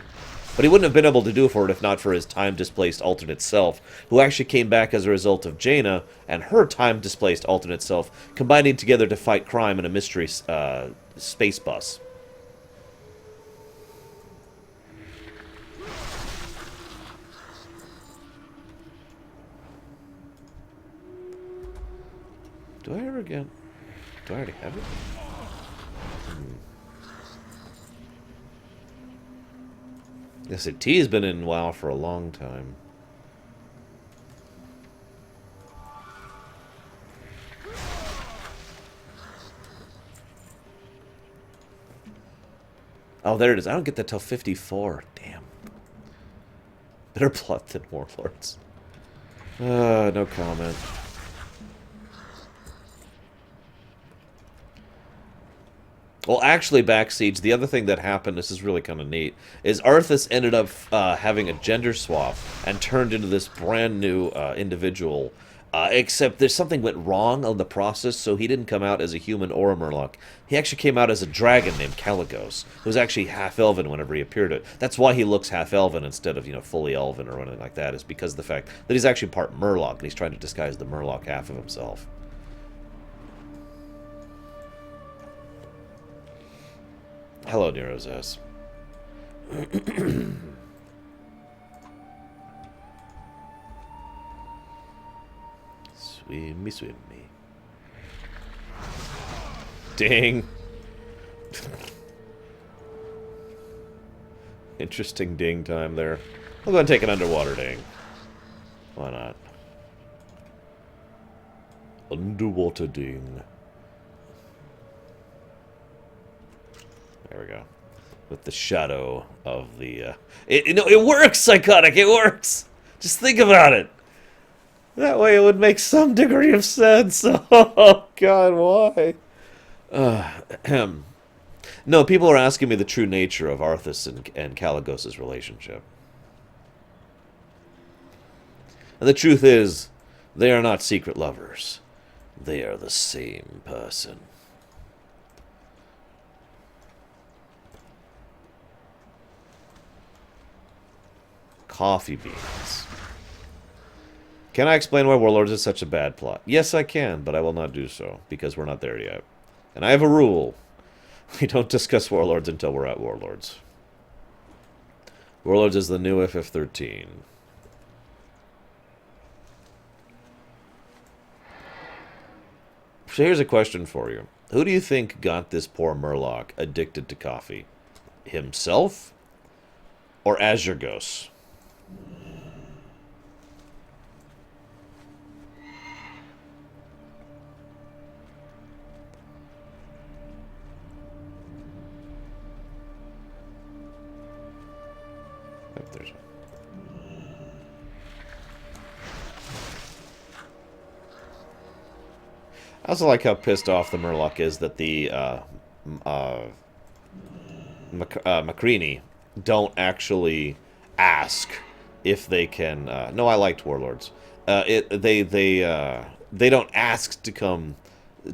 But he wouldn't have been able to do for it if not for his time-displaced alternate self, who actually came back as a result of Jaina and her time-displaced alternate self combining together to fight crime in a mystery space bus. Do I ever get... Do I already have it? Yes, T has been in WoW for a long time. Oh, there it is. I don't get that till 54. Damn. Better plot than Warlords. No comment. Well, actually, Backsiege, the other thing that happened, this is really kind of neat, is Arthas ended up having a gender swap and turned into this brand new individual. Except there's something went wrong on the process, so he didn't come out as a human or a Murloc. He actually came out as a dragon named Caligos, who was actually half-elven whenever he appeared. That's why he looks half-elven instead of, fully elven or anything like that, is because of the fact that he's actually part Murloc, and he's trying to disguise the Murloc half of himself. Hello, Nero's S. Swimmy, swimmy. Ding. Interesting ding time there. I'll go and take an underwater ding. Why not? Underwater ding. There we go. With the shadow of the... It works, Psychotic! It works! Just think about it! That way it would make some degree of sense. Oh, God, why? No, people are asking me the true nature of Arthas and Caligos' relationship. And the truth is, they are not secret lovers. They are the same person. Coffee beans. Can I explain why Warlords is such a bad plot? Yes, I can, but I will not do so, because we're not there yet. And I have a rule. We don't discuss Warlords until we're at Warlords. Warlords is the new FF13. So here's a question for you. Who do you think got this poor Murloc addicted to coffee? Himself? Or Azshara? There's one. I also like how pissed off the Murloc is that the Macrini don't actually ask if they can. No, I liked Warlords. They don't ask to come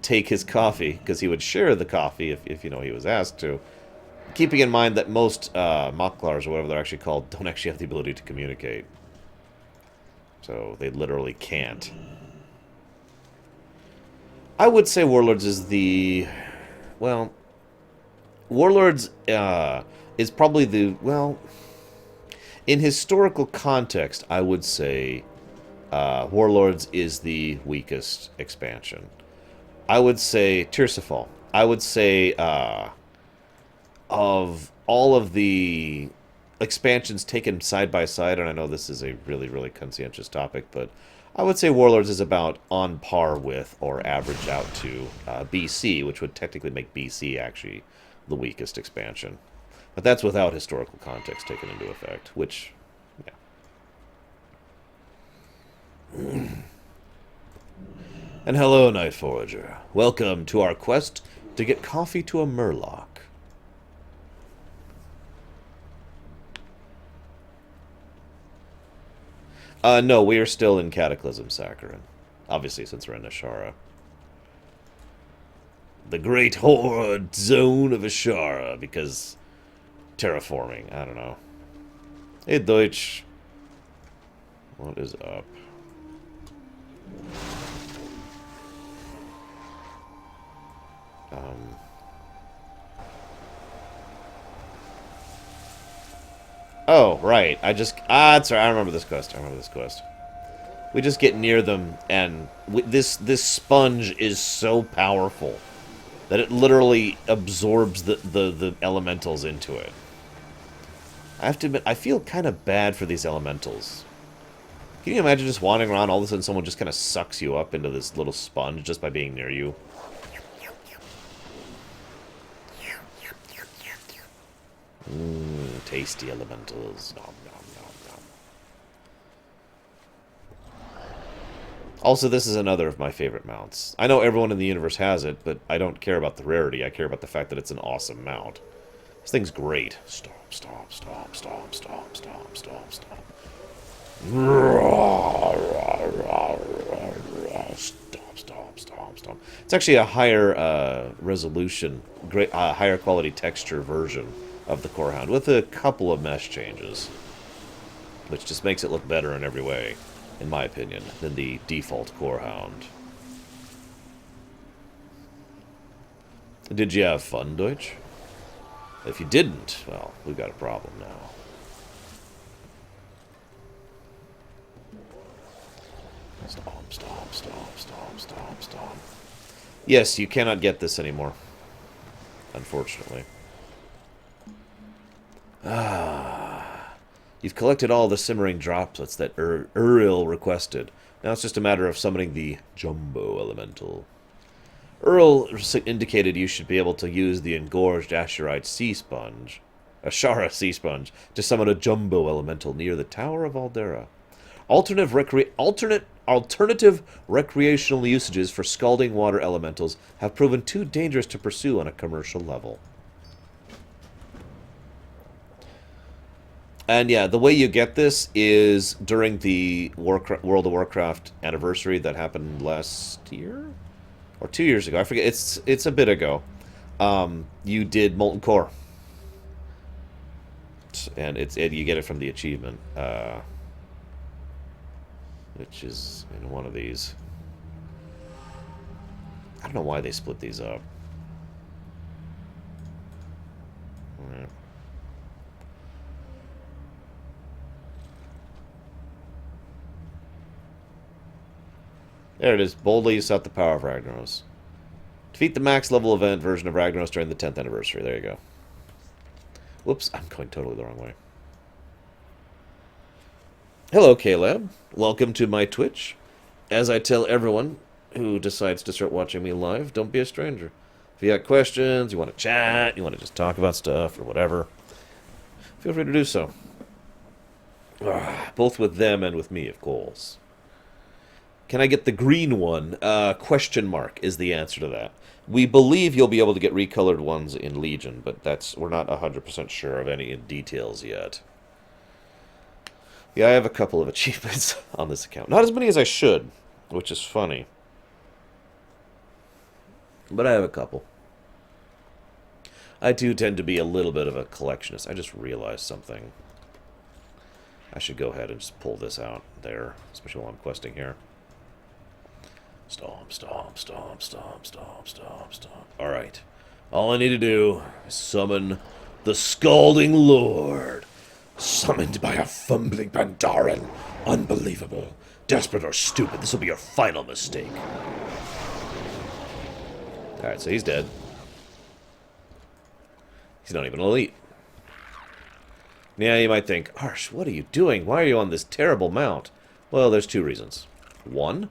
take his coffee because he would share the coffee if he was asked to. Keeping in mind that most Moklars, or whatever they're actually called, don't actually have the ability to communicate. So they literally can't. I would say Warlords is the... Well, Warlords is probably the... Well, in historical context, I would say Warlords is the weakest expansion. I would say Tearsafall. I would say... of all of the expansions taken side by side, and I know this is a really, really conscientious topic, but I would say Warlords is about on par with or average out to BC, which would technically make BC actually the weakest expansion. But that's without historical context taken into effect, which, yeah. And hello, Night Forager. Welcome to our quest to get coffee to a Murloc. No, we are still in Cataclysm Saccharin. Obviously, since we're in Azshara. The Great Horde Zone of Azshara, because terraforming, I don't know. Hey, Deutsch. What is up? Oh, right. That's right. I remember this quest. We just get near them, and this sponge is so powerful that it literally absorbs the elementals into it. I have to admit, I feel kind of bad for these elementals. Can you imagine just wandering around, all of a sudden someone just kind of sucks you up into this little sponge just by being near you? Tasty elementals. Nom, nom, nom, nom. Also, this is another of my favorite mounts. I know everyone in the universe has it, but I don't care about the rarity. I care about the fact that it's an awesome mount. This thing's great. Stomp, stomp, stomp, stomp, stomp, stomp, stomp, stomp. Stomp, stomp, stomp, stomp. It's actually a higher resolution, higher quality texture version of the Corehound with a couple of mesh changes, which just makes it look better in every way, in my opinion, than the default Corehound. Did you have fun, Deutsch? If you didn't, well, we've got a problem now. Stomp, stomp, stomp, stomp, stomp, stomp. Yes, you cannot get this anymore. Unfortunately. You've collected all the simmering droplets that Uriel requested. Now it's just a matter of summoning the Jumbo Elemental. Earl indicated you should be able to use the engorged Azshara sea sponge, to summon a Jumbo Elemental near the Tower of Aldera. Alternative recreational usages for scalding water elementals have proven too dangerous to pursue on a commercial level. And yeah, the way you get this is during the World of Warcraft anniversary that happened last year? Or 2 years ago. I forget. It's a bit ago. You did Molten Core. And you get it from the achievement. Which is in one of these. I don't know why they split these up. Right. There it is. Boldly sought the power of Ragnaros. Defeat the max level event version of Ragnaros during the 10th anniversary. There you go. Whoops, I'm going totally the wrong way. Hello, Caleb. Welcome to my Twitch. As I tell everyone who decides to start watching me live, don't be a stranger. If you got questions, you want to chat, you want to just talk about stuff or whatever, feel free to do so. Both with them and with me, of course. Can I get the green one? Question mark is the answer to that. We believe you'll be able to get recolored ones in Legion, but we're not 100% sure of any details yet. Yeah, I have a couple of achievements on this account. Not as many as I should, which is funny. But I have a couple. I do tend to be a little bit of a collectionist. I just realized something. I should go ahead and just pull this out there, especially while I'm questing here. Stomp, stomp, stomp, stomp, stomp, stomp, stomp. Alright. All I need to do is summon the Scalding Lord. Summoned by a fumbling Pandaren. Unbelievable. Desperate or stupid, this will be your final mistake. Alright, so he's dead. He's not even elite. Yeah, you might think, Arsh, what are you doing? Why are you on this terrible mount? Well, there's two reasons. One,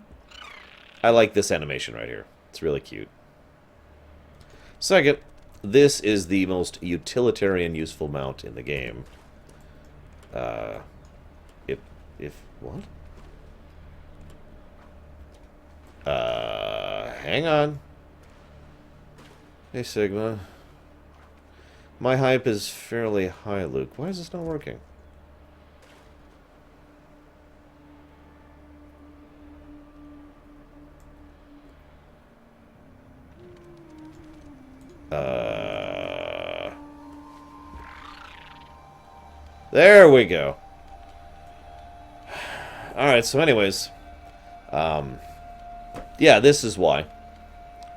I like this animation right here. It's really cute. Second, this is the most utilitarian useful mount in the game. What? Hang on. Hey, Sigma. My hype is fairly high, Luke. Why is this not working? There we go. Alright, so anyways. Yeah, this is why.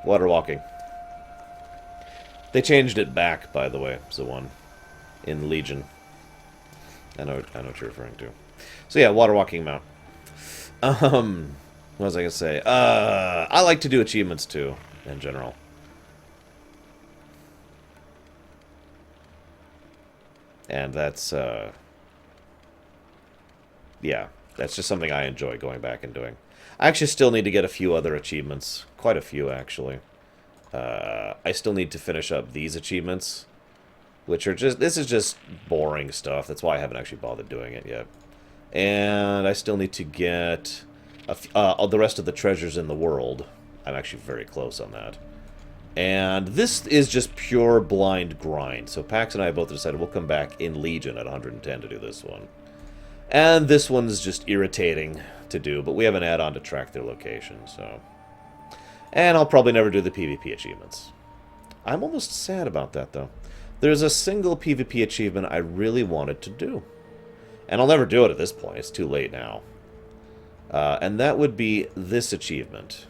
Water walking. They changed it back, by the way, so one. In Legion. I know what you're referring to. So yeah, water walking mount. What was I gonna say? I like to do achievements too, in general. And that's, yeah, that's just something I enjoy going back and doing. I actually still need to get a few other achievements. Quite a few, actually. I still need to finish up these achievements. which are just, this is just boring stuff. That's why I haven't actually bothered doing it yet. And I still need to get the rest of the treasures in the world. I'm actually very close on that. And this is just pure blind grind. So Pax and I both decided we'll come back in Legion at 110 to do this one. And this one's just irritating to do, but we have an add-on to track their location, so... And I'll probably never do the PvP achievements. I'm almost sad about that, though. There's a single PvP achievement I really wanted to do. And I'll never do it at this point. It's too late now. And that would be this achievement.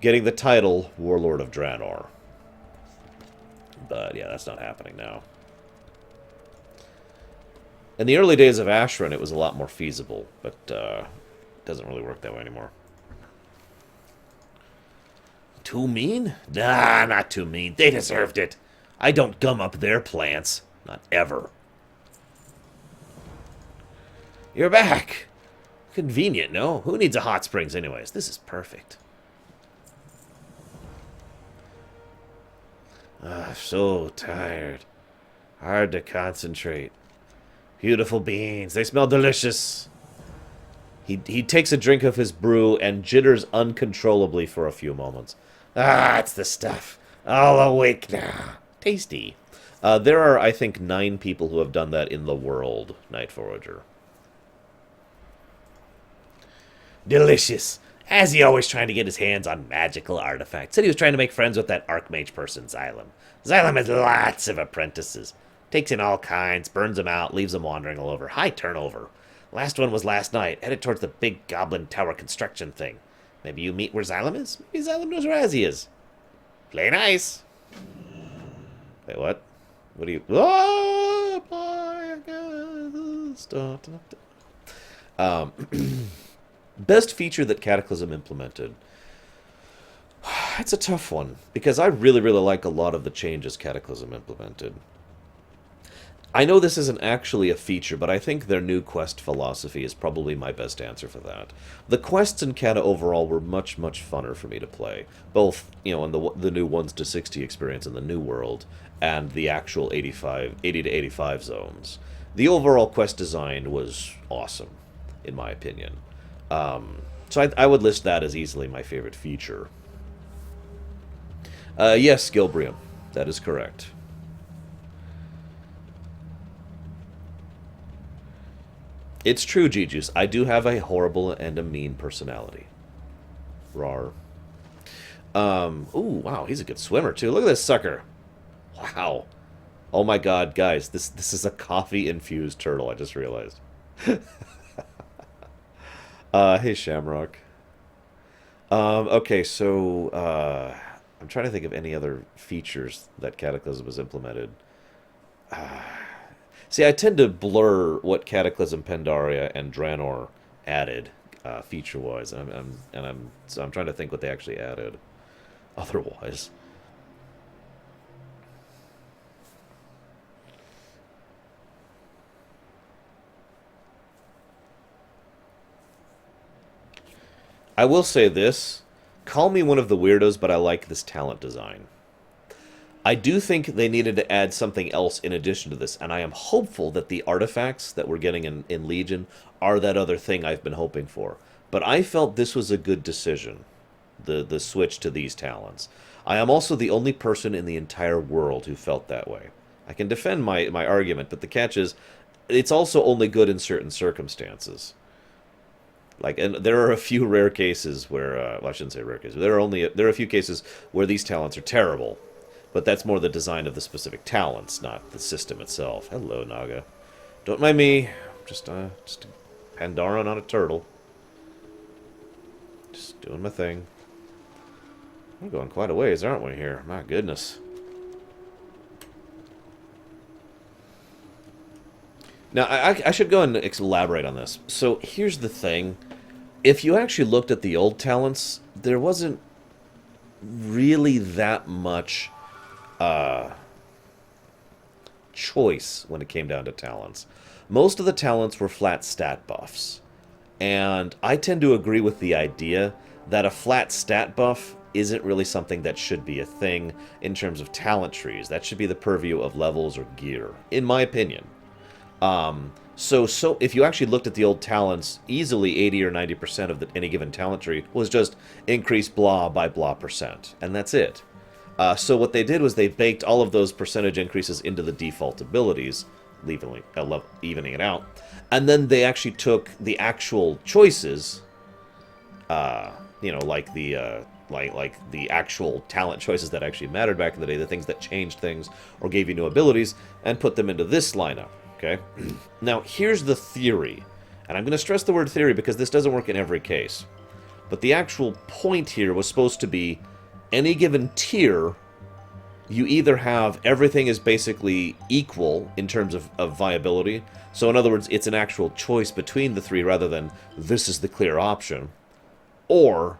Getting the title Warlord of Draenor. But, yeah, that's not happening now. In the early days of Azshara, it was a lot more feasible, but it doesn't really work that way anymore. Too mean? Nah, not too mean. They deserved it. I don't gum up their plants. Not ever. You're back. Convenient, no? Who needs a hot springs anyways? This is perfect. So tired. Hard to concentrate. Beautiful beans. They smell delicious. He takes a drink of his brew and jitters uncontrollably for a few moments. Ah, it's the stuff. All awake now. Tasty. There are, I think, 9 people who have done that in the world, Night Forager. Delicious. As he always trying to get his hands on magical artifacts. Said he was trying to make friends with that Archmage person, Xylem. Xylem has lots of apprentices. Takes in all kinds, burns them out, leaves them wandering all over. High turnover. Last one was last night, headed towards the big goblin tower construction thing. Maybe you meet where Xylem is? Maybe Xylem knows where Azzy is. Play nice. Wait, what? What do you... Oh, stop. Best feature that Cataclysm implemented. It's a tough one, because I really, really like a lot of the changes Cataclysm implemented. I know this isn't actually a feature, but I think their new quest philosophy is probably my best answer for that. The quests in Cata overall were much, much funner for me to play. Both, you know, in the new 1 to 60 experience in the New World, and the actual 80 to 85 zones. The overall quest design was awesome, in my opinion. So I would list that as easily my favorite feature. Yes, Gilbrium. That is correct. It's true, G-Juice. I do have a horrible and a mean personality. Rar. Ooh, wow, he's a good swimmer, too. Look at this sucker. Wow. Oh my god, guys. This is a coffee-infused turtle, I just realized. Hey, Shamrock. Okay, so, I'm trying to think of any other features that Cataclysm has implemented. See, I tend to blur what Cataclysm, Pandaria, and Draenor added feature-wise, so I'm trying to think what they actually added otherwise. I will say this. Call me one of the weirdos, but I like this talent design. I do think they needed to add something else in addition to this, and I am hopeful that the artifacts that we're getting in Legion are that other thing I've been hoping for. But I felt this was a good decision, the switch to these talents. I am also the only person in the entire world who felt that way. I can defend my argument, but the catch is, it's also only good in certain circumstances. Like, and there are a few rare cases where, well, I shouldn't say rare cases, there are a few cases where these talents are terrible. But that's more the design of the specific talents, not the system itself. Hello, Naga. Don't mind me. Just a Pandaren on a turtle. Just doing my thing. We're going quite a ways, aren't we, here? My goodness. Now, I should go and elaborate on this. So, here's the thing. If you actually looked at the old talents, there wasn't really that much choice when it came down to talents. Most of the talents were flat stat buffs. And I tend to agree with the idea that a flat stat buff isn't really something that should be a thing in terms of talent trees. That should be the purview of levels or gear, in my opinion. So if you actually looked at the old talents, easily 80 or 90% of any given talent tree was just increase blah by blah percent, and that's it. So what they did was they baked all of those percentage increases into the default abilities, evening it out, and then they actually took the actual choices, like the actual talent choices that actually mattered back in the day, the things that changed things or gave you new abilities, and put them into this lineup. Okay? Now, here's the theory, and I'm going to stress the word theory because this doesn't work in every case. But the actual point here was supposed to be any given tier, you either have everything is basically equal in terms of viability. So in other words, it's an actual choice between the three rather than this is the clear option. Or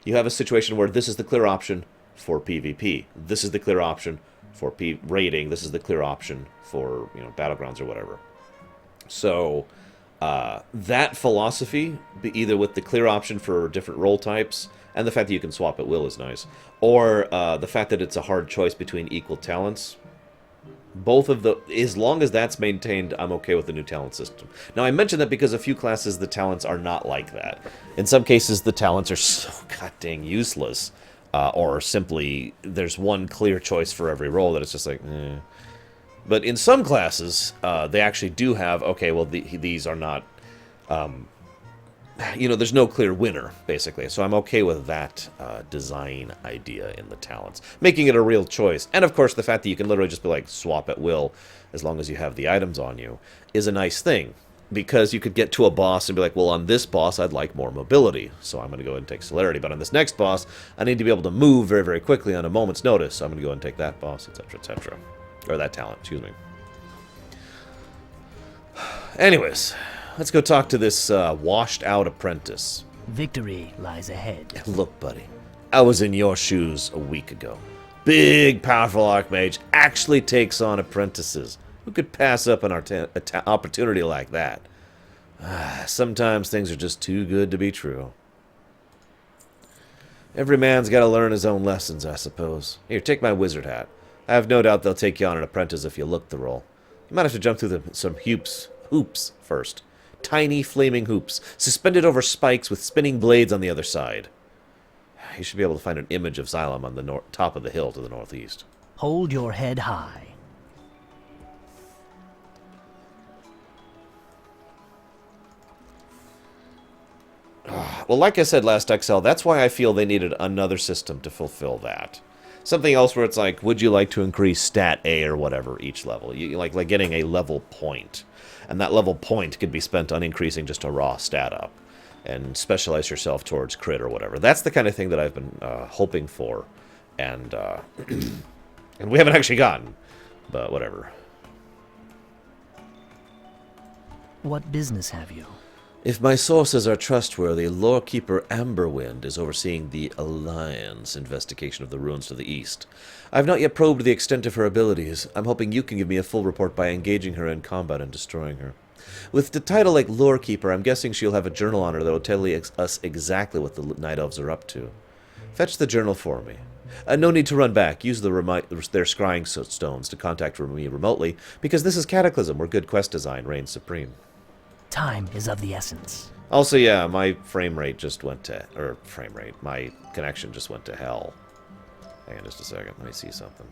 you have a situation where this is the clear option for PvP. This is the clear option for raiding. This is the clear option for battlegrounds or whatever. So that philosophy, either with the clear option for different role types, and the fact that you can swap at will is nice, or the fact that it's a hard choice between equal talents. Both of the, as long as that's maintained, I'm okay with the new talent system. Now, I mention that because a few classes, the talents are not like that. In some cases, the talents are so god dang useless, or simply there's one clear choice for every role that it's just like, eh. But in some classes, they actually do have, okay, well, these are not, there's no clear winner, basically. So I'm okay with that design idea in the talents. Making it a real choice. And, of course, the fact that you can literally just be like, swap at will, as long as you have the items on you, is a nice thing. Because you could get to a boss and be like, well, on this boss, I'd like more mobility. So I'm going to go ahead and take celerity. But on this next boss, I need to be able to move very, very quickly on a moment's notice. So I'm going to go ahead and take that boss, etc., etc. Or that talent, excuse me. Anyways, let's go talk to this washed-out apprentice. Victory lies ahead. Look, buddy, I was in your shoes a week ago. Big, powerful Archmage actually takes on apprentices. Who could pass up an opportunity like that? Sometimes things are just too good to be true. Every man's got to learn his own lessons, I suppose. Here, take my wizard hat. I have no doubt they'll take you on an apprentice if you look the role. You might have to jump through some hoops first. Tiny, flaming hoops, suspended over spikes with spinning blades on the other side. You should be able to find an image of Xylem on the top of the hill to the northeast. Hold your head high. Well, like I said last XL, that's why I feel they needed another system to fulfill that. Something else where it's like, would you like to increase stat A or whatever each level? You like getting a level point. And that level point could be spent on increasing just a raw stat up. And specialize yourself towards crit or whatever. That's the kind of thing that I've been hoping for. And, and we haven't actually gotten. But whatever. What business have you? If my sources are trustworthy, Lorekeeper Amberwind is overseeing the Alliance investigation of the ruins to the east. I have not yet probed the extent of her abilities. I'm hoping you can give me a full report by engaging her in combat and destroying her. With the title like Lorekeeper, I'm guessing she'll have a journal on her that will tell us exactly what the Night Elves are up to. Fetch the journal for me. No need to run back. Use their scrying stones to contact me remotely, because this is Cataclysm, where good quest design reigns supreme. Time is of the essence. Also, yeah, my frame rate just went to... my connection just went to hell. Hang on just a second. Let me see something.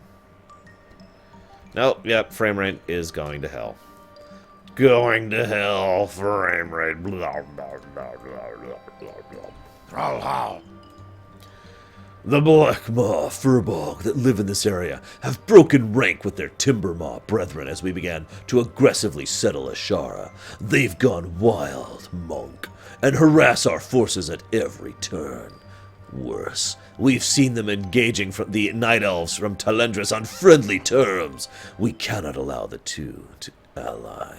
Nope, yep, frame rate is going to hell. Going to hell, frame rate. Blah, blah, blah, blah, blah, blah, blah. The Black Maw Furbog that live in this area have broken rank with their Timber Maw brethren as we began to aggressively settle Azshara. They've gone wild, monk, and harass our forces at every turn. Worse, we've seen them engaging the Night Elves from Talendris on friendly terms. We cannot allow the two to ally.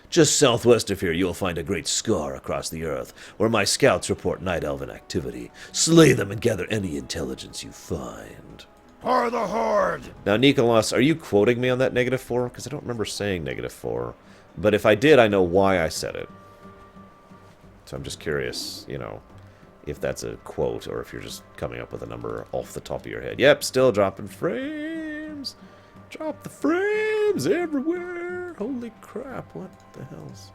Just southwest of here, you'll find a great scar across the earth, where my scouts report Night Elven activity. Slay them and gather any intelligence you find. For the Horde! Now, Nikolas, are you quoting me on that -4? Because I don't remember saying -4. But if I did, I know why I said it. So I'm just curious, If that's a quote, or if you're just coming up with a number off the top of your head. Yep, still dropping frames. Drop the frames everywhere. Holy crap, what the hell's...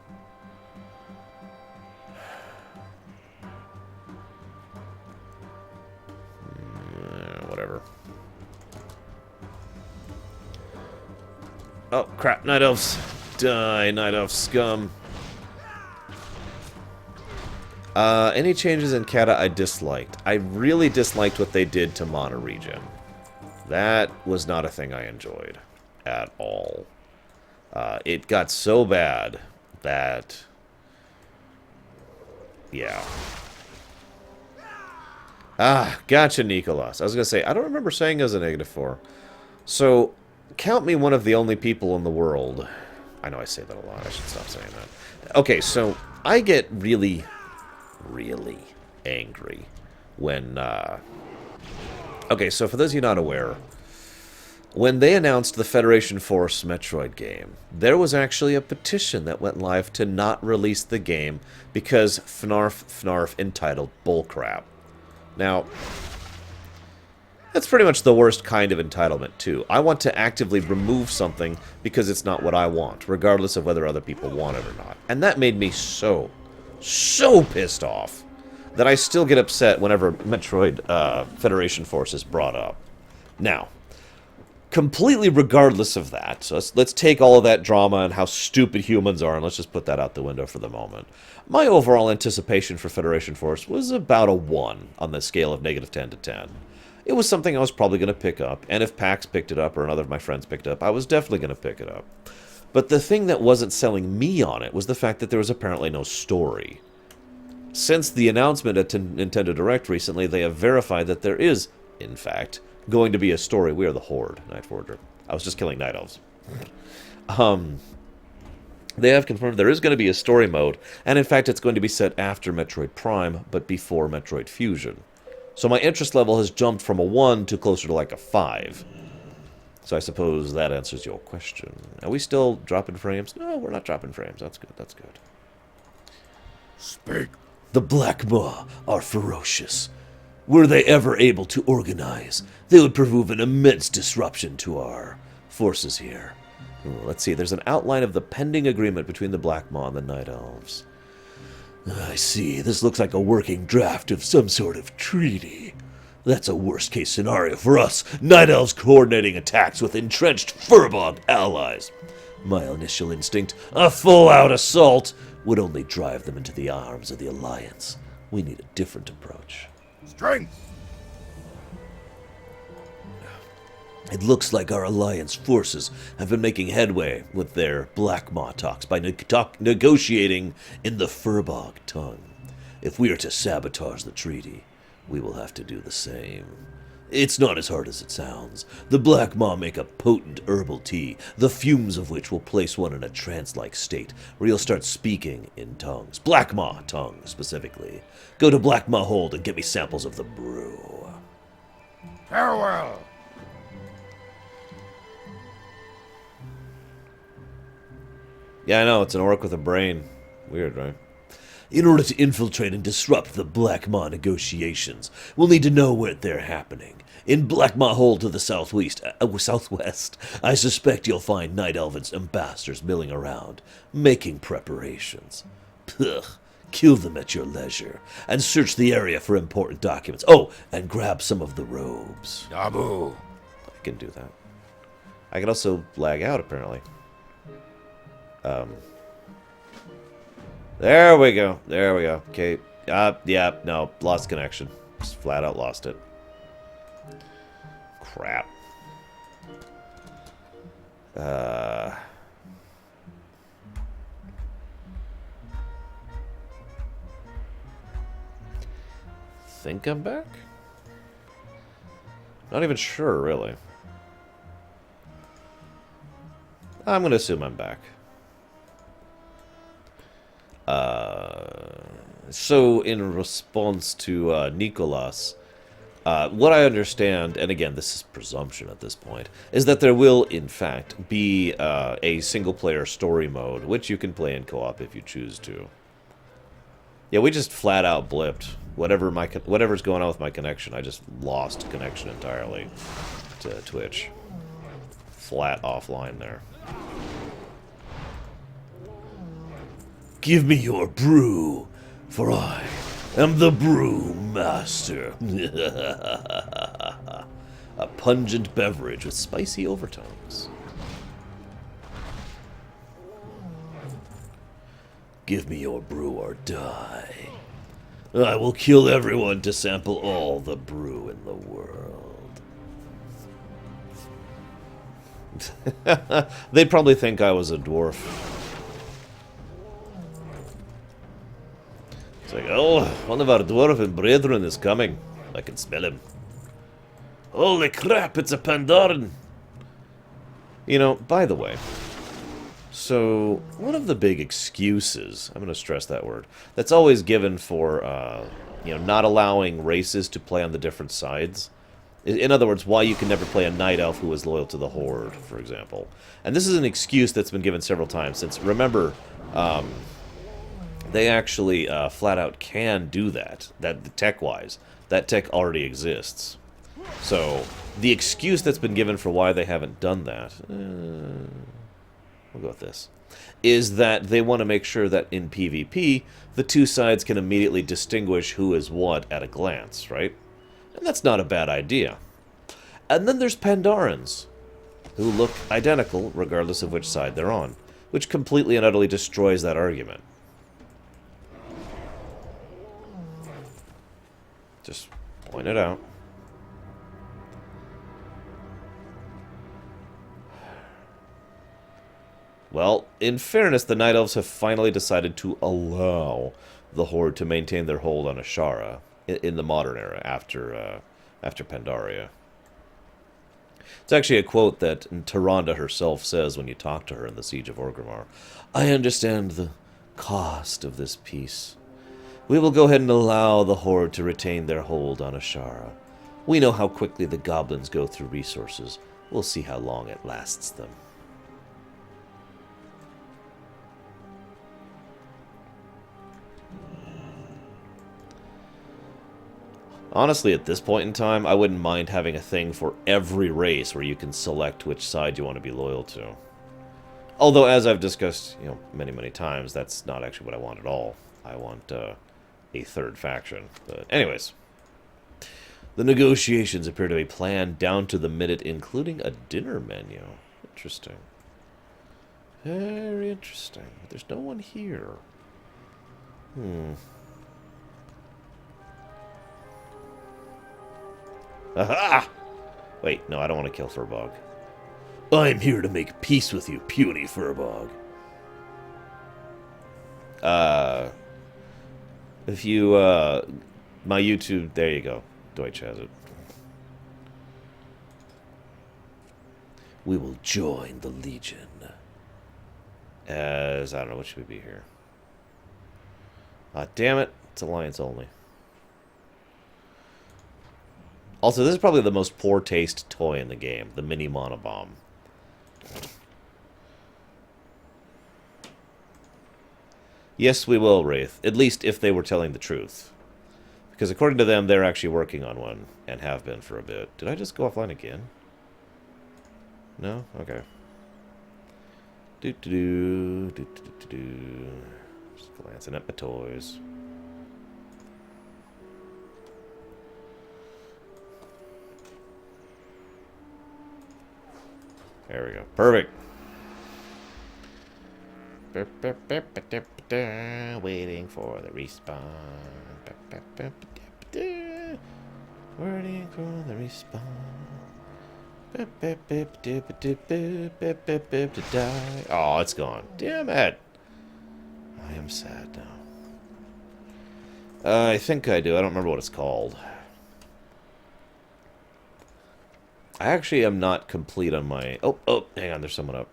whatever. Oh, crap, Night Elves. Die, Night Elf scum. Any changes in Kata I disliked. I really disliked what they did to Mana Regen. That was not a thing I enjoyed at all. It got so bad that... yeah. Ah, gotcha, Nicholas. I was going to say, I don't remember saying it was a -4. So, count me one of the only people in the world. I know I say that a lot. I should stop saying that. Okay, so I get really, really angry when... okay, so for those of you not aware, when they announced the Federation Force Metroid game, there was actually a petition that went live to not release the game because FNARF entitled bullcrap. Now, that's pretty much the worst kind of entitlement, too. I want to actively remove something because it's not what I want, regardless of whether other people want it or not. And that made me so pissed off that I still get upset whenever Metroid Federation Force is brought up. Now, completely regardless of that, so let's take all of that drama and how stupid humans are, and let's just put that out the window for the moment. My overall anticipation for Federation Force was about a 1 on the scale of -10 to 10. It was something I was probably going to pick up, and if Pax picked it up or another of my friends picked it up, I was definitely going to pick it up. But the thing that wasn't selling me on it was the fact that there was apparently no story. Since the announcement at Nintendo Direct recently, they have verified that there is, in fact, going to be a story. We are the Horde, Night Forger. I was just killing Night Elves. They have confirmed there is going to be a story mode, and in fact it's going to be set after Metroid Prime, but before Metroid Fusion. So my interest level has jumped from a 1 to closer to like a 5. So I suppose that answers your question. Are we still dropping frames? No, we're not dropping frames. That's good, that's good. Speak. The Black Maw are ferocious. Were they ever able to organize, they would prove an immense disruption to our forces here. Let's see, there's an outline of the pending agreement between the Black Maw and the Night Elves. I see, this looks like a working draft of some sort of treaty. That's a worst-case scenario for us, Night Elves coordinating attacks with entrenched Furbog allies. My initial instinct, a full-out assault, would only drive them into the arms of the Alliance. We need a different approach. Strength. It looks like our Alliance forces have been making headway with their Black Maw talks by negotiating in the Furbog tongue. If we are to sabotage the treaty, we will have to do the same. It's not as hard as it sounds. The Black Maw make a potent herbal tea, the fumes of which will place one in a trance-like state, where you'll start speaking in tongues. Black Maw tongue, specifically. Go to Black Maw Hold and get me samples of the brew. Farewell. Yeah, I know, it's an orc with a brain. Weird, right? In order to infiltrate and disrupt the Black Maw negotiations, we'll need to know where they're happening. In Black Maw Hold to the southwest, I suspect you'll find Night Elven's ambassadors milling around, making preparations. Pugh, kill them at your leisure, and search the area for important documents. Oh, and grab some of the robes. Nabu. I can do that. I can also lag out, apparently. There we go. There we go. Okay. Yeah, no. Lost connection. Just flat out lost it. Crap. Think I'm back? Not even sure, really. I'm gonna assume I'm back. So in response to Nicholas, what I understand, and again, this is presumption at this point, is that there will, in fact, be a single-player story mode, which you can play in co-op if you choose to. Yeah, we just flat out blipped. Whatever's going on with my connection, I just lost connection entirely to Twitch. Flat offline there. Give me your brew, for I am the brew master. A pungent beverage with spicy overtones. Give me your brew or die. I will kill everyone to sample all the brew in the world. They'd probably think I was a dwarf. It's like, oh, one of our dwarven brethren is coming. I can smell him. Holy crap, it's a Pandaran! You know, by the way, so one of the big excuses, I'm going to stress that word, that's always given for, you know, not allowing races to play on the different sides. In other words, why you can never play a Night Elf who is loyal to the Horde, for example. And this is an excuse that's been given several times, since, remember, they actually flat out can do that tech-wise. That tech already exists. So, the excuse that's been given for why they haven't done that, we'll go with this, is that they want to make sure that in PvP, the two sides can immediately distinguish who is what at a glance, right? And that's not a bad idea. And then there's Pandarans, who look identical regardless of which side they're on, which completely and utterly destroys that argument. Just point it out. Well, in fairness, the Night Elves have finally decided to allow the Horde to maintain their hold on Azshara in the modern era, after Pandaria. It's actually a quote that Tyrande herself says when you talk to her in the Siege of Orgrimmar. I understand the cost of this peace. We will go ahead and allow the Horde to retain their hold on Azshara. We know how quickly the goblins go through resources. We'll see how long it lasts them. Honestly, at this point in time, I wouldn't mind having a thing for every race where you can select which side you want to be loyal to. Although, as I've discussed, you know, many, many times, that's not actually what I want at all. I want a third faction. But anyways, the negotiations appear to be planned down to the minute, including a dinner menu. Interesting. Very interesting. But there's no one here. Aha! Wait, no, I don't want to kill Furbog. I'm here to make peace with you, puny Furbog. If you, my YouTube, there you go. Deutsch has it. We will join the Legion. As, I don't know, what should we be here? Damn it, it's Alliance only. Also, this is probably the most poor taste toy in the game, the mini monobomb. Yes, we will, Wraith. At least if they were telling the truth. Because according to them, they're actually working on one, and have been for a bit. Did I just go offline again? No? Okay. Just glancing at my toys. There we go. Perfect. Waiting for the respawn. Waiting for the respawn. Oh, it's gone. Damn it. I am sad now. I think I do. I don't remember what it's called. I actually am not complete on my... Oh, hang on, there's someone up.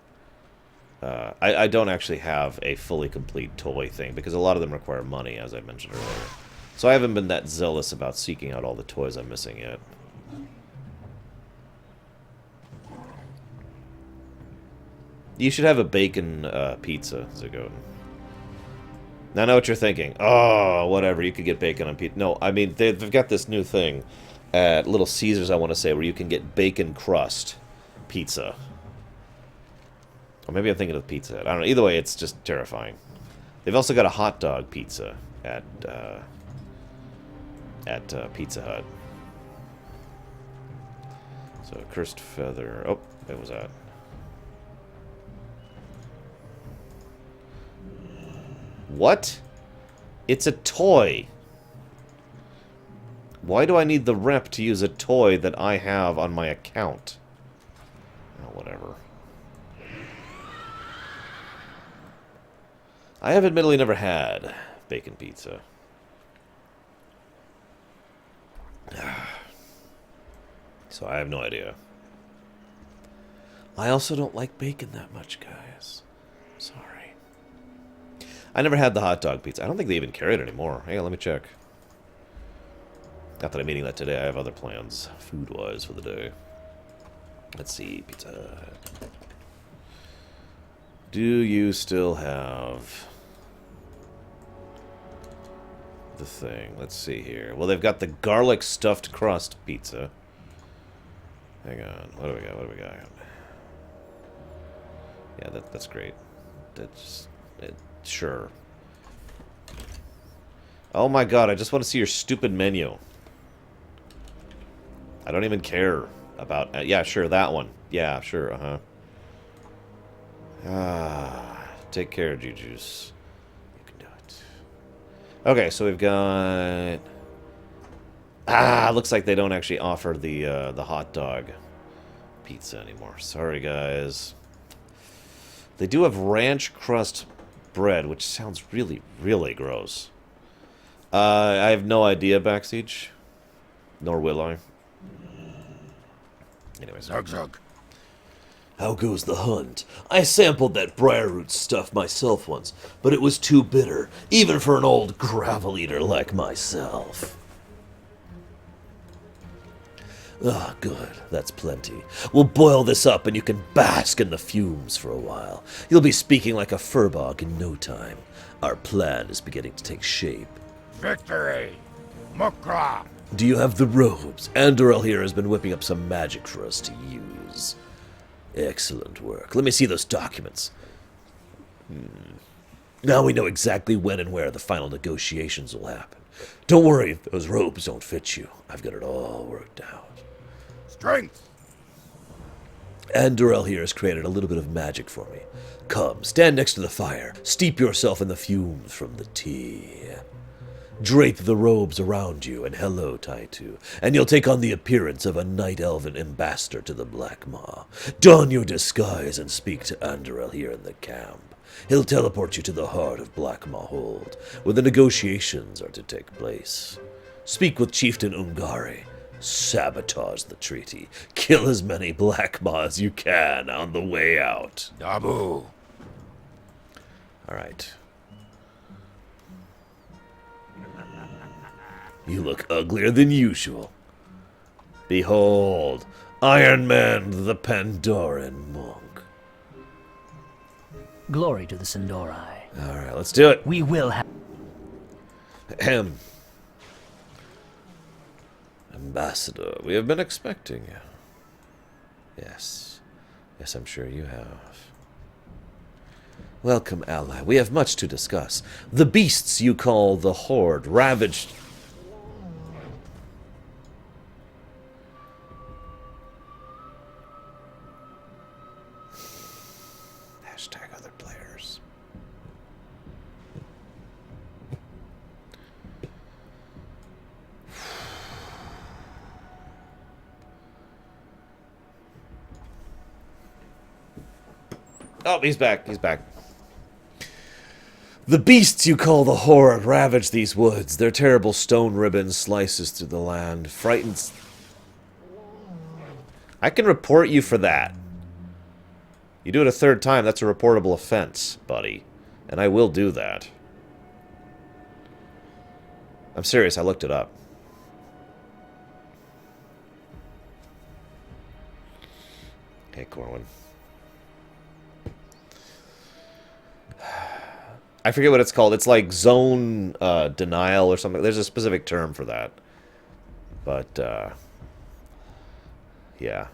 I don't actually have a fully complete toy thing, because a lot of them require money, as I mentioned earlier. So I haven't been that zealous about seeking out all the toys I'm missing yet. You should have a bacon pizza, Zagoten. Now I know what you're thinking. Oh, whatever. You could get bacon on pizza. No, I mean, they've got this new thing at Little Caesars, I want to say, where you can get bacon crust pizza. Or maybe I'm thinking of Pizza Hut. I don't know. Either way, it's just terrifying. They've also got a hot dog pizza at Pizza Hut. So, Cursed Feather. Oh, what was that? What? It's a toy. Why do I need the rep to use a toy that I have on my account? Oh, whatever. I have admittedly never had bacon pizza. So I have no idea. I also don't like bacon that much, guys. Sorry. I never had the hot dog pizza. I don't think they even carry it anymore. Hey, let me check. Not that I'm eating that today. I have other plans, food-wise, for the day. Let's see. Pizza Hut. Do you still have the thing? Let's see here. Well, they've got the garlic stuffed crust pizza. Hang on. What do we got? What do we got? Yeah, that's great. That's sure. Oh my god, I just want to see your stupid menu. I don't even care about... yeah, sure, that one. Yeah, sure, uh-huh. Take care, Juju's. You can do it. Okay, so we've got... looks like they don't actually offer the hot dog pizza anymore. Sorry, guys. They do have ranch crust bread, which sounds really, really gross. I have no idea, Backsiege. Nor will I. Anyways. Zug zug. How goes the hunt? I sampled that briarroot stuff myself once, but it was too bitter, even for an old gravel eater like myself. Ah, good. That's plenty. We'll boil this up and you can bask in the fumes for a while. You'll be speaking like a furbog in no time. Our plan is beginning to take shape. Victory! Mukra! Do you have the robes? Andorel here has been whipping up some magic for us to use. Excellent work. Let me see those documents. Now we know exactly when and where the final negotiations will happen. Don't worry if those robes don't fit you. I've got it all worked out. Strength! Andorel here has created a little bit of magic for me. Come, stand next to the fire. Steep yourself in the fumes from the tea. Drape the robes around you, and hello, Taitu, and you'll take on the appearance of a night elven ambassador to the Black Maw. Don your disguise and speak to Andorel here in the camp. He'll teleport you to the heart of Black Maw Hold, where the negotiations are to take place. Speak with Chieftain Ungari. Sabotage the treaty. Kill as many Black Maw as you can on the way out. Dabu! Alright. You look uglier than usual. Behold, Iron Man the Pandoran monk. Glory to the Sindorai. Alright, let's do it. We will have... Ahem. Ambassador, we have been expecting you. Yes. Yes, I'm sure you have. Welcome, ally. We have much to discuss. The beasts you call the Horde ravaged... Hashtag other players. Oh, he's back. He's back. The beasts you call the Horde ravage these woods. Their terrible stone ribbon slices through the land. Frightens... I can report you for that. You do it a third time, that's a reportable offense, buddy. And I will do that. I'm serious, I looked it up. Hey, Corwin. I forget what it's called. It's like zone denial or something. There's a specific term for that. But, yeah.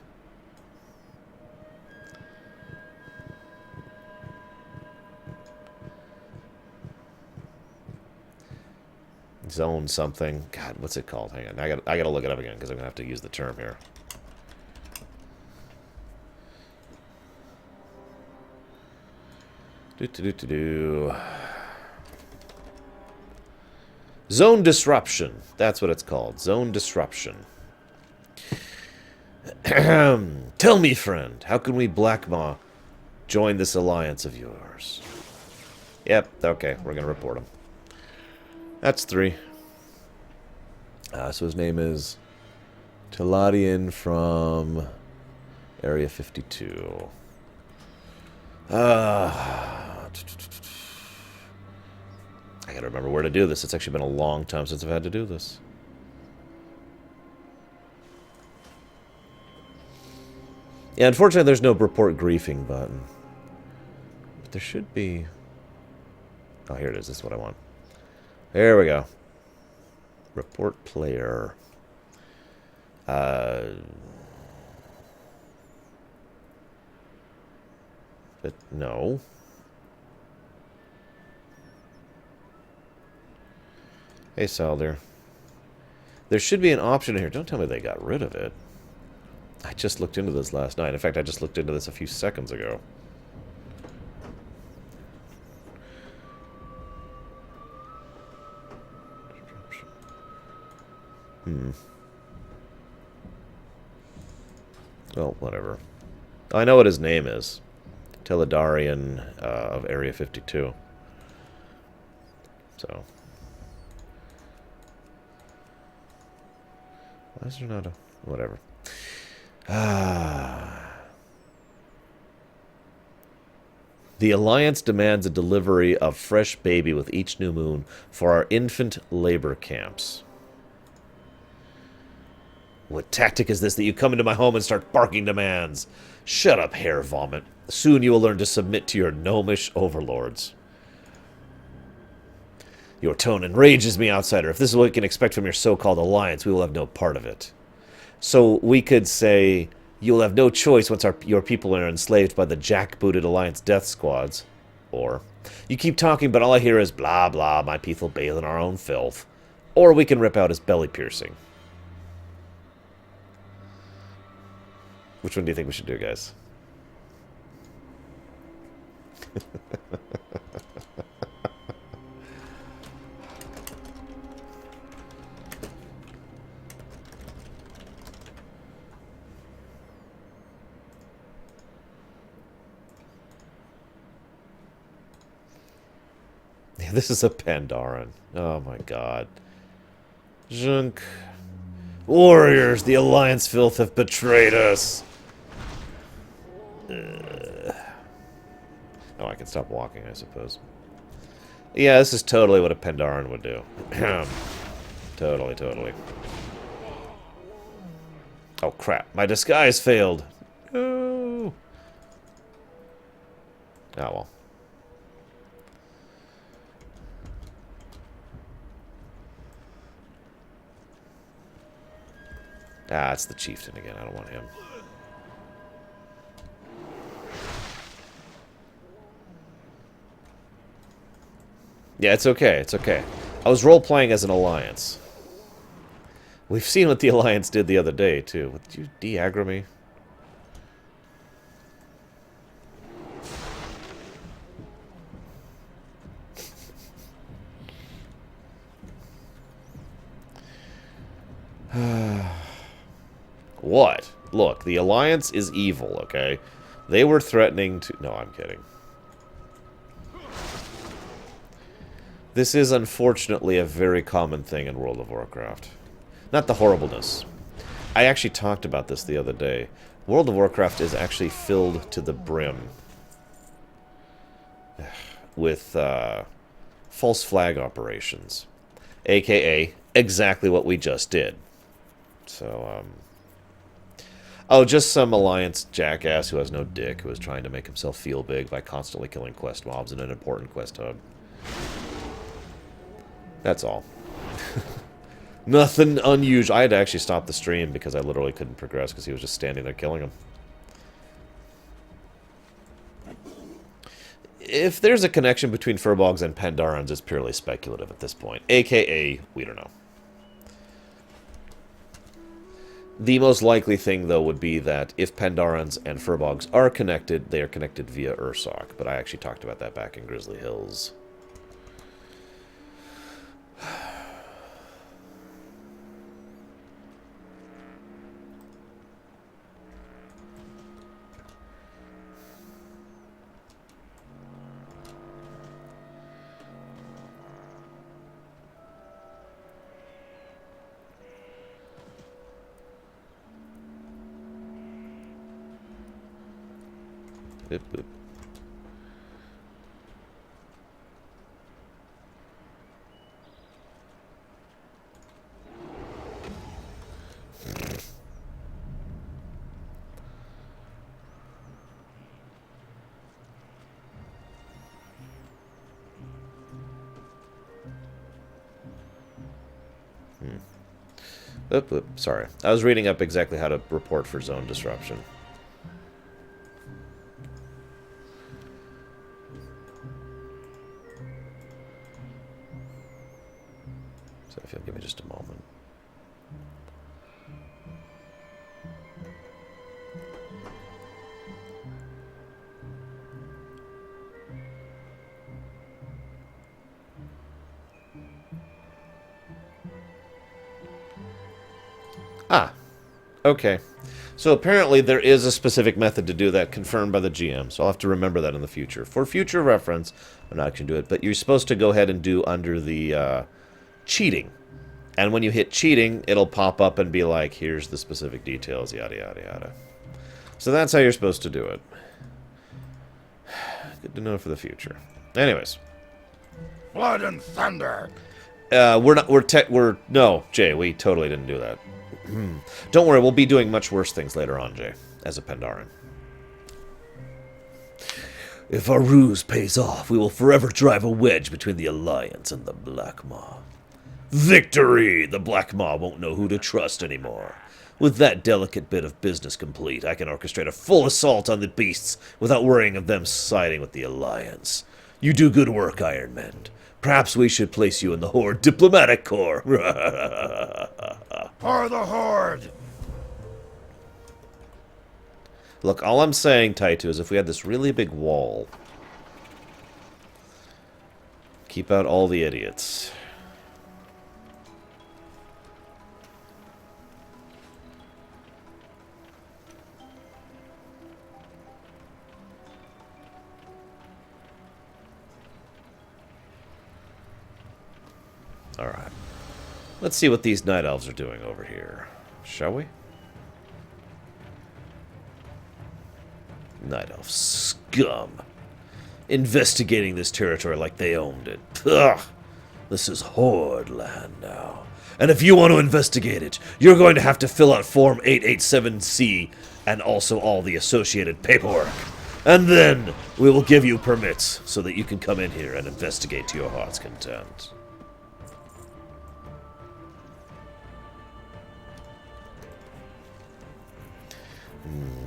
Zone something. God, what's it called? Hang on. I gotta look it up again because I'm gonna have to use the term here. Zone disruption. That's what it's called. Zone disruption. Tell me, friend, how can we Blackmaw join this alliance of yours? Yep, okay, we're gonna report him. That's 3. So his name is Teladian from Area 52. I gotta remember where to do this. It's actually been a long time since I've had to do this. Yeah, unfortunately there's no report griefing button. But there should be... Oh, here it is. This is what I want. There we go. Report player. But no. Hey, Salder. There should be an option here. Don't tell me they got rid of it. I just looked into this last night. In fact, I just looked into this a few seconds ago. Well, whatever. I know what his name is. Teledarian of Area 52. So. Why is there not a... Whatever. The Alliance demands a delivery of fresh baby with each new moon for our infant labor camps. What tactic is this that you come into my home and start barking demands? Shut up, hair vomit. Soon you will learn to submit to your gnomish overlords. Your tone enrages me, outsider. If this is what we can expect from your so-called alliance, we will have no part of it. So we could say, you'll have no choice once your people are enslaved by the jackbooted alliance death squads. Or, you keep talking, but all I hear is blah blah, my people bathe in our own filth. Or we can rip out his belly piercing. Which one do you think we should do, guys? Yeah, this is a Pandaren. Oh my god. Junk. Warriors, the Alliance filth have betrayed us. Oh, I can stop walking, I suppose. Yeah, this is totally what a Pandaren would do. Totally, totally. Oh, crap. My disguise failed. No. Oh, well. Ah, it's the chieftain again. I don't want him. Yeah, it's okay. It's okay. I was role-playing as an alliance. We've seen what the alliance did the other day, too. Did you de-aggro me? What? Look, the Alliance is evil, okay? They were threatening to... No, I'm kidding. This is, unfortunately, a very common thing in World of Warcraft. Not the horribleness. I actually talked about this the other day. World of Warcraft is actually filled to the brim with false flag operations. AKA, exactly what we just did. So, oh, just some Alliance jackass who has no dick, who is trying to make himself feel big by constantly killing quest mobs in an important quest hub. That's all. Nothing unusual. I had to actually stop the stream because I literally couldn't progress because he was just standing there killing him. If there's a connection between Furbolgs and Pandarans, it's purely speculative at this point. AKA, we don't know. The most likely thing, though, would be that if Pandarans and Furbolgs are connected, they are connected via Ursoc. But I actually talked about that back in Grizzly Hills. Boop, boop. Oop, oop, sorry. I was reading up exactly how to report for zone disruption. So if you'll give me just a moment. Ah, okay. So apparently there is a specific method to do that, confirmed by the GM, so I'll have to remember that in the future. For future reference, I'm not going to do it, but you're supposed to go ahead and do under the cheating. And when you hit cheating, it'll pop up and be like, here's the specific details, yada, yada, yada. So that's how you're supposed to do it. Good to know for the future. Anyways. Blood and thunder. No, Jay, we totally didn't do that. Don't worry, we'll be doing much worse things later on, Jay, as a Pandaran. If our ruse pays off, we will forever drive a wedge between the Alliance and the Black Maw. Victory! The Black Maw won't know who to trust anymore. With that delicate bit of business complete, I can orchestrate a full assault on the beasts without worrying of them siding with the Alliance. You do good work, Iron Man. Perhaps we should place you in the Horde Diplomatic Corps. For the Horde! Look, all I'm saying, Taitu, is if we had this really big wall, keep out all the idiots. Alright. Let's see what these Night Elves are doing over here. Shall we? Night Elf scum. Investigating this territory like they owned it. Ugh. This is Horde land now. And if you want to investigate it, you're going to have to fill out Form 887C and also all the associated paperwork. And then we will give you permits so that you can come in here and investigate to your heart's content.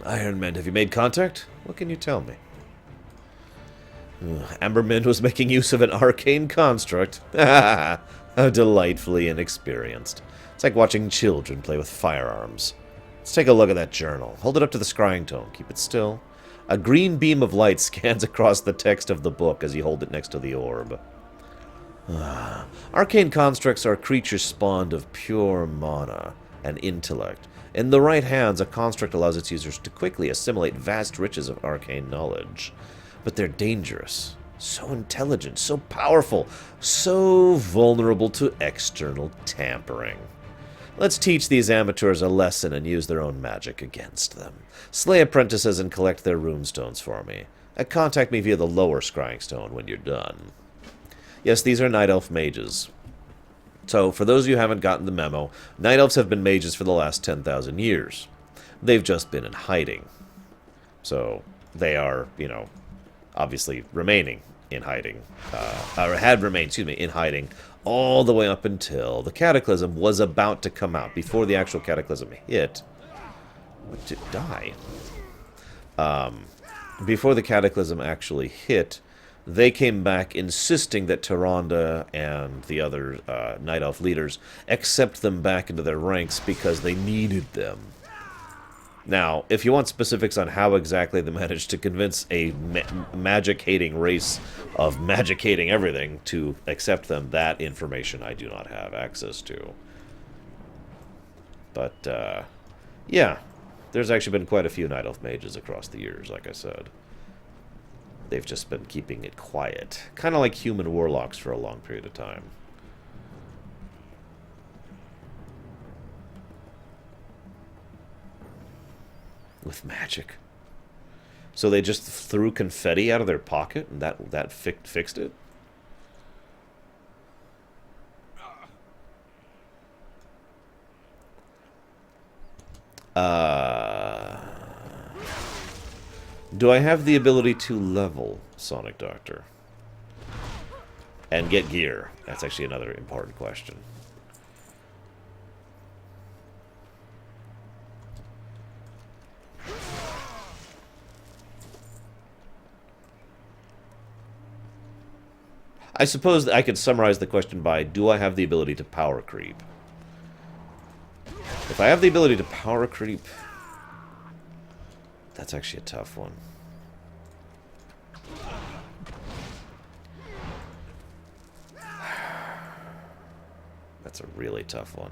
Iron Man, have you made contact? What can you tell me? Amberman was making use of an arcane construct. How delightfully inexperienced. It's like watching children play with firearms. Let's take a look at that journal. Hold it up to the scrying tone. Keep it still. A green beam of light scans across the text of the book as you hold it next to the orb. Arcane constructs are creatures spawned of pure mana and intellect. In the right hands, a construct allows its users to quickly assimilate vast riches of arcane knowledge. But they're dangerous, so intelligent, so powerful, so vulnerable to external tampering. Let's teach these amateurs a lesson and use their own magic against them. Slay apprentices and collect their runestones for me. Contact me via the lower scrying stone when you're done. Yes, these are Night Elf mages. So, for those of you who haven't gotten the memo, Night Elves have been mages for the last 10,000 years. They've just been in hiding. So, they are, obviously remaining in hiding, or had remained, excuse me, in hiding all the way up until the Cataclysm was about to come out. Before the actual Cataclysm hit, what did it die? Before the Cataclysm actually hit, they came back insisting that Tyrande and the other Night Elf leaders accept them back into their ranks because they needed them. Now, if you want specifics on how exactly they managed to convince a magic-hating race of magic-hating everything to accept them, that information I do not have access to. But, yeah. There's actually been quite a few Night Elf mages across the years, like I said. They've just been keeping it quiet. Kind of like human warlocks for a long period of time. With magic. So they just threw confetti out of their pocket and that fixed it? Do I have the ability to level Sonic Doctor? And get gear? That's actually another important question. I suppose I could summarize the question by, do I have the ability to power creep? If I have the ability to power creep, that's actually a tough one. That's a really tough one.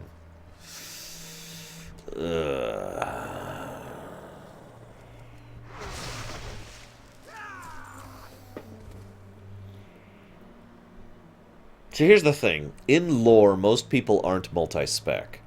So here's the thing. In lore, most people aren't multi-spec.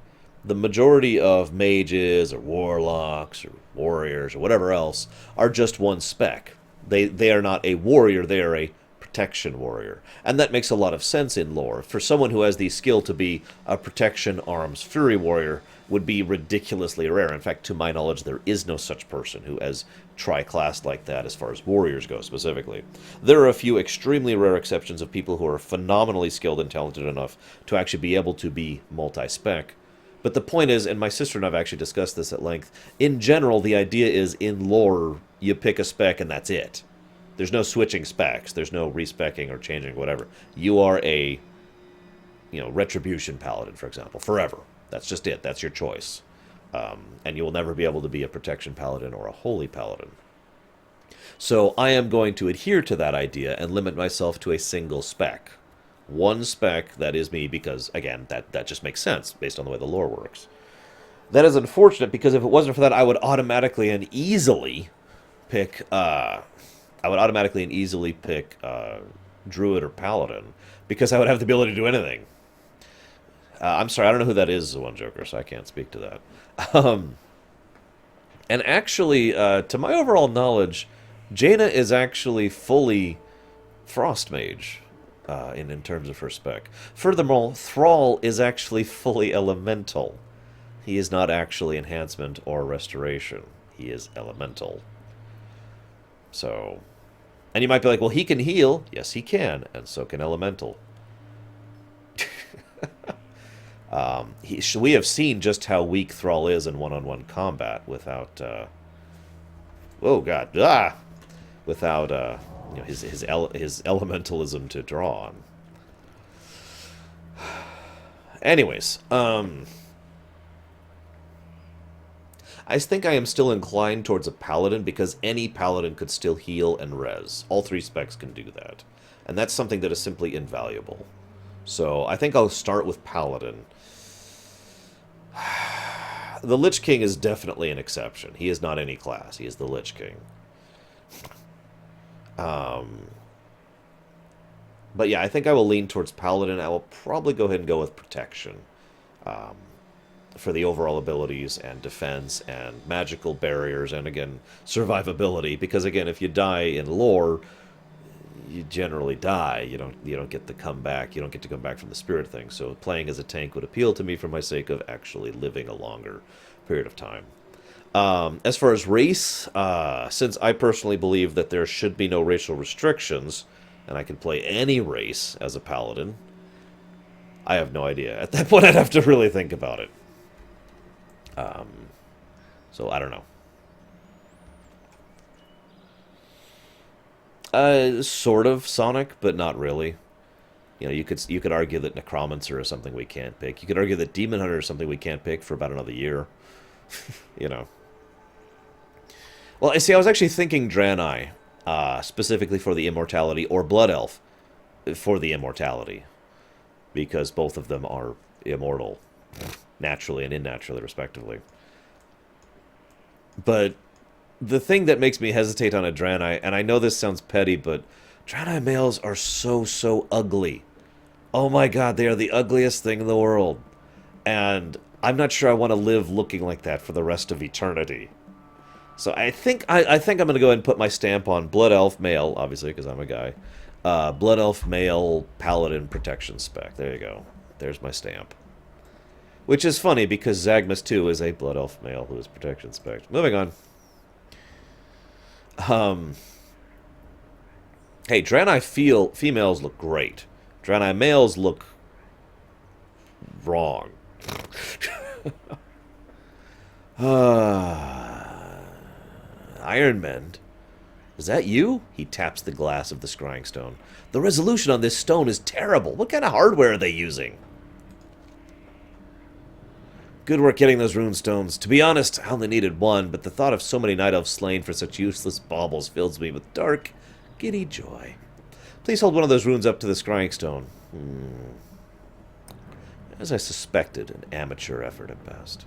The majority of mages or warlocks or warriors or whatever else are just one spec. They are not a warrior, they are a protection warrior. And that makes a lot of sense in lore. For someone who has the skill to be a protection arms fury warrior would be ridiculously rare. In fact, to my knowledge, there is no such person who has tri-classed like that as far as warriors go specifically. There are a few extremely rare exceptions of people who are phenomenally skilled and talented enough to actually be able to be multi-spec. But the point is, and my sister and I have actually discussed this at length, in general, the idea is in lore, you pick a spec and that's it. There's no switching specs. There's no respecking or changing whatever. You are a, Retribution Paladin, for example, forever. That's just it. That's your choice. And you will never be able to be a Protection Paladin or a Holy Paladin. So I am going to adhere to that idea and limit myself to a single spec. One spec, that is me, because, again, that just makes sense based on the way the lore works. That is unfortunate, because if it wasn't for that, I would automatically and easily pick, Druid or Paladin, because I would have the ability to do anything. I'm sorry, I don't know who that is, One Joker, so I can't speak to that. And actually, to my overall knowledge, Jaina is actually fully Frost Mage. In terms of her spec. Furthermore, Thrall is actually fully elemental. He is not actually enhancement or restoration. He is elemental. So, and you might be like, well, he can heal. Yes, he can, and so can elemental. We have seen just how weak Thrall is in one-on-one combat without, oh god, without, his elementalism to draw on. Anyways, I think I am still inclined towards a paladin because any paladin could still heal and res. All three specs can do that. And that's something that is simply invaluable. So I think I'll start with paladin. The Lich King is definitely an exception. He is not any class. He is the Lich King. But yeah, I think I will lean towards Paladin. I will probably go ahead and go with Protection for the overall abilities and defense and magical barriers and, again, survivability. Because, again, if you die in lore, you generally die. You don't get to come back. You don't get to come back from the spirit thing. So playing as a tank would appeal to me for my sake of actually living a longer period of time. As far as race, since I personally believe that there should be no racial restrictions, and I can play any race as a paladin. I have no idea. At that point, I'd have to really think about it. So, I don't know. Sort of Sonic, but not really. You know, you could argue that Necromancer is something we can't pick. You could argue that Demon Hunter is something we can't pick for about another year. You know. Well, I see, I was actually thinking Draenei, specifically for the immortality, or Blood Elf for the immortality. Because both of them are immortal, naturally and innaturally, respectively. But the thing that makes me hesitate on a Draenei, and I know this sounds petty, but Draenei males are so ugly. Oh my god, they are the ugliest thing in the world. And I'm not sure I want to live looking like that for the rest of eternity. So I think I'm going to go ahead and put my stamp on Blood Elf male, obviously, because I'm a guy. Blood Elf male paladin protection spec. There you go. There's my stamp. Which is funny, because Zagmus 2 is a Blood Elf male who is protection spec. Moving on. Hey, Draenei females look great. Draenei males look wrong. Ironmend. Is that you? He taps the glass of the scrying stone. The resolution on this stone is terrible. What kind of hardware are they using? Good work getting those rune stones. To be honest, I only needed one, but the thought of so many night elves slain for such useless baubles fills me with dark, giddy joy. Please hold one of those runes up to the scrying stone. As I suspected, an amateur effort at best.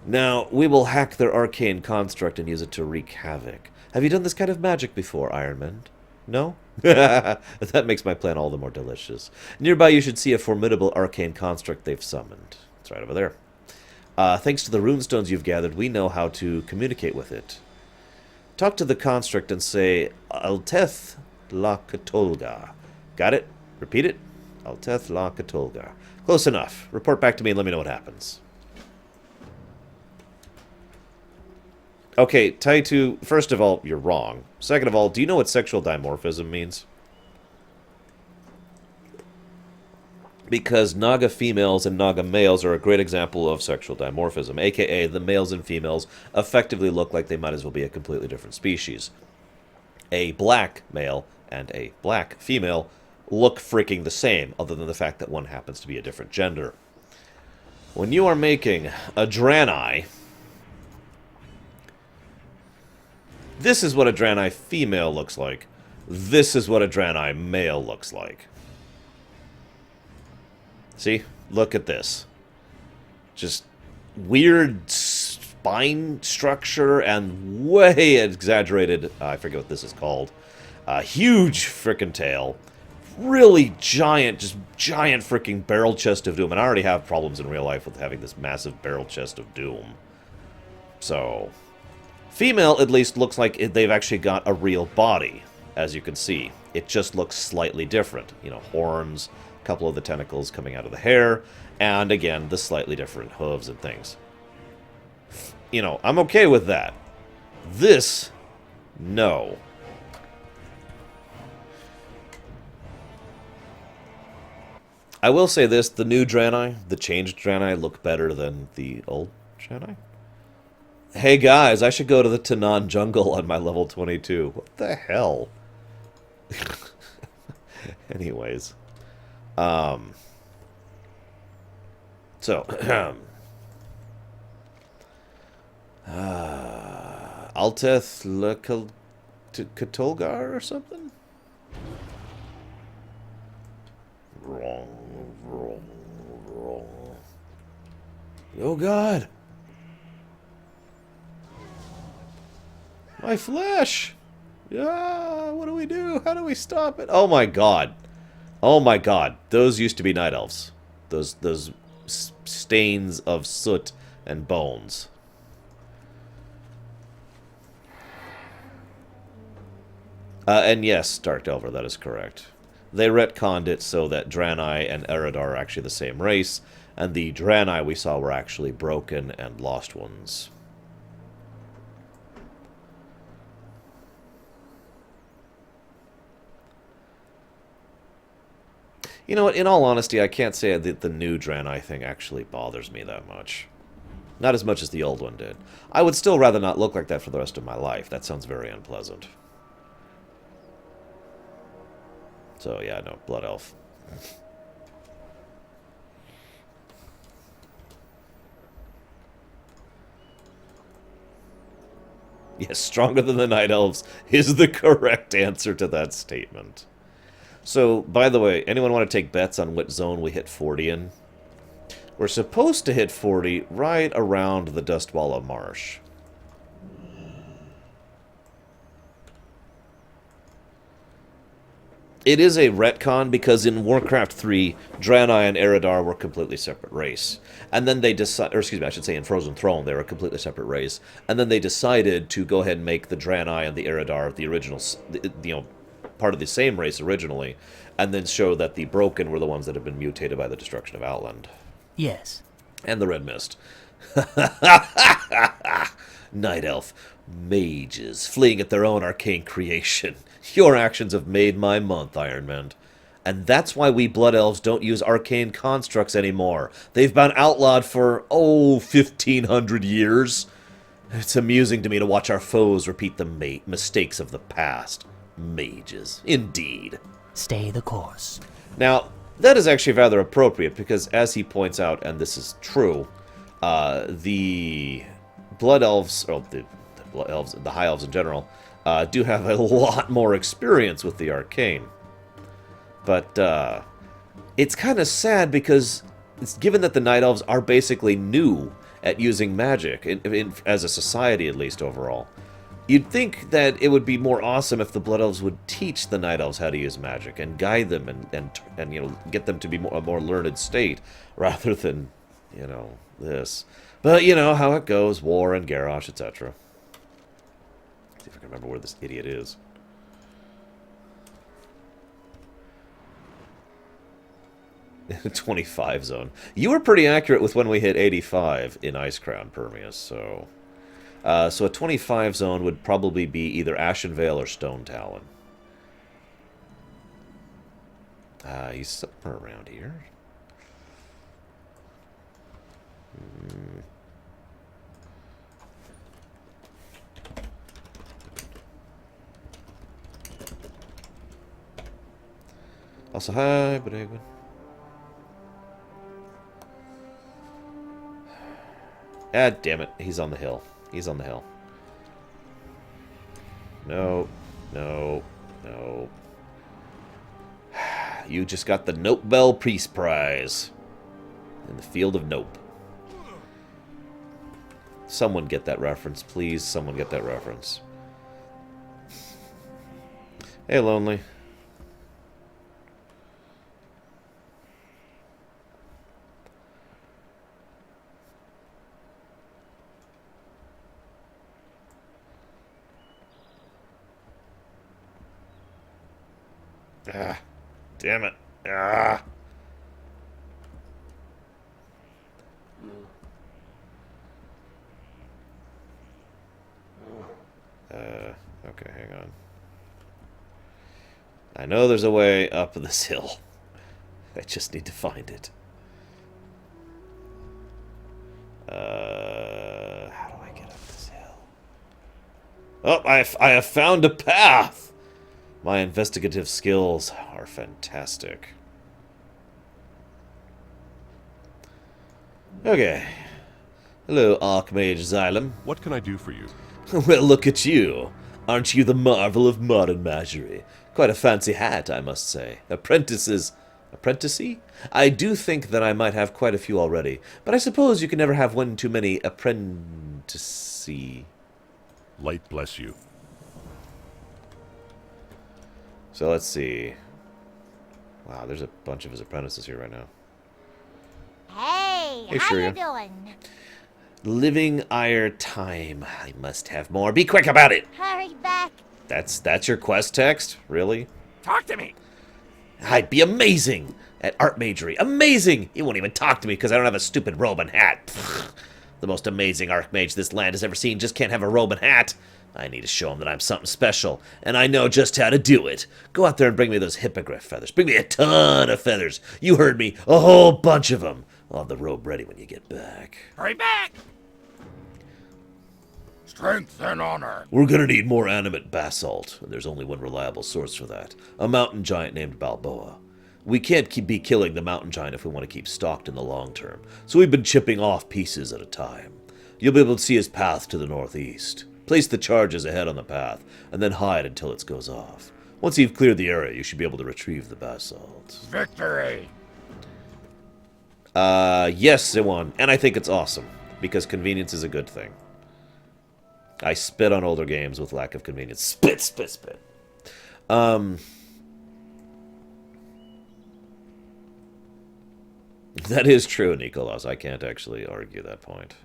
Now, we will hack their arcane construct and use it to wreak havoc. Have you done this kind of magic before, Ironmend? No? That makes my plan all the more delicious. Nearby you should see a formidable arcane construct they've summoned. It's right over there. Thanks to the runestones you've gathered, we know how to communicate with it. Talk to the construct and say, Alteth la Katolga. Got it? Repeat it? Alteth la Katolga. Close enough. Report back to me and let me know what happens. Okay, Taitu, first of all, you're wrong. Second of all, do you know what sexual dimorphism means? Because Naga females and Naga males are a great example of sexual dimorphism, aka the males and females effectively look like they might as well be a completely different species. A black male and a black female look freaking the same, other than the fact that one happens to be a different gender. When you are making a Draenei, this is what a Draenei female looks like. This is what a Draenei male looks like. See? Look at this. Just weird spine structure and way exaggerated, I forget what this is called, huge frickin' tail. Really giant, just giant frickin' barrel chest of doom. And I already have problems in real life with having this massive barrel chest of doom. So, female at least looks like they've actually got a real body, as you can see. It just looks slightly different. You know, horns, a couple of the tentacles coming out of the hair, and again, the slightly different hooves and things. You know, I'm okay with that. This, no. I will say this, the new Draenei, the changed Draenei, look better than the old Draenei. Hey guys, I should go to the Tanan jungle on my level 22. What the hell? Anyways. So, Alteth Katolgar or something? Wrong. Oh god! My flesh! Yeah, what do we do? How do we stop it? Oh my god. Oh my god. Those used to be night elves. Those stains of soot and bones. And yes, Dark Delver, that is correct. They retconned it so that Draenei and Eridar are actually the same race, and the Draenei we saw were actually broken and lost ones. You know what, in all honesty, I can't say that the new Draenei thing actually bothers me that much. Not as much as the old one did. I would still rather not look like that for the rest of my life. That sounds very unpleasant. So, yeah, no, Blood Elf. Yes, stronger than the Night Elves is the correct answer to that statement. So, by the way, anyone want to take bets on what zone we hit 40 in? We're supposed to hit 40 right around the Dustwalla Marsh. It is a retcon because in Warcraft 3, Draenei and Eridar were a completely separate race. And then they decided, or excuse me, I should say in Frozen Throne, they were a completely separate race. And then they decided to go ahead and make the Draenei and the Eridar the original, part of the same race originally, and then show that the Broken were the ones that had been mutated by the destruction of Outland. Yes. And the Red Mist. Night Elf. Mages, fleeing at their own arcane creation. Your actions have made my month, Ironman. And that's why we Blood Elves don't use arcane constructs anymore. They've been outlawed for, 1,500 years. It's amusing to me to watch our foes repeat the mistakes of the past. Mages, indeed. Stay the course. Now, that is actually rather appropriate, because as he points out, and this is true, the Blood Elves, or the Blood Elves, the High Elves in general, do have a lot more experience with the arcane. But it's kind of sad because it's given that the Night Elves are basically new at using magic, as a society at least overall. You'd think that it would be more awesome if the Blood Elves would teach the Night Elves how to use magic and guide them and you know, get them to be a more learned state rather than, you know, this. But you know how it goes, war and Garrosh, etc. See if I can remember where this idiot is. In the 25 zone. You were pretty accurate with when we hit 85 in Icecrown, Permeus, so... so a 25 zone would probably be either Ashen Vale or Stone Talon. He's somewhere around here. Also, hi, Bregman. Ah, damn it. He's on the hill. He's on the hill. No. No. No. You just got the Nope Bell Priest Prize. In the field of Nope. Someone get that reference, please. Someone get that reference. Hey, Lonely. Ah, damn it. Ah. Okay, hang on. I know there's a way up this hill. I just need to find it. How do I get up this hill? Oh, I have found a path! My investigative skills are fantastic. Okay. Hello, Archmage Xylem. What can I do for you? Well, look at you. Aren't you the marvel of modern magery? Quite a fancy hat, I must say. Apprentices... Apprenticey? I do think that I might have quite a few already, but I suppose you can never have one too many apprenticey. Light bless you. So let's see. Wow, there's a bunch of his apprentices here right now. Hey, Hey, how Shirya. you doing? Living ire time. I must have more. Be quick about it. Hurry back. That's your quest text? Really? Talk to me! I'd be amazing at art magery. Amazing! You won't even talk to me because I don't have a stupid robe and hat. Pfft. The most amazing archmage this land has ever seen just can't have a robe and hat. I need to show him that I'm something special, and I know just how to do it. Go out there and bring me those hippogriff feathers. Bring me a ton of feathers. You heard me, a whole bunch of them. I'll have the robe ready when you get back. Hurry back! Strength and honor. We're gonna need more animate basalt, and there's only one reliable source for that. A mountain giant named Balboa. We can't be killing the mountain giant if we want to keep stocked in the long term, so we've been chipping off pieces at a time. You'll be able to see his path to the northeast. Place the charges ahead on the path, and then hide until it goes off. Once you've cleared the area, you should be able to retrieve the basalt. Victory! Yes, it won, and I think it's awesome, because convenience is a good thing. I spit on older games with lack of convenience. Spit, spit, spit. That is true, Nicolas. I can't actually argue that point.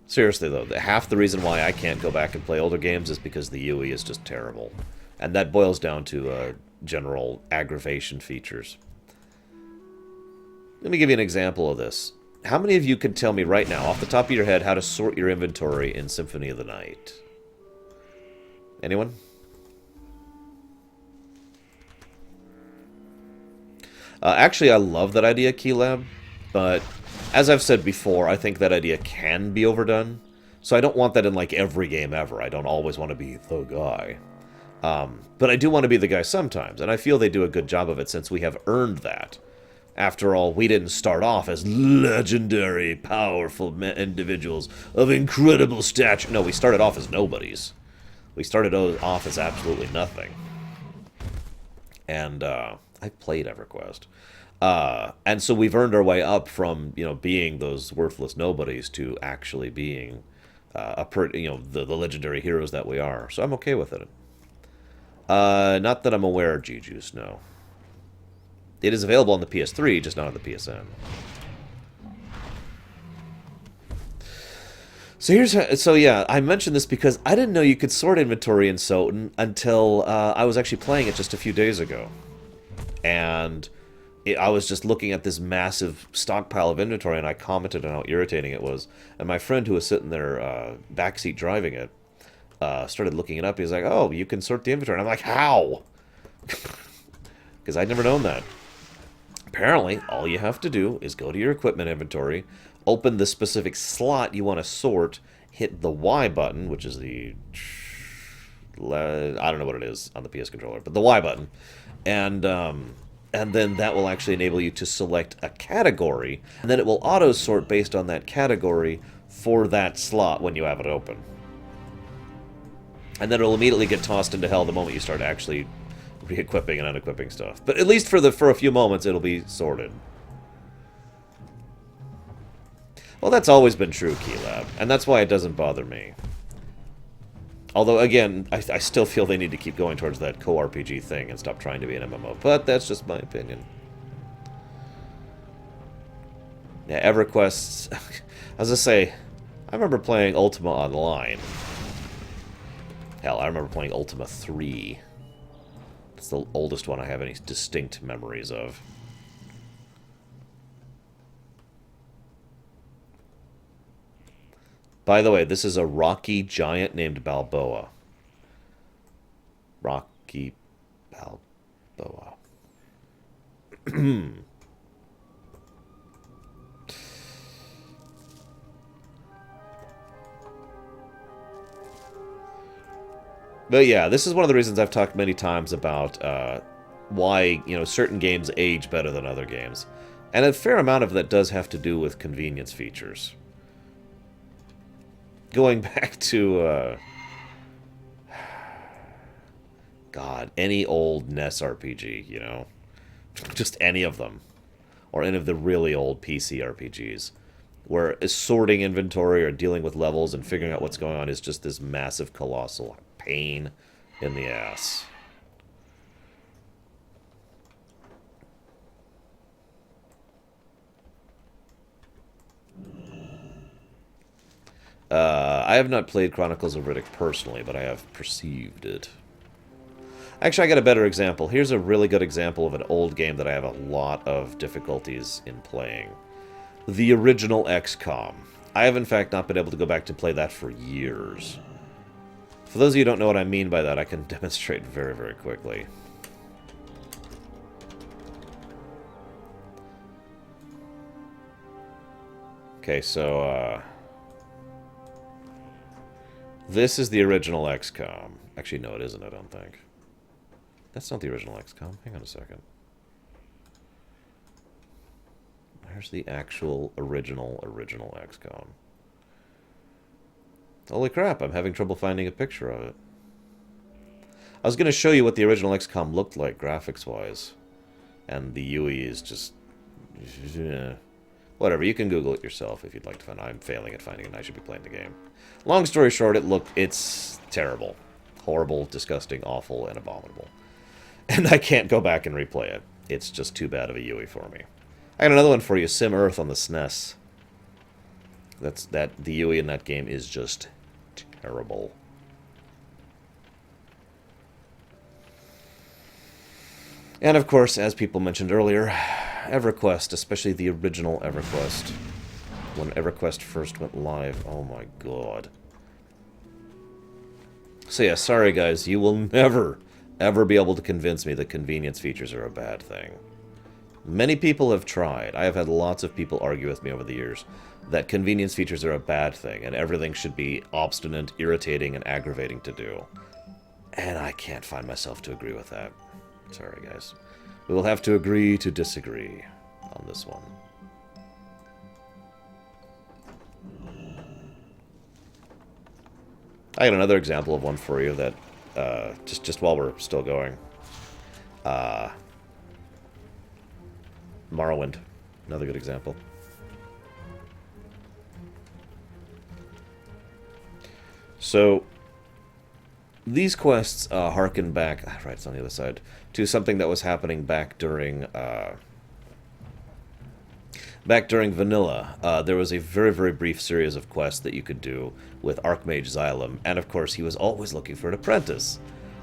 Seriously, though, half the reason why I can't go back and play older games is because the UE is just terrible. And that boils down to general aggravation features. Let me give you an example of this. How many of you can tell me right now, off the top of your head, how to sort your inventory in Symphony of the Night? Anyone? Actually, I love that idea, Keylab, but as I've said before, I think that idea can be overdone. So I don't want that in, like, every game ever. I don't always want to be the guy. But I do want to be the guy sometimes, and I feel they do a good job of it since we have earned that. After all, we didn't start off as legendary, powerful individuals of incredible stature. No, we started off as nobodies. We started off as absolutely nothing. And, I played EverQuest. And so we've earned our way up from, you know, being those worthless nobodies to actually being, the legendary heroes that we are. So I'm okay with it. Not that I'm aware, G-Juice, no. It is available on the PS3, just not on the PSN. So yeah, I mentioned this because I didn't know you could sort inventory in Soten until I was actually playing it just a few days ago. And I was just looking at this massive stockpile of inventory, and I commented on how irritating it was. And my friend who was sitting there backseat driving it started looking it up. He was like, oh, you can sort the inventory. And I'm like, how? Because I'd never known that. Apparently, all you have to do is go to your equipment inventory, open the specific slot you want to sort, hit the Y button, which is the... I don't know what it is on the PS controller, but the Y button. And then that will actually enable you to select a category, and then it will auto-sort based on that category for that slot when you have it open. And then it'll immediately get tossed into hell the moment you start actually re-equipping and unequipping stuff. But at least for a few moments, it'll be sorted. Well, that's always been true, Keylab, and that's why it doesn't bother me. Although, again, I still feel they need to keep going towards that co-RPG thing and stop trying to be an MMO. But that's just my opinion. Yeah, EverQuest... As I say, I remember playing Ultima Online. Hell, I remember playing Ultima 3. It's the oldest one I have any distinct memories of. By the way, this is a rocky giant named Balboa. Rocky Balboa. But yeah, this is one of the reasons I've talked many times about why, you know, certain games age better than other games. And a fair amount of that does have to do with convenience features. Going back to, God, any old NES RPG, you know? Just any of them. Or any of the really old PC RPGs. Where sorting inventory or dealing with levels and figuring out what's going on is just this massive, colossal pain in the ass. I have not played Chronicles of Riddick personally, but I have perceived it. Actually, I got a better example. Here's a really good example of an old game that I have a lot of difficulties in playing. The original XCOM. I have, in fact, not been able to go back to play that for years. For those of you who don't know what I mean by that, I can demonstrate very, very quickly. Okay, so, this is the original XCOM. Actually, no, it isn't, I don't think. That's not the original XCOM. Hang on a second. Here's the actual original XCOM. Holy crap, I'm having trouble finding a picture of it. I was going to show you what the original XCOM looked like, graphics-wise. And the UE is just... whatever, you can Google it yourself if you'd like to find it. I'm failing at finding it, and I should be playing the game. Long story short, it's terrible. Horrible, disgusting, awful, and abominable. And I can't go back and replay it. It's just too bad of a UE for me. I got another one for you, Sim Earth on the SNES. The UE in that game is just terrible. And of course, as people mentioned earlier, EverQuest, especially the original EverQuest. When EverQuest first went live, oh my god. So yeah, sorry guys, you will never, ever be able to convince me that convenience features are a bad thing. Many people have tried. I have had lots of people argue with me over the years that convenience features are a bad thing and everything should be obstinate, irritating, and aggravating to do. And I can't find myself to agree with that. Sorry, guys. We will have to agree to disagree on this one. I got another example of one for you that, just while we're still going. Morrowind. Another good example. So, these quests harken back, right, it's on the other side, to something that was happening back during vanilla. There was a very, very brief series of quests that you could do with Archmage Xylem, and of course he was always looking for an apprentice.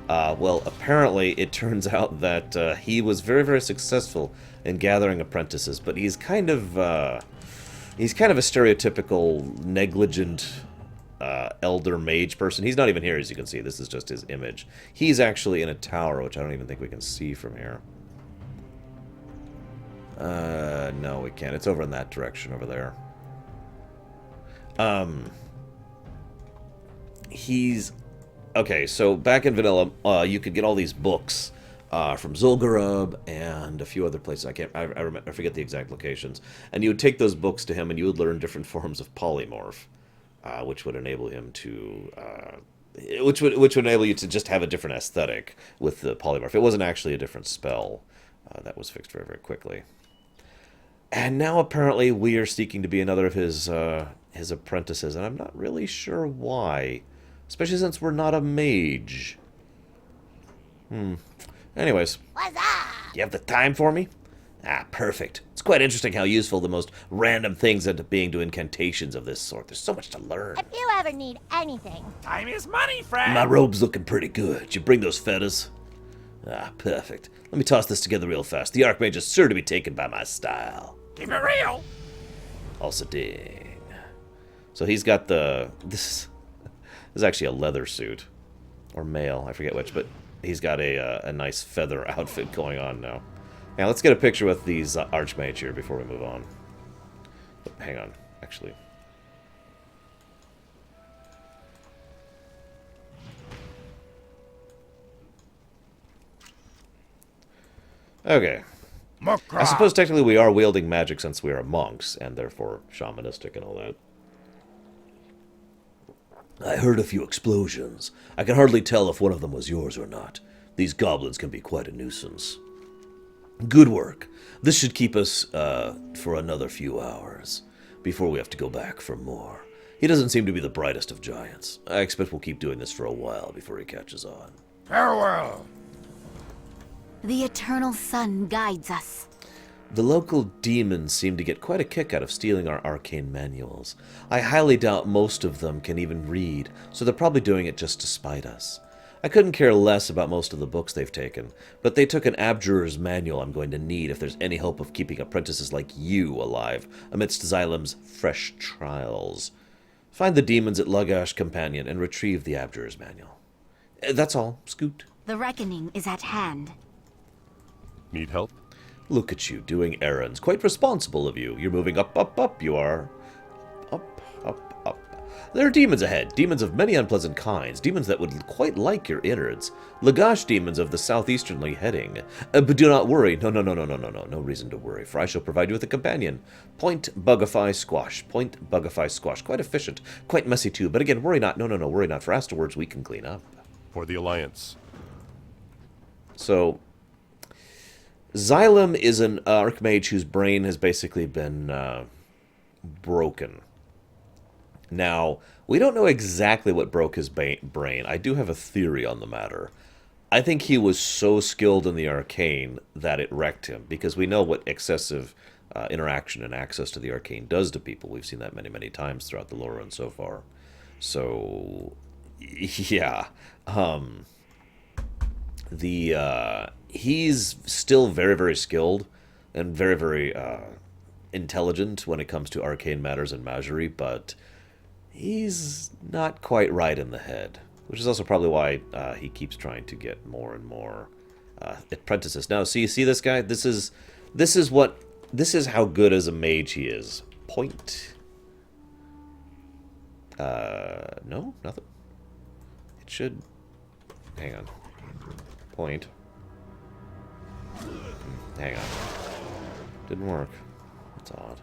Well, apparently it turns out that he was very, very successful in gathering apprentices, but he's kind of a stereotypical negligent elder mage person. He's not even here, as you can see. This is just his image. He's actually in a tower, which I don't even think we can see from here. No, we can't. It's over in that direction over there. Okay, so back in vanilla, you could get all these books from Zul'Gurub and a few other places. I forget the exact locations. And you would take those books to him, and you would learn different forms of polymorph, which would enable him to, which would enable you to just have a different aesthetic with the polymorph. It wasn't actually a different spell. That was fixed very, very quickly. And now apparently we are seeking to be another of his apprentices, and I'm not really sure why. Especially since we're not a mage. Anyways. What's up? You have the time for me? Ah, perfect. It's quite interesting how useful the most random things end up being to incantations of this sort. There's so much to learn. If you ever need anything. Time is money, friend. My robe's looking pretty good. You bring those feathers? Ah, perfect. Let me toss this together real fast. The Archmage is sure to be taken by my style. Keep it real. Also ding. So he's got this is actually a leather suit. Or mail, I forget which, but he's got a nice feather outfit going on now. Now, let's get a picture with these Archmage here before we move on. But hang on, actually. Okay. I suppose technically we are wielding magic since we are monks, and therefore shamanistic and all that. I heard a few explosions. I can hardly tell if one of them was yours or not. These goblins can be quite a nuisance. Good work. This should keep us for another few hours, before we have to go back for more. He doesn't seem to be the brightest of giants. I expect we'll keep doing this for a while before he catches on. Farewell. The eternal sun guides us. The local demons seem to get quite a kick out of stealing our arcane manuals. I highly doubt most of them can even read, so they're probably doing it just to spite us. I couldn't care less about most of the books they've taken, but they took an abjurer's manual I'm going to need if there's any hope of keeping apprentices like you alive amidst Xylem's fresh trials. Find the demons at Lagash Companion and retrieve the abjurer's manual. That's all, Scoot. The reckoning is at hand. Need help? Look at you, doing errands. Quite responsible of you. You're moving up, up, up, you are. Up, up, up. There are demons ahead. Demons of many unpleasant kinds. Demons that would quite like your innards. Lagash demons of the southeasternly heading. But do not worry. No. No reason to worry, for I shall provide you with a companion. Point Bugify Squash. Point Bugify Squash. Quite efficient. Quite messy too. But again, worry not. No, worry not, for afterwards we can clean up. For the Alliance. So, Xylem is an archmage whose brain has basically been broken. Now, we don't know exactly what broke his brain. I do have a theory on the matter. I think he was so skilled in the arcane that it wrecked him, because we know what excessive interaction and access to the arcane does to people. We've seen that many, many times throughout the Lorerun so far. So, yeah. He's still very, very skilled and very, very intelligent when it comes to arcane matters and magiry, but he's not quite right in the head, which is also probably why he keeps trying to get more and more apprentices. Now, so you see this guy? This is how good as a mage he is. Point. No, nothing. It should. Hang on. Point. Hang on. Didn't work. That's odd.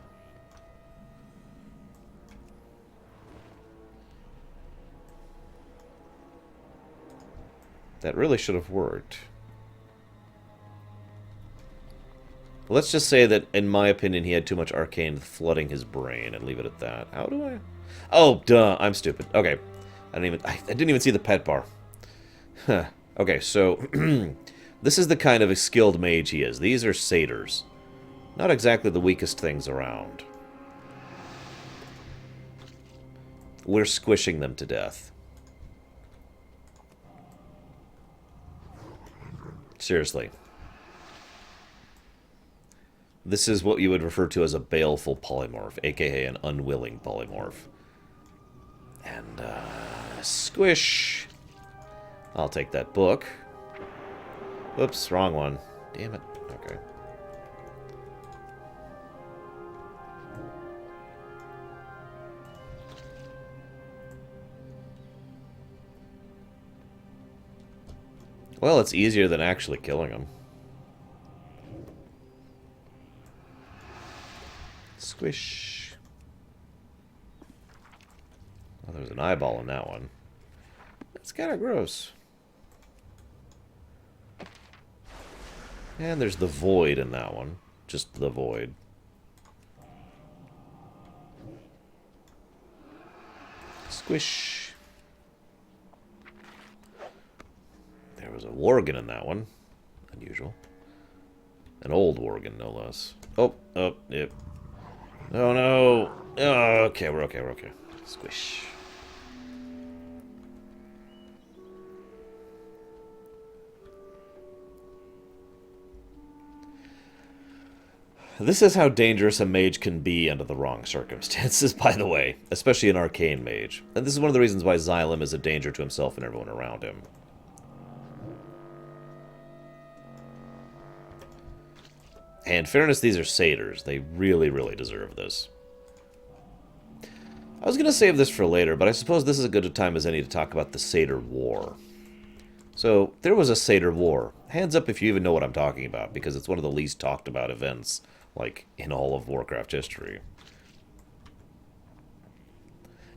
That really should have worked. Let's just say that, in my opinion, he had too much arcane flooding his brain, and leave it at that. How do I? Oh, duh! I'm stupid. Okay, I didn't even see the pet bar. Huh. Okay, so this is the kind of a skilled mage he is. These are satyrs, not exactly the weakest things around. We're squishing them to death. Seriously. This is what you would refer to as a baleful polymorph, aka an unwilling polymorph. And, squish. I'll take that book. Oops, wrong one. Damn it. Okay. Well, it's easier than actually killing him. Squish. Oh, there's an eyeball in that one. That's kind of gross. And there's the void in that one. Just the void. Squish. There was a worgen in that one. Unusual. An old worgen, no less. Oh, yep. Oh, no. Oh, okay, we're okay, we're okay. Squish. This is how dangerous a mage can be under the wrong circumstances, by the way. Especially an arcane mage. And this is one of the reasons why Xylem is a danger to himself and everyone around him. And in fairness, these are satyrs. They really, really deserve this. I was going to save this for later, but I suppose this is as good a time as any to talk about the Satyr War. So, there was a Satyr War. Hands up if you even know what I'm talking about, because it's one of the least talked about events, like, in all of Warcraft history.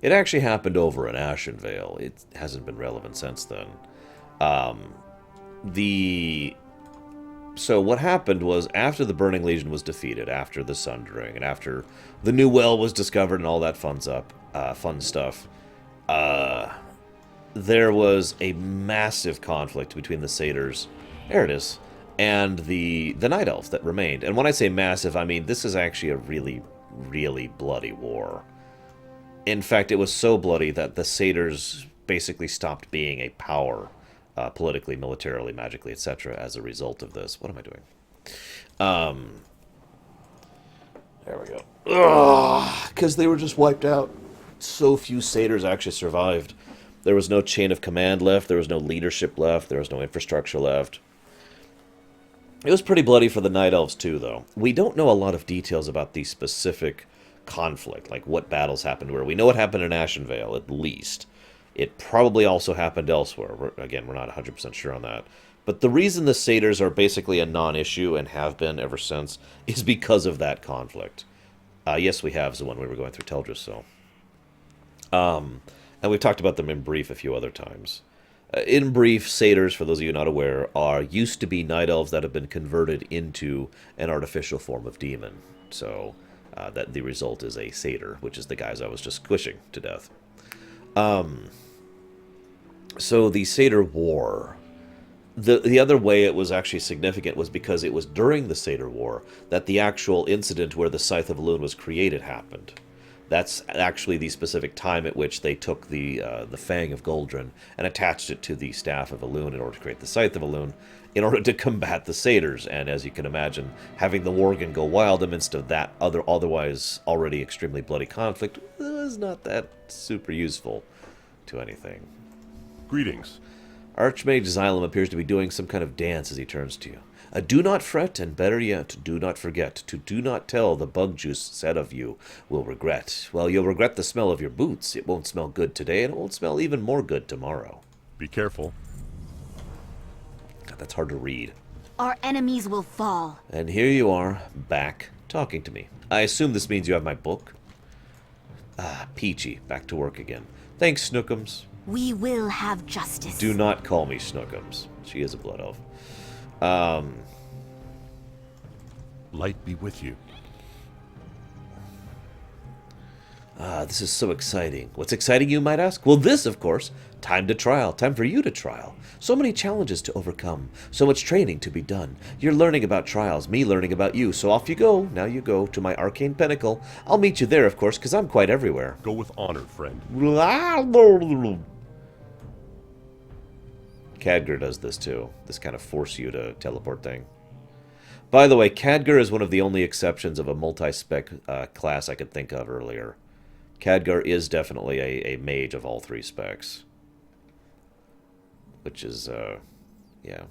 It actually happened over in Ashenvale. It hasn't been relevant since then. So what happened was, after the Burning Legion was defeated, after the Sundering, and after the new well was discovered and all that fun stuff, there was a massive conflict between the satyrs, there it is, and the Night Elves that remained. And when I say massive, I mean this is actually a really, really bloody war. In fact, it was so bloody that the satyrs basically stopped being a power politically, militarily, magically, etc. as a result of this. What am I doing? There we go. Because they were just wiped out. So few satyrs actually survived. There was no chain of command left. There was no leadership left. There was no infrastructure left. It was pretty bloody for the Night Elves, too, though. We don't know a lot of details about the specific conflict, like what battles happened where. We know what happened in Ashenvale, at least. It probably also happened elsewhere. Again, we're not 100% sure on that. But the reason the satyrs are basically a non-issue, and have been ever since, is because of that conflict. Yes, we have the one we were going through Teldris, so. And we've talked about them in brief a few other times. In brief, satyrs, for those of you not aware, used to be night elves that have been converted into an artificial form of demon. So that the result is a satyr, which is the guys I was just squishing to death. So the Satyr War, the other way it was actually significant was because it was during the Satyr War that the actual incident where the Scythe of Elune was created happened. That's actually the specific time at which they took the Fang of Goldrin and attached it to the Staff of Elune in order to create the Scythe of Elune, in order to combat the satyrs. And as you can imagine, having the Worgen go wild amidst of that otherwise already extremely bloody conflict was not that super useful to anything. Greetings. Archmage Xylem appears to be doing some kind of dance as he turns to you. Do not fret, and better yet, do not forget. To do not tell the bug juice said of you will regret. Well, you'll regret the smell of your boots. It won't smell good today, and it won't smell even more good tomorrow. Be careful. God, that's hard to read. Our enemies will fall. And here you are, back, talking to me. I assume this means you have my book? Ah, Peachy, back to work again. Thanks, Snookums. We will have justice. Do not call me Snookums. She is a blood elf. Light be with you. This is so exciting. What's exciting, you might ask? Well, this, of course. Time to trial. Time for you to trial. So many challenges to overcome. So much training to be done. You're learning about trials. Me learning about you. So off you go. Now you go to my arcane pinnacle. I'll meet you there, of course, because I'm quite everywhere. Go with honor, friend. Khadgar does this too. This kind of force you to teleport thing. By the way, Khadgar is one of the only exceptions of a multi-spec class I could think of earlier. Khadgar is definitely a mage of all three specs. Which is, yeah.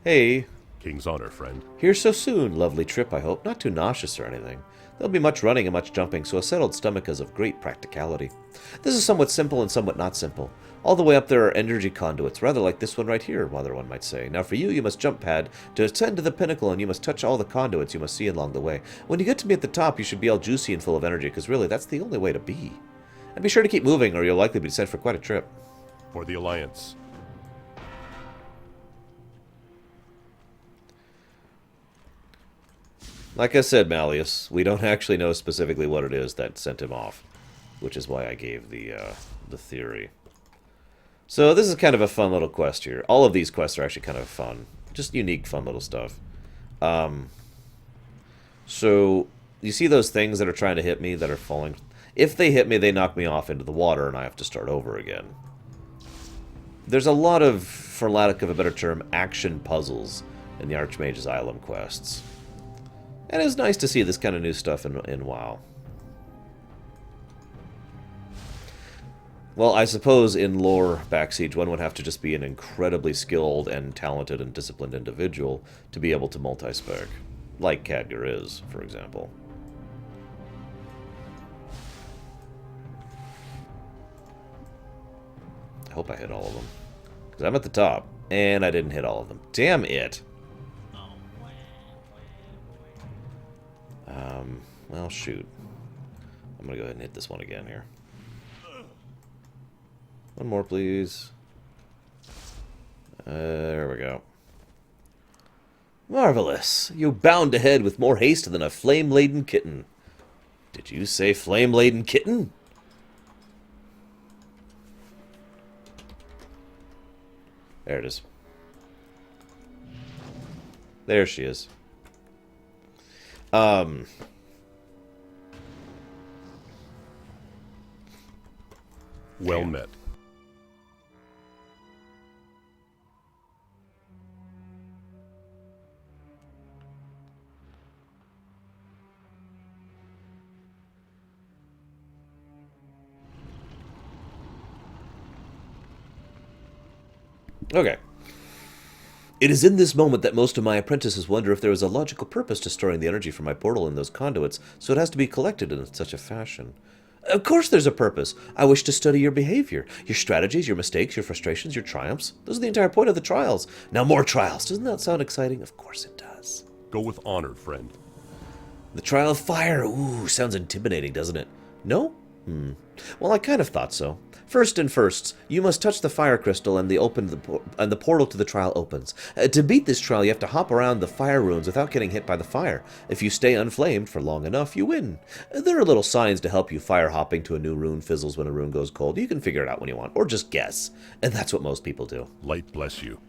Hey. King's honor, friend. Here so soon. Lovely trip, I hope. Not too nauseous or anything. There'll be much running and much jumping, so a settled stomach is of great practicality. This is somewhat simple and somewhat not simple. All the way up there are energy conduits, rather like this one right here, rather one might say. Now for you, you must jump pad to ascend to the pinnacle, and you must touch all the conduits you must see along the way. When you get to me at the top, you should be all juicy and full of energy, because really, that's the only way to be. And be sure to keep moving, or you'll likely be sent for quite a trip. For the Alliance. Like I said, Malleus, we don't actually know specifically what it is that sent him off, which is why I gave the theory. So this is kind of a fun little quest here. All of these quests are actually kind of fun. Just unique, fun little stuff. So, you see those things that are trying to hit me that are falling? If they hit me, they knock me off into the water, and I have to start over again. There's a lot of, for lack of a better term, action puzzles in the Archmage Xylem quests. And it's nice to see this kind of new stuff in WoW. Well, I suppose in lore Backsiege, one would have to just be an incredibly skilled and talented and disciplined individual to be able to multi-spec. Like Khadgar is, for example. I hope I hit all of them. Because I'm at the top, and I didn't hit all of them. Damn it! Well, shoot. I'm gonna go ahead and hit this one again here. One more, please. There we go. Marvelous. You bound ahead with more haste than a flame-laden kitten. Did you say flame-laden kitten? There it is. There she is. Well met. Okay. It is in this moment that most of my apprentices wonder if there is a logical purpose to storing the energy from my portal in those conduits, so it has to be collected in such a fashion. Of course there's a purpose. I wish to study your behavior, your strategies, your mistakes, your frustrations, your triumphs. Those are the entire point of the trials. Now more trials. Doesn't that sound exciting? Of course it does. Go with honor, friend. The Trial of Fire. Ooh, sounds intimidating, doesn't it? No? Well, I kind of thought so. First and firsts, you must touch the fire crystal and the portal to the trial opens. To beat this trial, you have to hop around the fire runes without getting hit by the fire. If you stay unflamed for long enough, you win. There are little signs to help you. Fire hopping to a new rune fizzles when a rune goes cold. You can figure it out when you want, or just guess. And that's what most people do. Light bless you.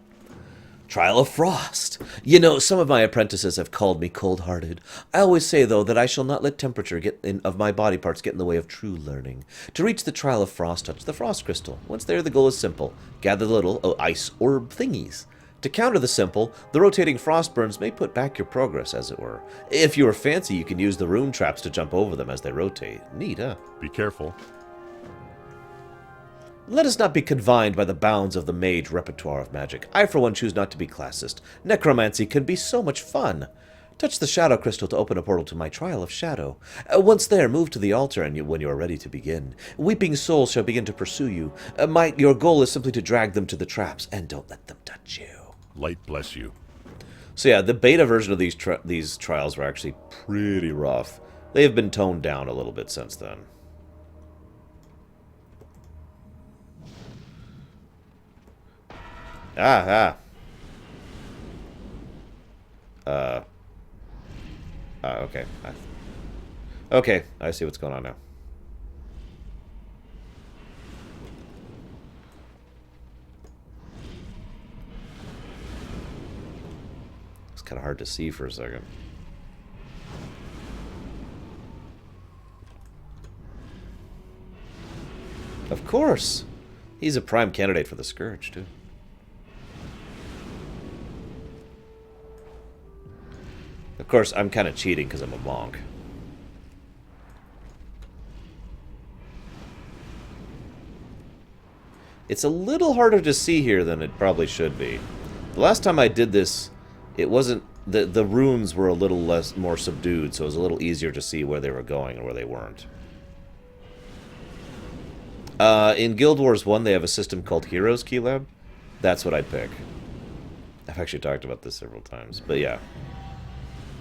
Trial of Frost. You know, some of my apprentices have called me cold-hearted. I always say, though, that I shall not let temperature of my body parts get in the way of true learning. To reach the Trial of Frost, touch the Frost Crystal. Once there, the goal is simple. Gather the little ice orb thingies. To counter the simple, the rotating frost burns may put back your progress, as it were. If you are fancy, you can use the rune traps to jump over them as they rotate. Neat, huh? Be careful. Let us not be confined by the bounds of the mage repertoire of magic. I, for one, choose not to be classist. Necromancy can be so much fun. Touch the Shadow Crystal to open a portal to my Trial of Shadow. Once there, move to the altar when you are ready to begin. Weeping souls shall begin to pursue you. Your goal is simply to drag them to the traps, and don't let them touch you. Light bless you. So yeah, the beta version of these trials were actually pretty rough. They have been toned down a little bit since then. Okay. Okay, I see what's going on now. It's kind of hard to see for a second. Of course! He's a prime candidate for the Scourge, too. Of course, I'm kind of cheating because I'm a monk. It's a little harder to see here than it probably should be. The last time I did this, it wasn't... The runes were a little more subdued, so it was a little easier to see where they were going and where they weren't. In Guild Wars 1, they have a system called Heroes Key Lab. That's what I'd pick. I've actually talked about this several times, but yeah.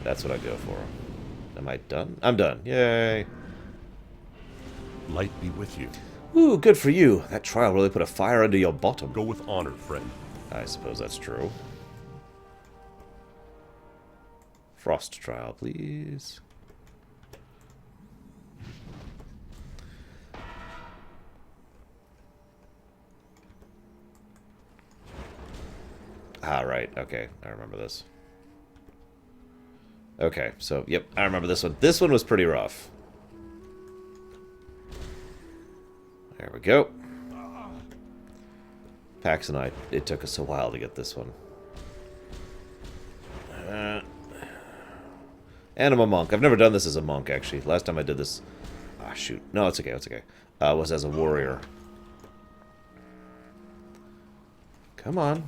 That's what I'd go for. Am I done? I'm done. Yay. Light be with you. Ooh, good for you. That trial really put a fire under your bottom. Go with honor, friend. I suppose that's true. Frost trial, please. Ah, right. Okay, I remember this. Okay, so, yep, I remember this one. This one was pretty rough. There we go. Pax and I, it took us a while to get this one. And I'm a monk. I've never done this as a monk, actually. Last time I did this... Ah, shoot. No, it's okay, it's okay. Was as a warrior. Come on.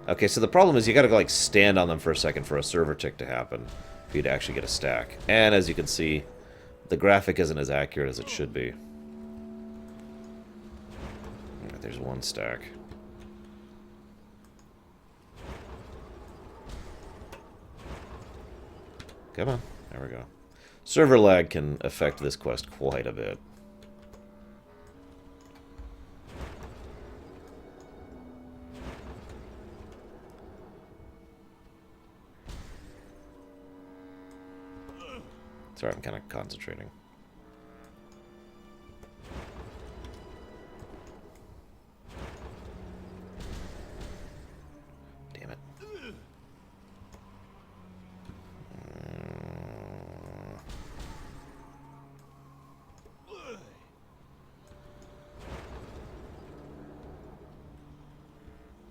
Okay, so the problem is you gotta, like, stand on them for a second for a server tick to happen. For you to actually get a stack. And as you can see, the graphic isn't as accurate as it should be. Alright, there's one stack. Come on. There we go. Server lag can affect this quest quite a bit. Sorry, I'm kind of concentrating. Damn it.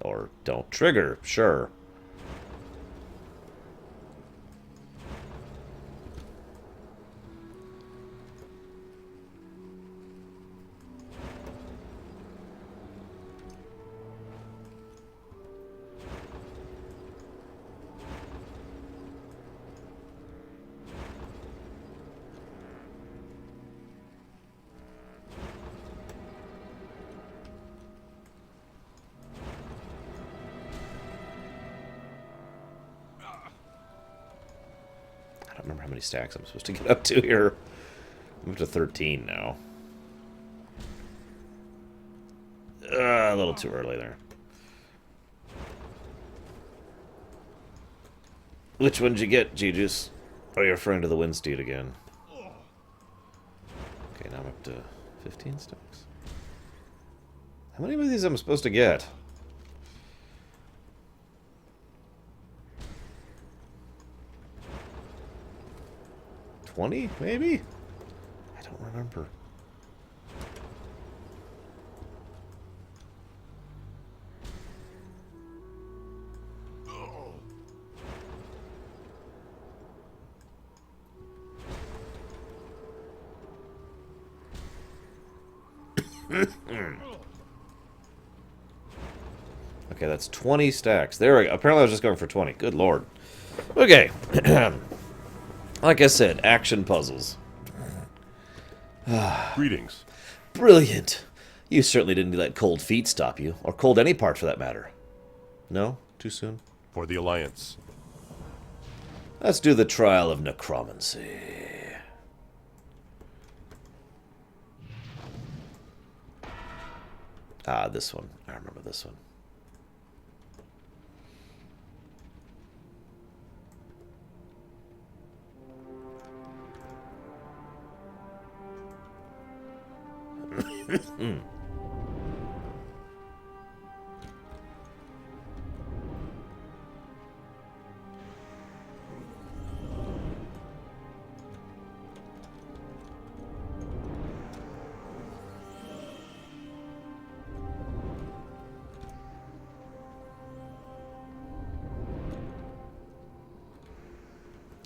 Or don't trigger, sure. I don't remember how many stacks I'm supposed to get up to here. I'm up to 13 now. A little too early there. Which one did you get, G-Juice? Oh, you're referring to the Windsteed again. Okay, now I'm up to 15 stacks. How many of these am I supposed to get? $20, maybe? I don't remember. Okay, that's 20 stacks. There we go. Apparently I was just going for 20. Good lord. Okay. Like I said, action puzzles. Greetings. Brilliant. You certainly didn't let cold feet stop you. Or cold any part for that matter. No? Too soon? For the Alliance. Let's do the trial of necromancy. Ah, this one. I remember this one.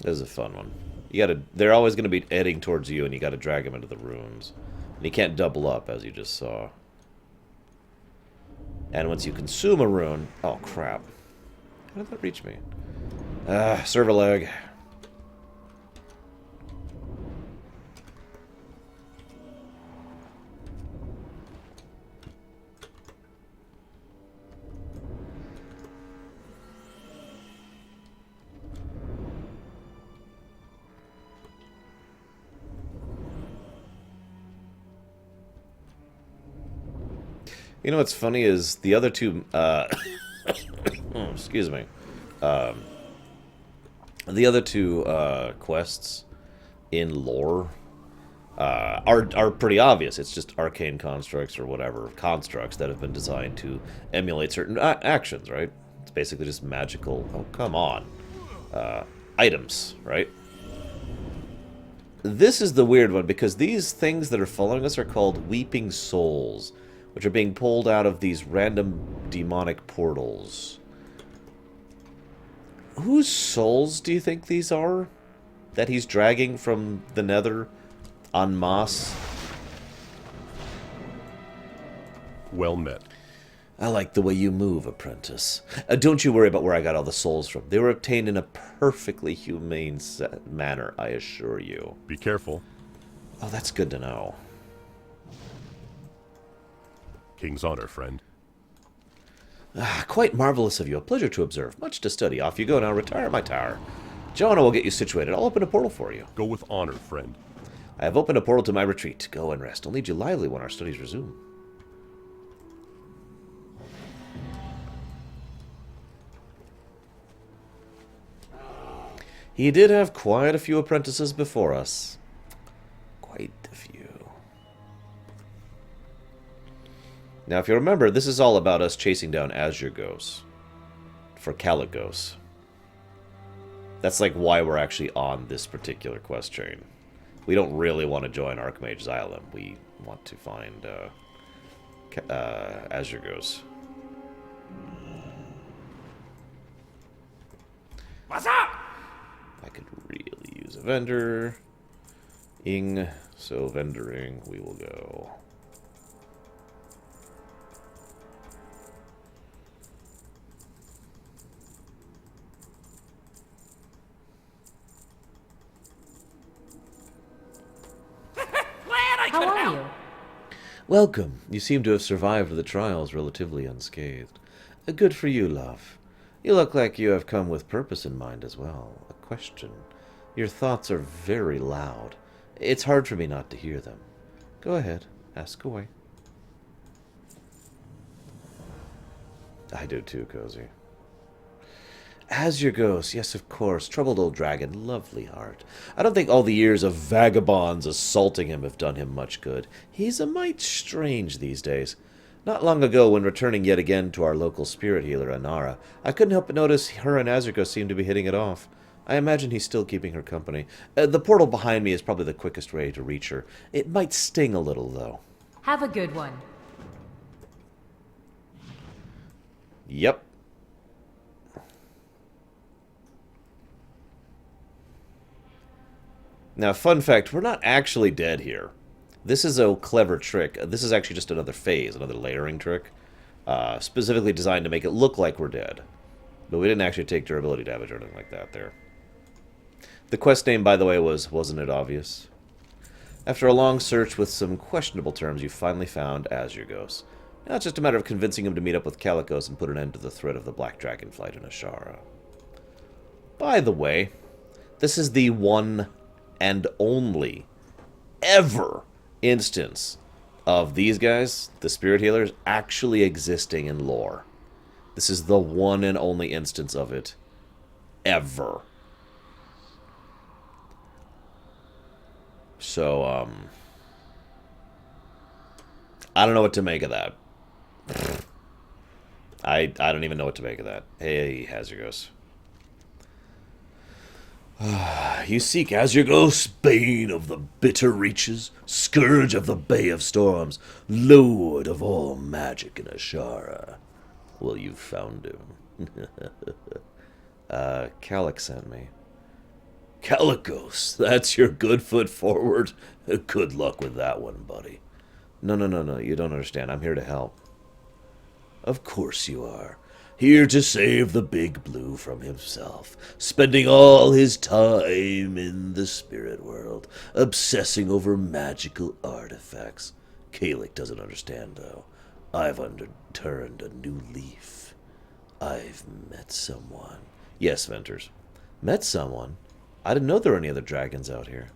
This is a fun one. You gotta. They're always gonna be heading towards you, and you gotta drag them into the ruins. And you can't double up, as you just saw. And once you consume a rune, oh crap! How did that reach me? Server lag. You know what's funny is the other two, excuse me, the other two quests in lore are pretty obvious. It's just arcane constructs or whatever constructs that have been designed to emulate certain actions, right? It's basically just magical. Oh, come on, items, right? This is the weird one because these things that are following us are called weeping souls, which are being pulled out of these random demonic portals. Whose souls do you think these are? That he's dragging from the nether en masse? Well met. I like the way you move, apprentice. Don't you worry about where I got all the souls from. They were obtained in a perfectly humane manner, I assure you. Be careful. Oh, that's good to know. King's honor, friend. Quite marvelous of you. A pleasure to observe. Much to study. Off you go now. Retire my tower. Jonah will get you situated. I'll open a portal for you. Go with honor, friend. I have opened a portal to my retreat. Go and rest. I'll need you lively when our studies resume. He did have quite a few apprentices before us. Quite a few. Now, if you remember, this is all about us chasing down Azshara for Caligos. That's like why we're actually on this particular quest chain. We don't really want to join Archmage's Island. We want to find Azshara. What's up? I could really use a vendor. So vendoring, we will go. How are you? Welcome. You seem to have survived the trials relatively unscathed. Good for you, love. You look like you have come with purpose in mind as well. A question. Your thoughts are very loud. It's hard for me not to hear them. Go ahead. Ask away. I do too, Cozy. As your ghost, yes, of course. Troubled old dragon, lovely heart. I don't think all the years of vagabonds assaulting him have done him much good. He's a mite strange these days. Not long ago, when returning yet again to our local spirit healer, Anara, I couldn't help but notice her and Azshara seemed to be hitting it off. I imagine he's still keeping her company. The portal behind me is probably the quickest way to reach her. It might sting a little, though. Have a good one. Yep. Now, fun fact, we're not actually dead here. This is a clever trick. This is actually just another phase, another layering trick, specifically designed to make it look like we're dead. But we didn't actually take durability damage or anything like that there. The quest name, by the way, wasn't it obvious? After a long search with some questionable terms, you finally found Azshara. Now it's just a matter of convincing him to meet up with Kalikos and put an end to the threat of the Black Dragon flight in Azshara. By the way, this is the one and only ever instance of these guys, the spirit healers, actually existing in lore. This is the one and only instance of it ever. So, I don't know what to make of that. I don't even know what to make of that. Hey, Azshara. You seek Azshara, bane of the bitter reaches, scourge of the Bay of Storms, lord of all magic in Azshara. Well, you've found him. Calic sent me. Kalikos, that's your good foot forward? Good luck with that one, buddy. No, you don't understand. I'm here to help. Of course you are. Here to save the Big Blue from himself, spending all his time in the spirit world, obsessing over magical artifacts. Kalik doesn't understand, though. I've turned a new leaf. I've met someone. Yes, Venters. Met someone? I didn't know there were any other dragons out here.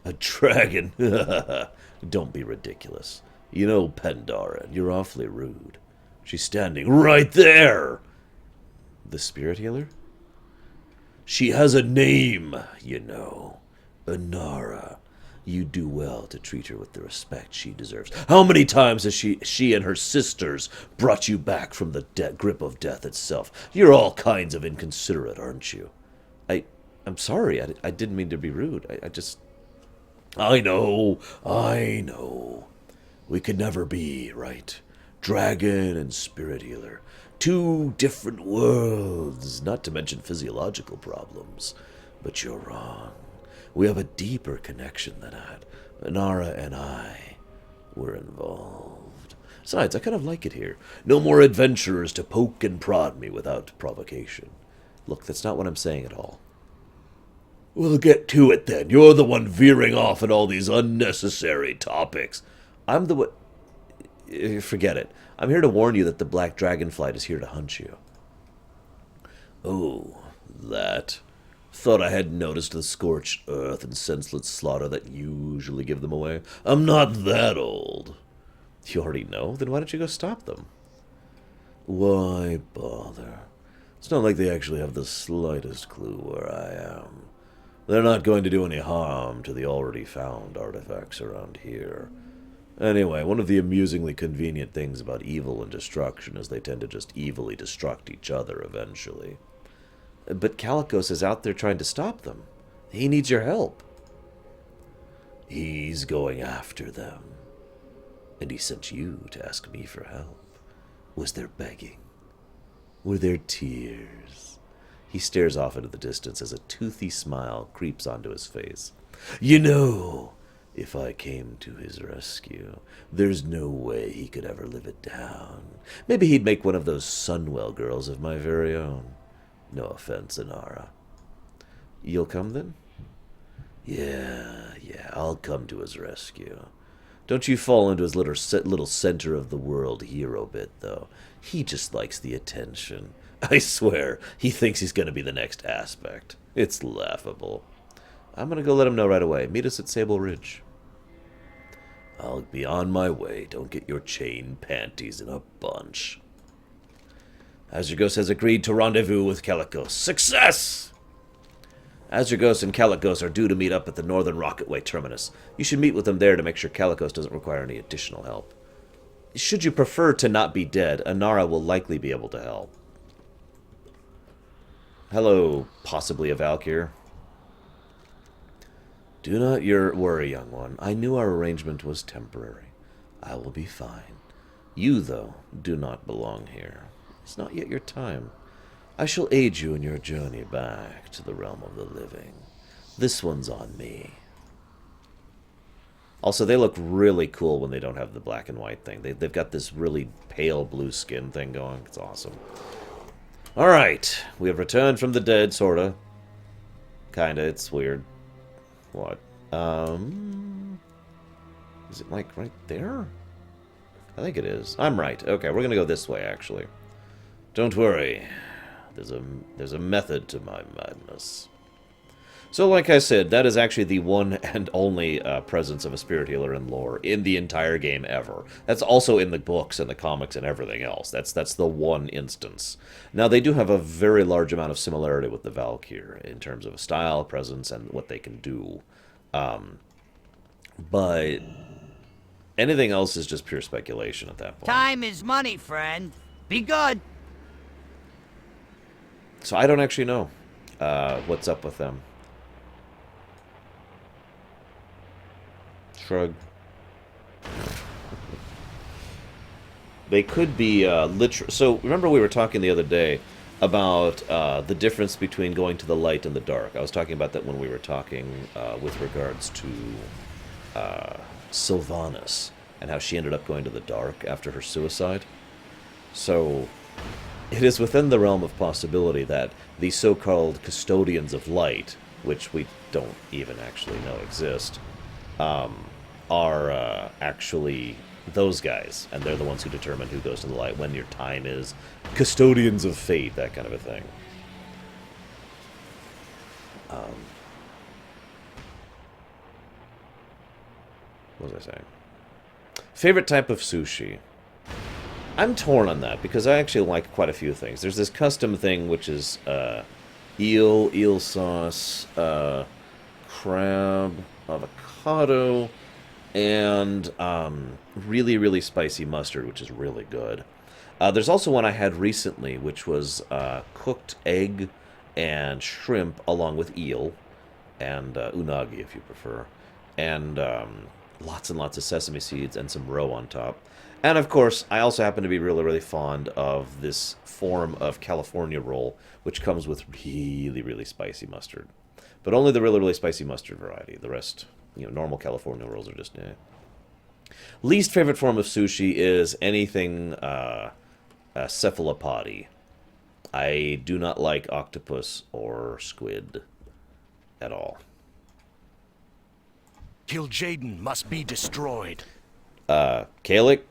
A dragon? Don't be ridiculous. You know Pandora, and you're awfully rude. She's standing right there! The spirit healer? She has a name, you know. Anara. You do well to treat her with the respect she deserves. How many times has she and her sisters brought you back from the grip of death itself? You're all kinds of inconsiderate, aren't you? I'm sorry. I didn't mean to be rude. I know. We could never be, right? Dragon and spirit healer. Two different worlds, not to mention physiological problems. But you're wrong. We have a deeper connection than that. Anara and I were involved. Besides, I kind of like it here. No more adventurers to poke and prod me without provocation. Look, that's not what I'm saying at all. We'll get to it then. You're the one veering off at all these unnecessary topics. I'm the one... Forget it. I'm here to warn you that the Black Dragonflight is here to hunt you. Oh, that. Thought I hadn't noticed the scorched earth and senseless slaughter that usually give them away. I'm not that old. You already know? Then why don't you go stop them? Why bother? It's not like they actually have the slightest clue where I am. They're not going to do any harm to the already found artifacts around here. Anyway, one of the amusingly convenient things about evil and destruction is they tend to just evilly destruct each other eventually. But Kalikos is out there trying to stop them. He needs your help. He's going after them. And he sent you to ask me for help. Was there begging? Were there tears? He stares off into the distance as a toothy smile creeps onto his face. You know, if I came to his rescue, there's no way he could ever live it down. Maybe he'd make one of those Sunwell girls of my very own. No offense, Azshara. You'll come then? Yeah, I'll come to his rescue. Don't you fall into his little center of the world hero bit, though. He just likes the attention. I swear, he thinks he's going to be the next aspect. It's laughable. I'm going to go let him know right away. Meet us at Sable Ridge. I'll be on my way. Don't get your chain panties in a bunch. Azhara has agreed to rendezvous with Kalikos. Success! Azhara and Kalikos are due to meet up at the Northern Rocketway terminus. You should meet with them there to make sure Kalikos doesn't require any additional help. Should you prefer to not be dead, Azshara will likely be able to help. Hello, possibly a Valkyr. Do not worry, young one. I knew our arrangement was temporary. I will be fine. You, though, do not belong here. It's not yet your time. I shall aid you in your journey back to the realm of the living. This one's on me. Also, they look really cool when they don't have the black and white thing. They've got this really pale blue skin thing going. It's awesome. Alright, we have returned from the dead, sorta. Kinda, it's weird. What? Is it like right there? I think it is. I'm right. Okay, we're gonna go this way, actually. Don't worry. There's a method to my madness. So, like I said, that is actually the one and only presence of a spirit healer in lore in the entire game ever. That's also in the books and the comics and everything else. That's the one instance. Now, they do have a very large amount of similarity with the Valkyr in terms of style, presence, and what they can do. But anything else is just pure speculation at that point. Time is money, friend. Be good. So I don't actually know what's up with them. Shrug. They could be literal. So remember we were talking the other day about the difference between going to the light and the dark. I was talking about that when we were talking with regards to Sylvanas and how she ended up going to the dark after her suicide. So it is within the realm of possibility that the so-called custodians of light, which we don't even actually know exist, are actually those guys, and they're the ones who determine who goes to the light, when your time is, custodians of fate, that kind of a thing. What was I saying? Favorite type of sushi? I'm torn on that, because I actually like quite a few things. There's this custom thing, which is eel sauce, crab, avocado, and really, really spicy mustard, which is really good. There's also one I had recently, which was cooked egg and shrimp along with eel, and unagi if you prefer, and lots and lots of sesame seeds and some roe on top. And of course, I also happen to be really, really fond of this form of California roll, which comes with really, really spicy mustard. But only the really, really spicy mustard variety. The rest, normal California rolls are just, eh. Least favorite form of sushi is anything cephalopody. I do not like octopus or squid at all. Kil'jaeden must be destroyed. Kalik?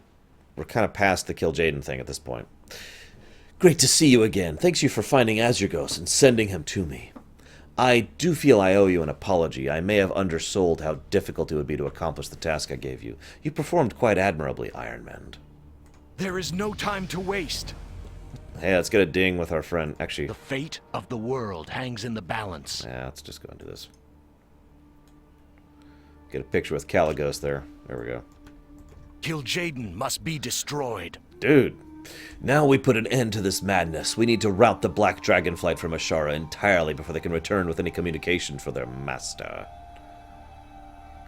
We're kind of past the Kil'jaeden thing at this point. Great to see you again. Thanks you for finding Azhara and sending him to me. I do feel I owe you an apology. I may have undersold how difficult it would be to accomplish the task I gave you. You performed quite admirably, Ironman. There is no time to waste. Hey, let's get a ding with our friend. Actually, The fate of the world hangs in the balance. yeah, let's just go into this. Get a picture with Kalikos there. There we go. Kil'jaeden must be destroyed. Dude, now we put an end to this madness. We need to rout the Black Dragon flight from Azshara entirely before they can return with any communication for their master.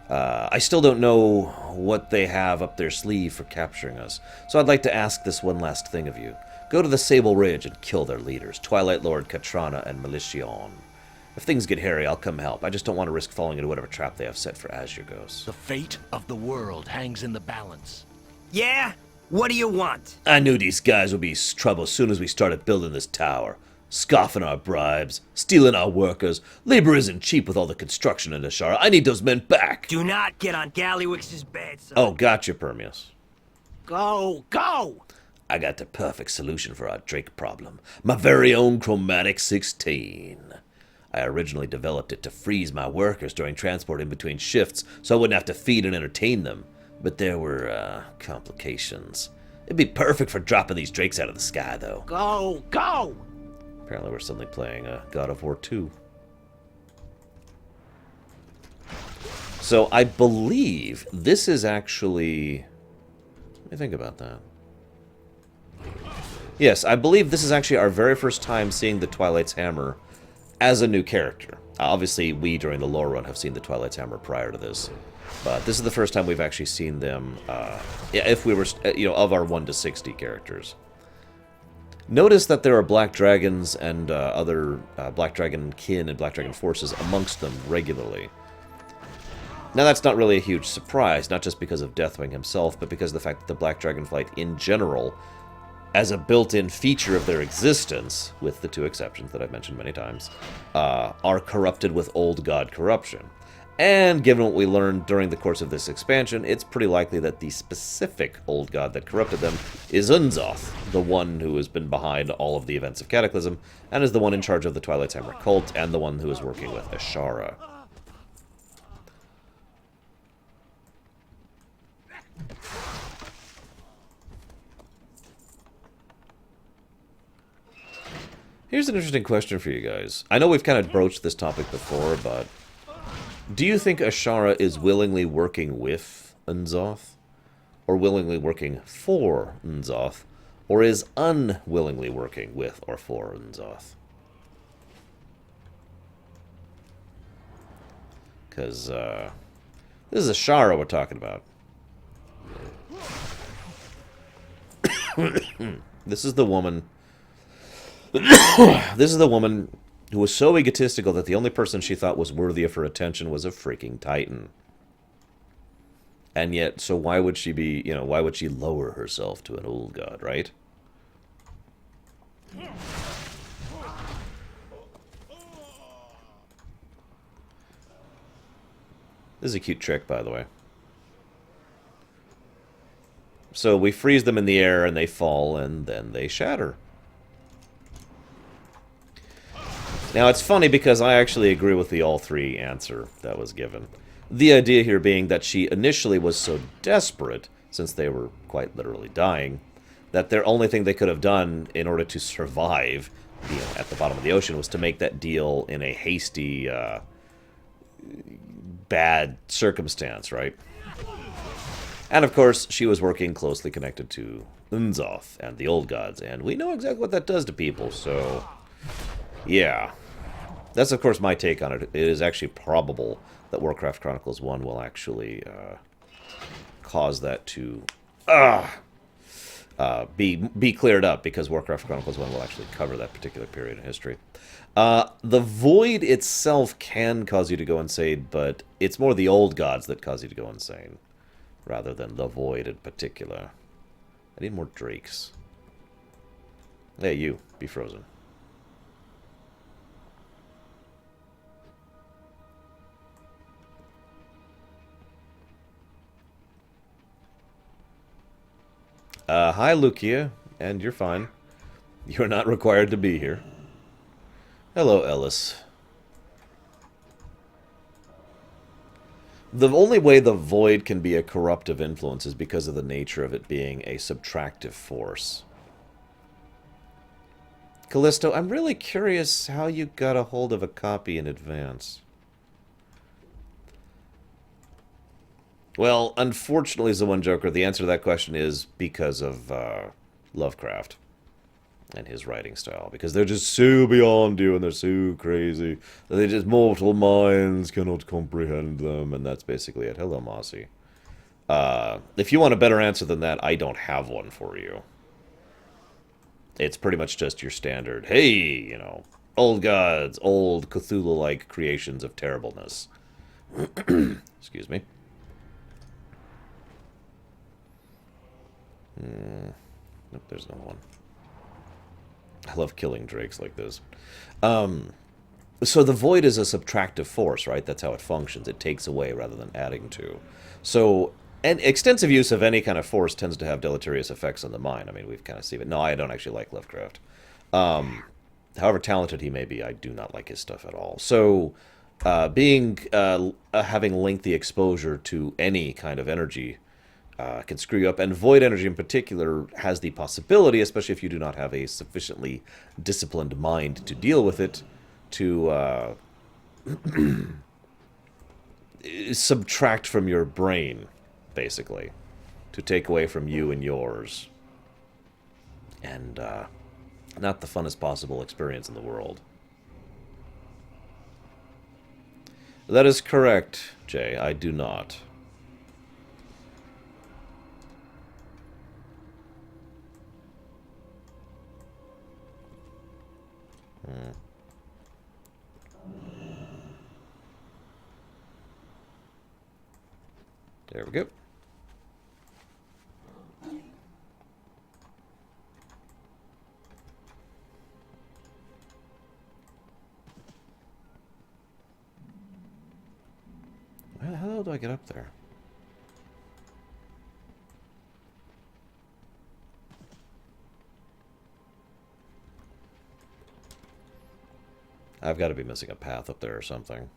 I still don't know what they have up their sleeve for capturing us, so I'd like to ask this one last thing of you. Go to the Sable Ridge and kill their leaders, Twilight Lord, Katrana, and Melicion. If things get hairy, I'll come help. I just don't want to risk falling into whatever trap they have set for Azshara. The fate of the world hangs in the balance. Yeah? What do you want? I knew these guys would be trouble as soon as we started building this tower. Scoffing our bribes, stealing our workers. Labor isn't cheap with all the construction in Azshara. I need those men back. Do not get on Gallywix's bed, son. Oh, gotcha, Permius. Go! Go! I got the perfect solution for our Drake problem. My very own Chromatic 16. I originally developed it to freeze my workers during transport in between shifts so I wouldn't have to feed and entertain them. But there were, complications. It'd be perfect for dropping these drakes out of the sky, though. Go! Go! Apparently we're suddenly playing God of War 2. So I believe this is actually... Let me think about that. Yes, I believe this is actually our very first time seeing the Twilight's Hammer as a new character. Obviously, we, during the Lorerun, have seen the Twilight's Hammer prior to this. But this is the first time we've actually seen them, if we were, of our 1 to 60 characters. Notice that there are Black Dragons and other Black Dragon kin and Black Dragon forces amongst them regularly. Now, that's not really a huge surprise, not just because of Deathwing himself, but because of the fact that the Black Dragonflight in general, as a built-in feature of their existence, with the 2 exceptions that I've mentioned many times, are corrupted with Old God corruption. And given what we learned during the course of this expansion, it's pretty likely that the specific Old God that corrupted them is Unzoth, the one who has been behind all of the events of Cataclysm, and is the one in charge of the Twilight's Hammer cult, and the one who is working with Azshara. Here's an interesting question for you guys. I know we've kind of broached this topic before, but do you think Azshara is willingly working with Unzoth? Or willingly working for Unzoth? Or is unwillingly working with or for Unzoth? Because, this is Azshara we're talking about. This is the woman... This is the woman who was so egotistical that the only person she thought was worthy of her attention was a freaking Titan. And yet, so why would she be, why would she lower herself to an old god, right? This is a cute trick, by the way. So we freeze them in the air and they fall and then they shatter. Now, it's funny because I actually agree with the all 3 answer that was given. The idea here being that she initially was so desperate, since they were quite literally dying, that their only thing they could have done in order to survive at the bottom of the ocean was to make that deal in a hasty, bad circumstance, right? And of course, she was working closely connected to Unzoth and the Old Gods, and we know exactly what that does to people, so... yeah. That's, of course, my take on it. It is actually probable that Warcraft Chronicles 1 will actually cause that to be cleared up, because Warcraft Chronicles 1 will actually cover that particular period in history. The Void itself can cause you to go insane, but it's more the Old Gods that cause you to go insane, rather than the Void in particular. I need more Drakes. Hey, you. Be frozen. Hi, Lucia, and you're fine. You're not required to be here. Hello, Ellis. The only way the Void can be a corruptive influence is because of the nature of it being a subtractive force. Callisto, I'm really curious how you got a hold of a copy in advance. Well, unfortunately, One Joker, the answer to that question is because of Lovecraft and his writing style. Because they're just so beyond you and they're so crazy that they just mortal minds cannot comprehend them. And that's basically it. Hello, Mossy. If you want a better answer than that, I don't have one for you. It's pretty much just your standard, hey, you know, old gods, old Cthulhu-like creations of terribleness. Excuse me. Nope, there's another one. I love killing drakes like this. So the void is a subtractive force, right? That's how it functions. It takes away rather than adding to. So, and extensive use of any kind of force tends to have deleterious effects on the mind. I mean, we've kind of seen it. No, I don't actually like Lovecraft. However talented he may be, I do not like his stuff at all. So, having lengthy exposure to any kind of energy can screw you up. And void energy in particular has the possibility, especially if you do not have a sufficiently disciplined mind to deal with it, to subtract from your brain, basically. To take away from you and yours. And not the funnest possible experience in the world. That is correct, Jay. I do not. There we go. How the hell do I get up there? I've got to be missing a path up there or something.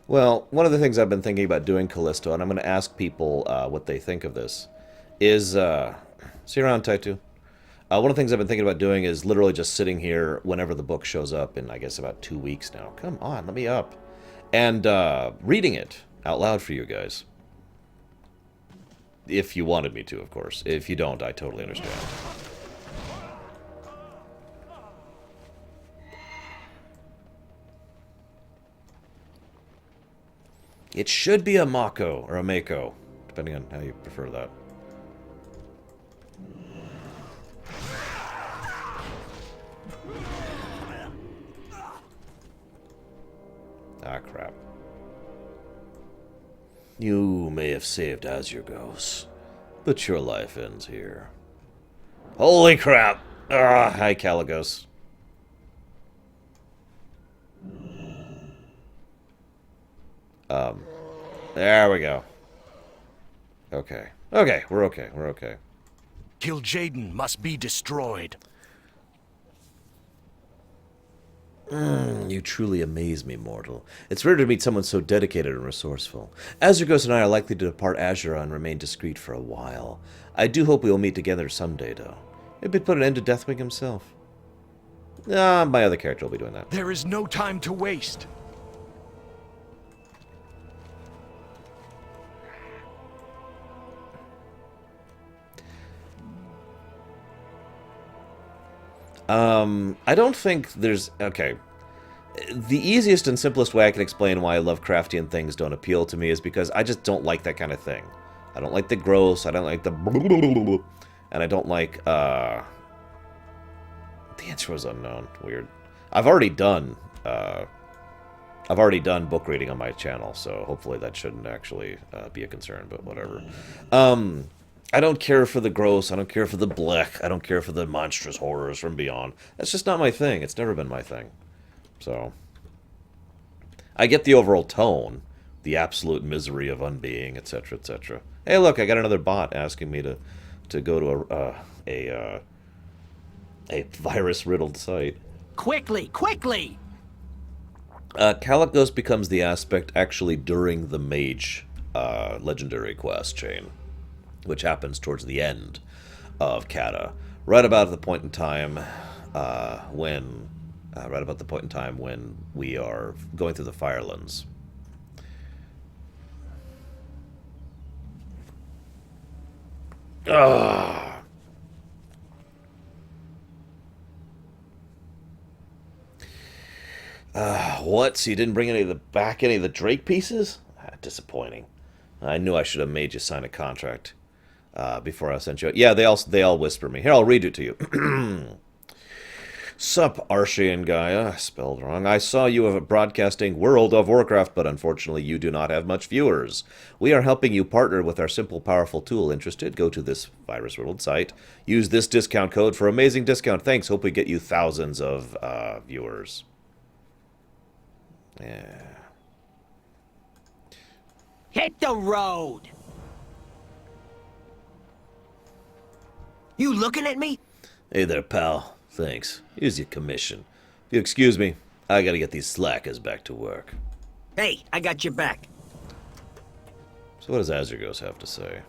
Well, one of the things I've been thinking about doing, Callisto, and I'm going to ask people what they think of this, is... see you around, Taitu. One of the things I've been thinking about doing is literally just sitting here whenever the book shows up in, I guess, about 2 weeks now. Come on, let me up. And reading it out loud for you guys. If you wanted me to, of course. If you don't, I totally understand. It should be a Mako or a Mako, depending on how you prefer that. Ah, crap. You may have saved Azshara, but your life ends here. Holy crap! Ah, hi, Caligos. There we go. Okay. Okay, we're okay. We're okay. Kil'jaeden must be destroyed. You truly amaze me, mortal. It's rare to meet someone so dedicated and resourceful. Azshara and I are likely to depart Azshara and remain discreet for a while. I do hope we will meet together someday, though. Maybe put an end to Deathwing himself. My other character will be doing that. There is no time to waste. I don't think there's... Okay. The easiest and simplest way I can explain why Lovecraftian things don't appeal to me is because I just don't like that kind of thing. I don't like the gross, I don't like the... And I don't like, The answer was unknown. Weird. I've already done book reading on my channel, so hopefully that shouldn't actually be a concern, but whatever. I don't care for the gross, I don't care for the black, I don't care for the monstrous horrors from beyond. That's just not my thing. It's never been my thing. So, I get the overall tone, the absolute misery of unbeing, etc., etc. Hey, look, I got another bot asking me to go to a virus-riddled site. Quickly, quickly! Calicos becomes the aspect actually during the mage legendary quest chain, which happens towards the end of Kata, right about the point in time when we are going through the Firelands. What? So you didn't bring back any of the Drake pieces? Disappointing. I knew I should have made you sign a contract before I sent you. Yeah, they all whisper me. Here, I'll read it to you. Sup, Arshian Gaia, spelled wrong. I saw you of broadcasting World of Warcraft, but unfortunately you do not have much viewers. We are helping you partner with our simple, powerful tool. Interested? Go to this Virus World site. Use this discount code for amazing discount. Thanks. Hope we get you thousands of viewers. Yeah. Hit the road! You looking at me? Hey there, pal. Thanks. Here's your commission. If you excuse me, I gotta get these slackers back to work. Hey, I got your back. So what does Azurgos have to say?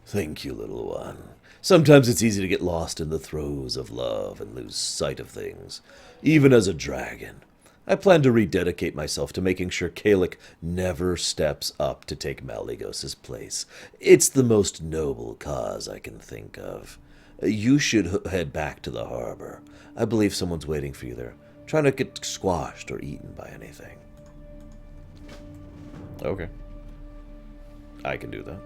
Thank you, little one. Sometimes it's easy to get lost in the throes of love and lose sight of things, even as a dragon. I plan to rededicate myself to making sure Kalik never steps up to take Malygos' place. It's the most noble cause I can think of. You should head back to the harbor. I believe someone's waiting for you there, trying to get squashed or eaten by anything. Okay. I can do that.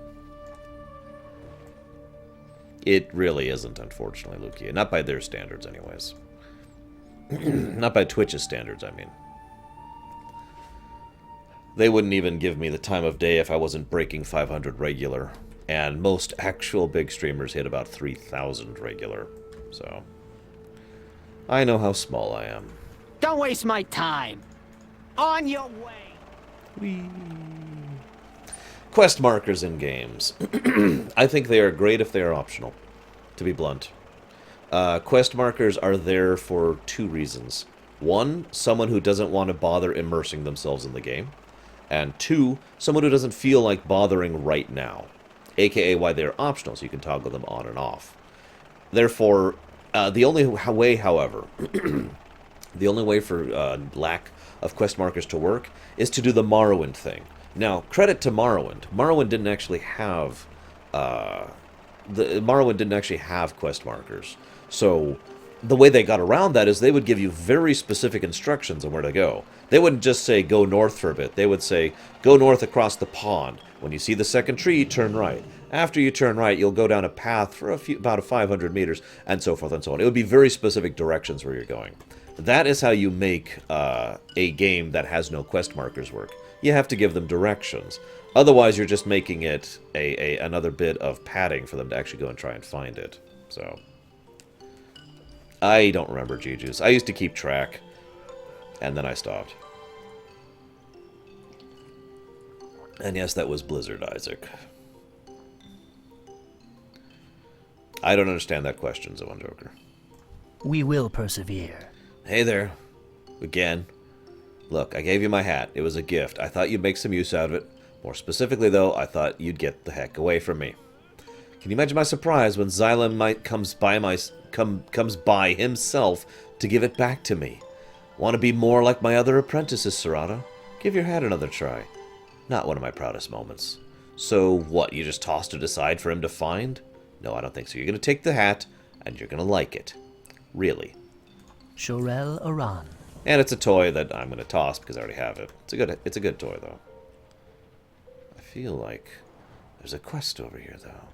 It really isn't, unfortunately, Lukia. Not by their standards, anyways. Not by Twitch's standards, I mean. They wouldn't even give me the time of day if I wasn't breaking 500 regular. And most actual big streamers hit about 3,000 regular. So, I know how small I am. Don't waste my time. On your way. Whee. Quest markers in games. I think they are great if they are optional, to be blunt. Quest markers are there for two reasons. One, someone who doesn't want to bother immersing themselves in the game. And two, someone who doesn't feel like bothering right now. AKA why they're optional, so you can toggle them on and off. Therefore, the only way, however, the only way for lack of quest markers to work is to do the Morrowind thing. Now, credit to Morrowind. Morrowind didn't actually have quest markers. So the way they got around that is they would give you very specific instructions on where to go. They wouldn't just say go north for a bit. They would say go north across the pond. When you see the second tree, turn right. After you turn right, you'll go down a path for about 500 meters, and so forth and so on. It would be very specific directions where you're going. That is how you make a game that has no quest markers work. You have to give them directions. Otherwise, you're just making it another bit of padding for them to actually go and try and find it. So, I don't remember Juju's. I used to keep track, and then I stopped. And yes, that was Blizzard, Isaac. I don't understand that question, Zoan Joker. We will persevere. Hey there. Again. Look, I gave you my hat. It was a gift. I thought you'd make some use out of it. More specifically, though, I thought you'd get the heck away from me. Can you imagine my surprise when Xylem comes by himself to give it back to me? Want to be more like my other apprentices, Serata? Give your hat another try. Not one of my proudest moments. So, what, you just tossed it aside for him to find? No, I don't think so. You're going to take the hat, and you're going to like it. Really. Shorel Aran. And it's a toy that I'm going to toss because I already have it. It's a good toy, though. I feel like there's a quest over here, though.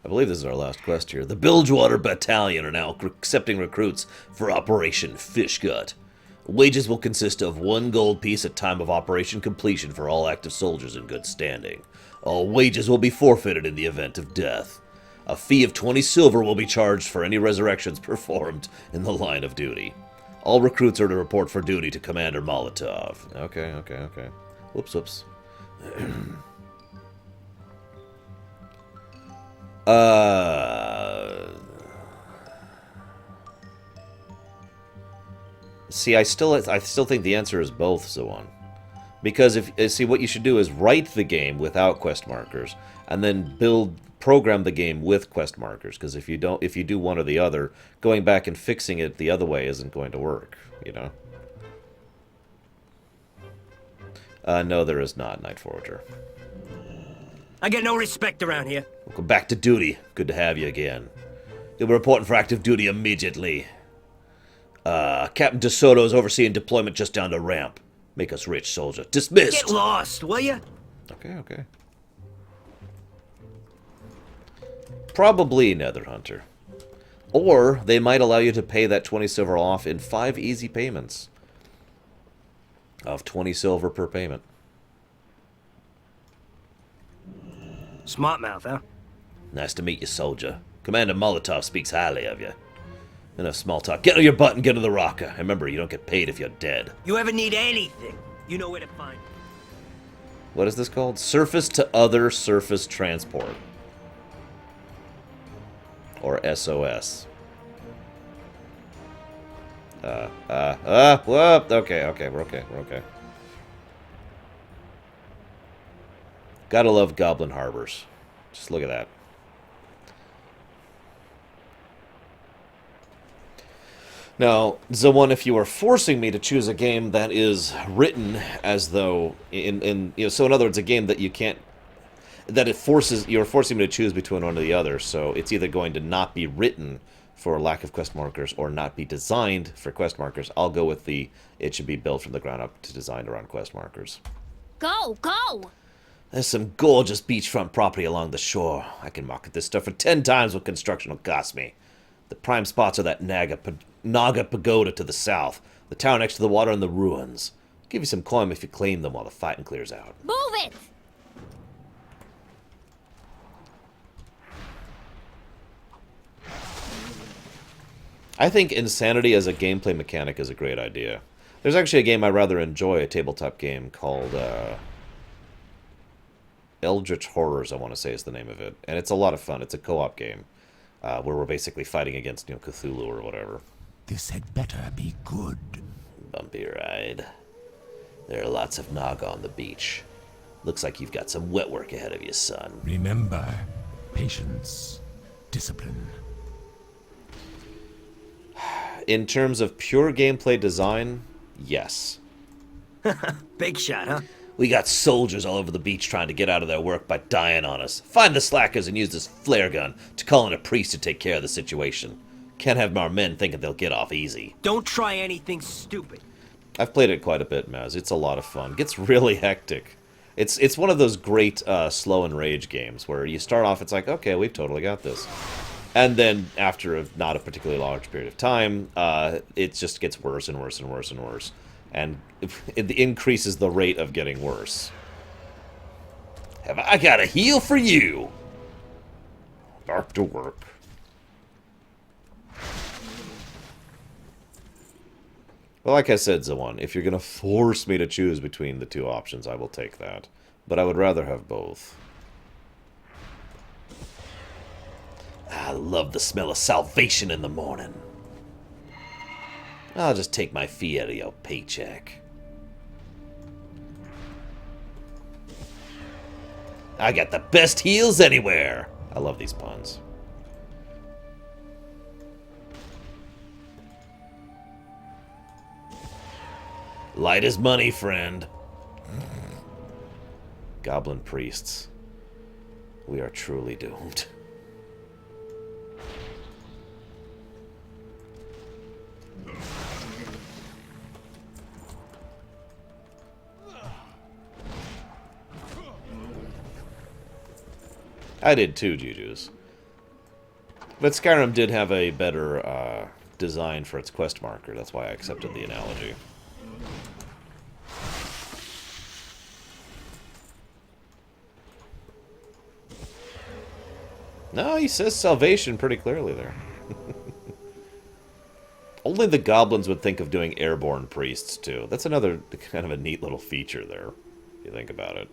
I believe this is our last quest here. The Bilgewater Battalion are now accepting recruits for Operation Fishgut. Wages will consist of 1 gold piece at time of operation completion for all active soldiers in good standing. All wages will be forfeited in the event of death. A fee of 20 silver will be charged for any resurrections performed in the line of duty. All recruits are to report for duty to Commander Molotov. Okay. Whoops. See, I still think the answer is both, Zoan. Because see, what you should do is write the game without quest markers, and then program the game with quest markers. Because if you do one or the other, going back and fixing it the other way isn't going to work. You know. No, there is not, Night Forager. I get no respect around here. Welcome back to duty. Good to have you again. You'll be reporting for active duty immediately. Captain DeSoto is overseeing deployment just down the ramp. Make us rich, soldier. Dismissed! Get lost, will ya? Okay. Probably Nether Hunter. Or they might allow you to pay that 20 silver off in 5 easy payments. Of 20 silver per payment. Smart mouth, huh? Nice to meet you, soldier. Commander Molotov speaks highly of you. Enough small talk. Get on your butt and get to the rocker. Remember, you don't get paid if you're dead. You ever need anything, you know where to find me. What is this called? Surface to other surface transport. Or SOS. Whoop. Okay, we're okay. Gotta love Goblin Harbors. Just look at that. Now, Zawan, if you are forcing me to choose a game that is written as though so in other words, a game that you can't, that you're forcing me to choose between one or the other, so it's either going to not be written for lack of quest markers or not be designed for quest markers. I'll go with it should be built from the ground up to designed around quest markers. Go! There's some gorgeous beachfront property along the shore. I can market this stuff for 10 times what construction will cost me. The prime spots are that Naga Pagoda to the south, the town next to the water, and the ruins. I'll give you some coin if you claim them while the fighting clears out. Move it! I think insanity as a gameplay mechanic is a great idea. There's actually a game I rather enjoy, a tabletop game called Eldritch Horrors, I want to say is the name of it. And it's a lot of fun. It's a co-op game where we're basically fighting against Cthulhu or whatever. This had better be good. Bumpy ride. There are lots of Naga on the beach. Looks like you've got some wet work ahead of you, son. Remember, patience, discipline. In terms of pure gameplay design, yes. Big shot, huh? We got soldiers all over the beach trying to get out of their work by dying on us. Find the slackers and use this flare gun to call in a priest to take care of the situation. Can't have our men thinking they'll get off easy. Don't try anything stupid. I've played it quite a bit, Maz. It's a lot of fun. It gets really hectic. It's one of those great slow and rage games where you start off, it's like, okay, we've totally got this. And then after not a particularly large period of time, it just gets worse and worse and worse and worse. And it increases the rate of getting worse. Have I got a heal for you? Back to work. Well, like I said, Zawan, if you're going to force me to choose between the two options, I will take that. But I would rather have both. I love the smell of salvation in the morning. I'll just take my fee out of your paycheck. I got the best heals anywhere. I love these puns. Light as money, friend. Goblin priests. We are truly doomed. I did too, Jujus. But Skyrim did have a better design for its quest marker. That's why I accepted the analogy. No, he says salvation pretty clearly there. Only the goblins would think of doing airborne priests, too. That's another kind of a neat little feature there, if you think about it.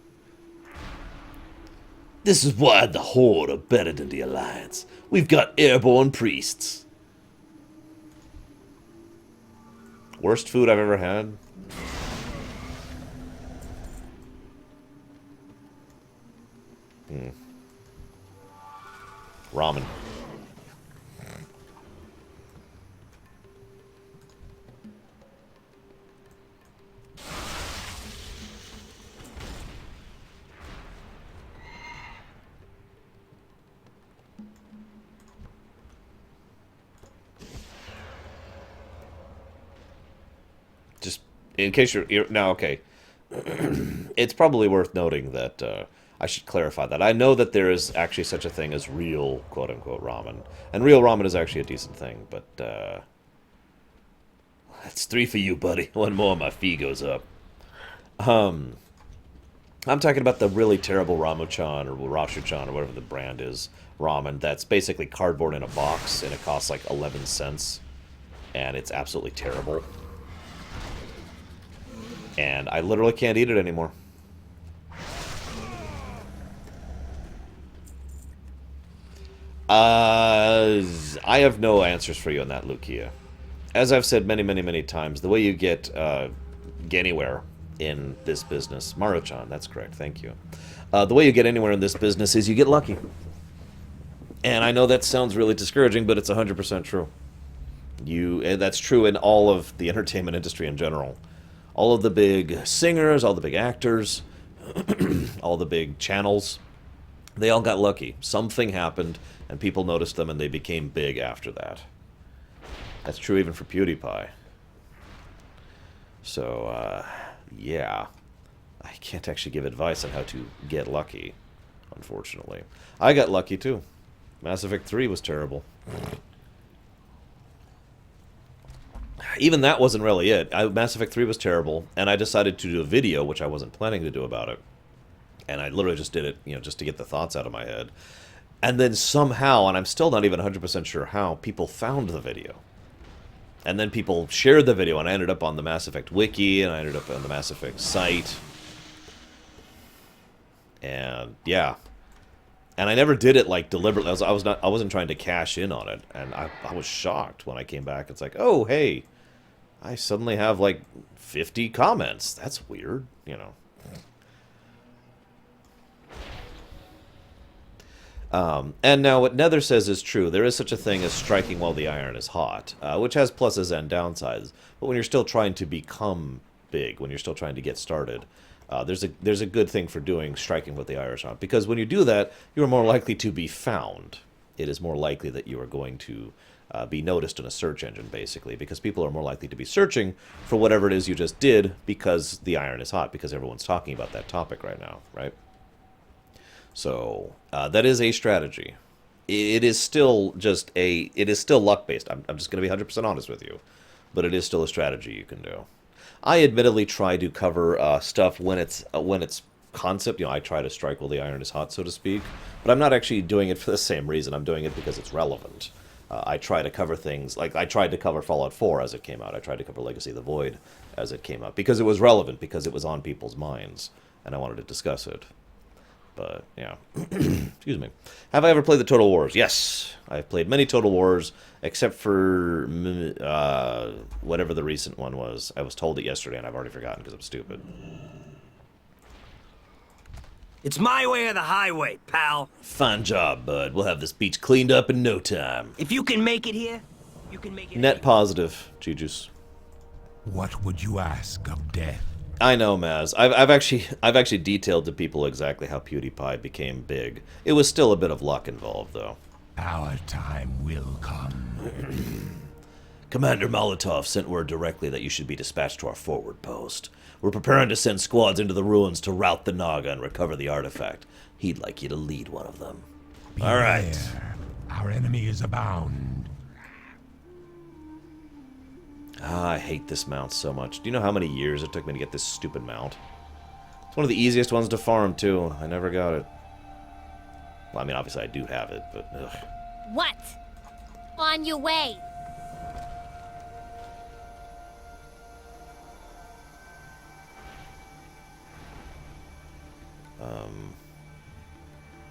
This is why the Horde are better than the Alliance. We've got airborne priests. Worst food I've ever had? Ramen. in case you're now okay, it's probably worth noting that I should clarify that. I know that there is actually such a thing as real quote-unquote ramen. And real ramen is actually a decent thing, but that's 3 for you, buddy. One more, my fee goes up. I'm talking about the really terrible Ramuchan or Rashuchan or whatever the brand is ramen that's basically cardboard in a box and it costs like 11 cents. And it's absolutely terrible. And I literally can't eat it anymore. I have no answers for you on that, Lucia. As I've said many, many, many times, the way you get anywhere in this business, Maruchan, that's correct, thank you. The way you get anywhere in this business is you get lucky. And I know that sounds really discouraging, but it's 100% true. That's true in all of the entertainment industry in general. All of the big singers, all the big actors, all the big channels, they all got lucky. Something happened, and people noticed them, and they became big after that. That's true even for PewDiePie. So, yeah. I can't actually give advice on how to get lucky, unfortunately. I got lucky, too. Mass Effect 3 was terrible. Even that wasn't really it. Mass Effect 3 was terrible, and I decided to do a video, which I wasn't planning to do about it. And I literally just did it, just to get the thoughts out of my head. And then somehow, and I'm still not even 100% sure how, people found the video. And then people shared the video, and I ended up on the Mass Effect wiki, and I ended up on the Mass Effect site. And, yeah. And I never did it, like, deliberately. I wasn't trying to cash in on it. And I was shocked when I came back. It's like, oh, hey, I suddenly have, like, 50 comments. That's weird, And now what Nether says is true. There is such a thing as striking while the iron is hot, which has pluses and downsides. But when you're still trying to become big, when you're still trying to get started, there's a good thing for doing striking with the iron is hot. Because when you do that, you are more likely to be found. It is more likely that you are going to be noticed in a search engine, basically, because people are more likely to be searching for whatever it is you just did because the iron is hot, because everyone's talking about that topic right now, right? So, that is a strategy. It is still luck-based. I'm just going to be 100% honest with you. But it is still a strategy you can do. I admittedly try to cover stuff when it's concept. I try to strike while the iron is hot, so to speak. But I'm not actually doing it for the same reason. I'm doing it because it's relevant. I try to cover things, like I tried to cover Fallout 4 as it came out. I tried to cover Legacy of the Void as it came out. Because it was relevant, because it was on people's minds. And I wanted to discuss it. But, yeah. Excuse me. Have I ever played the Total Wars? Yes. I've played many Total Wars, except for whatever the recent one was. I was told it yesterday, and I've already forgotten because I'm stupid. It's my way or the highway, pal. Fine job, bud. We'll have this beach cleaned up in no time. If you can make it here, you can make it Net positive, G-Juice. What would you ask of death? I know, Maz. I've actually detailed to people exactly how PewDiePie became big. It was still a bit of luck involved, though. Our time will come. Commander Molotov sent word directly that you should be dispatched to our forward post. We're preparing to send squads into the ruins to rout the Naga and recover the artifact. He'd like you to lead one of them. All right. Our enemy is abound. I hate this mount so much. Do you know how many years it took me to get this stupid mount? It's one of the easiest ones to farm, too. I never got it. Well, I mean, obviously I do have it, but ugh. What? On your way.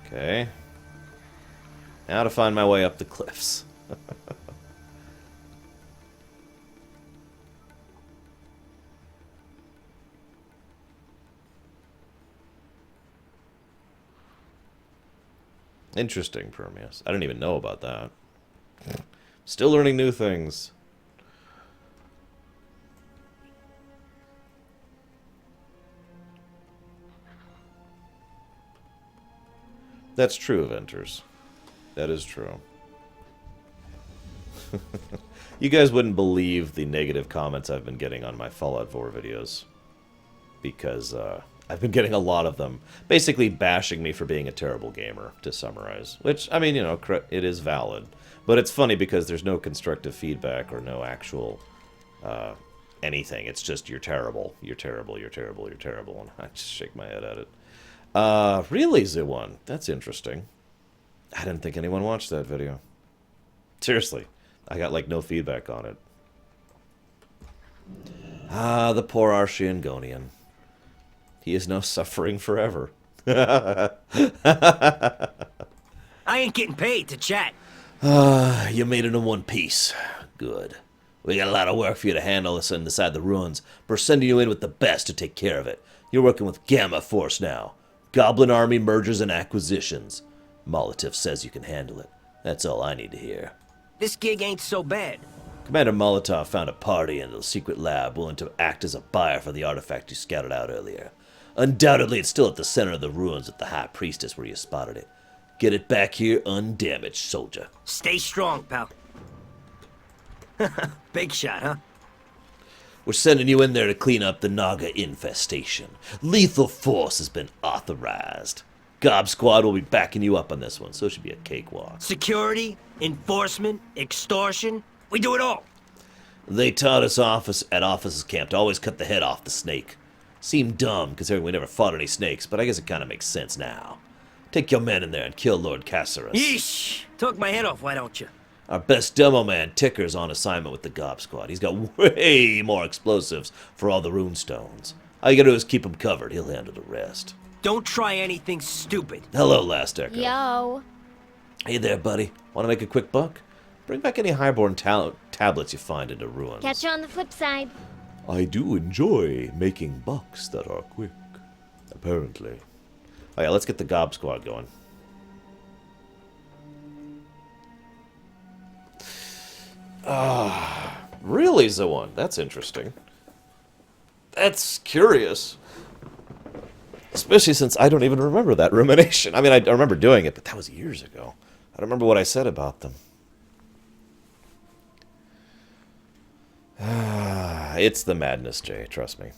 Okay. Now to find my way up the cliffs. Interesting, Permeus. I didn't even know about that. Still learning new things. That's true, Venters. That is true. You guys wouldn't believe the negative comments I've been getting on my Fallout 4 videos. Because I've been getting a lot of them basically bashing me for being a terrible gamer, to summarize. Which, I mean, you know, it is valid. But it's funny because there's no constructive feedback or no actual anything. It's just, you're terrible, you're terrible, you're terrible, you're terrible. And I just shake my head at it. Really, Z1? That's interesting. I didn't think anyone watched that video. Seriously. I got, like, no feedback on it. Ah, the poor Archeangonian. He is now suffering forever. I ain't getting paid to chat. You made it in one piece. Good. We got a lot of work for you to handle this inside the ruins. We're sending you in with the best to take care of it. You're working with Gamma Force now. Goblin Army mergers and acquisitions. Molotov says you can handle it. That's all I need to hear. This gig ain't so bad. Commander Molotov found a party in the secret lab willing to act as a buyer for the artifact you scouted out earlier. Undoubtedly, it's still at the center of the ruins with the High Priestess where you spotted it. Get it back here undamaged, soldier. Stay strong, pal. Big shot, huh? We're sending you in there to clean up the Naga infestation. Lethal force has been authorized. Gob Squad will be backing you up on this one, so it should be a cakewalk. Security, enforcement, extortion. We do it all. They taught us at officers camp to always cut the head off the snake. Seemed dumb, considering we never fought any snakes, but I guess it kind of makes sense now. Take your men in there and kill Lord Caceres. Yeesh! Talk my head off, why don't you? Our best demo man, Ticker's on assignment with the Gob Squad. He's got way more explosives for all the runestones. All you gotta do is keep him covered. He'll handle the rest. Don't try anything stupid. Hello, Last Echo. Yo. Hey there, buddy. Want to make a quick buck? Bring back any highborn tablets you find in the ruins. Catch you on the flip side. I do enjoy making bucks that are quick. Apparently. Oh yeah, let's get the Gob Squad going. Really, Zoan? That's interesting. That's curious. Especially since I don't even remember that rumination. I mean, I remember doing it, but that was years ago. I don't remember what I said about them. It's the madness, Jay. Trust me.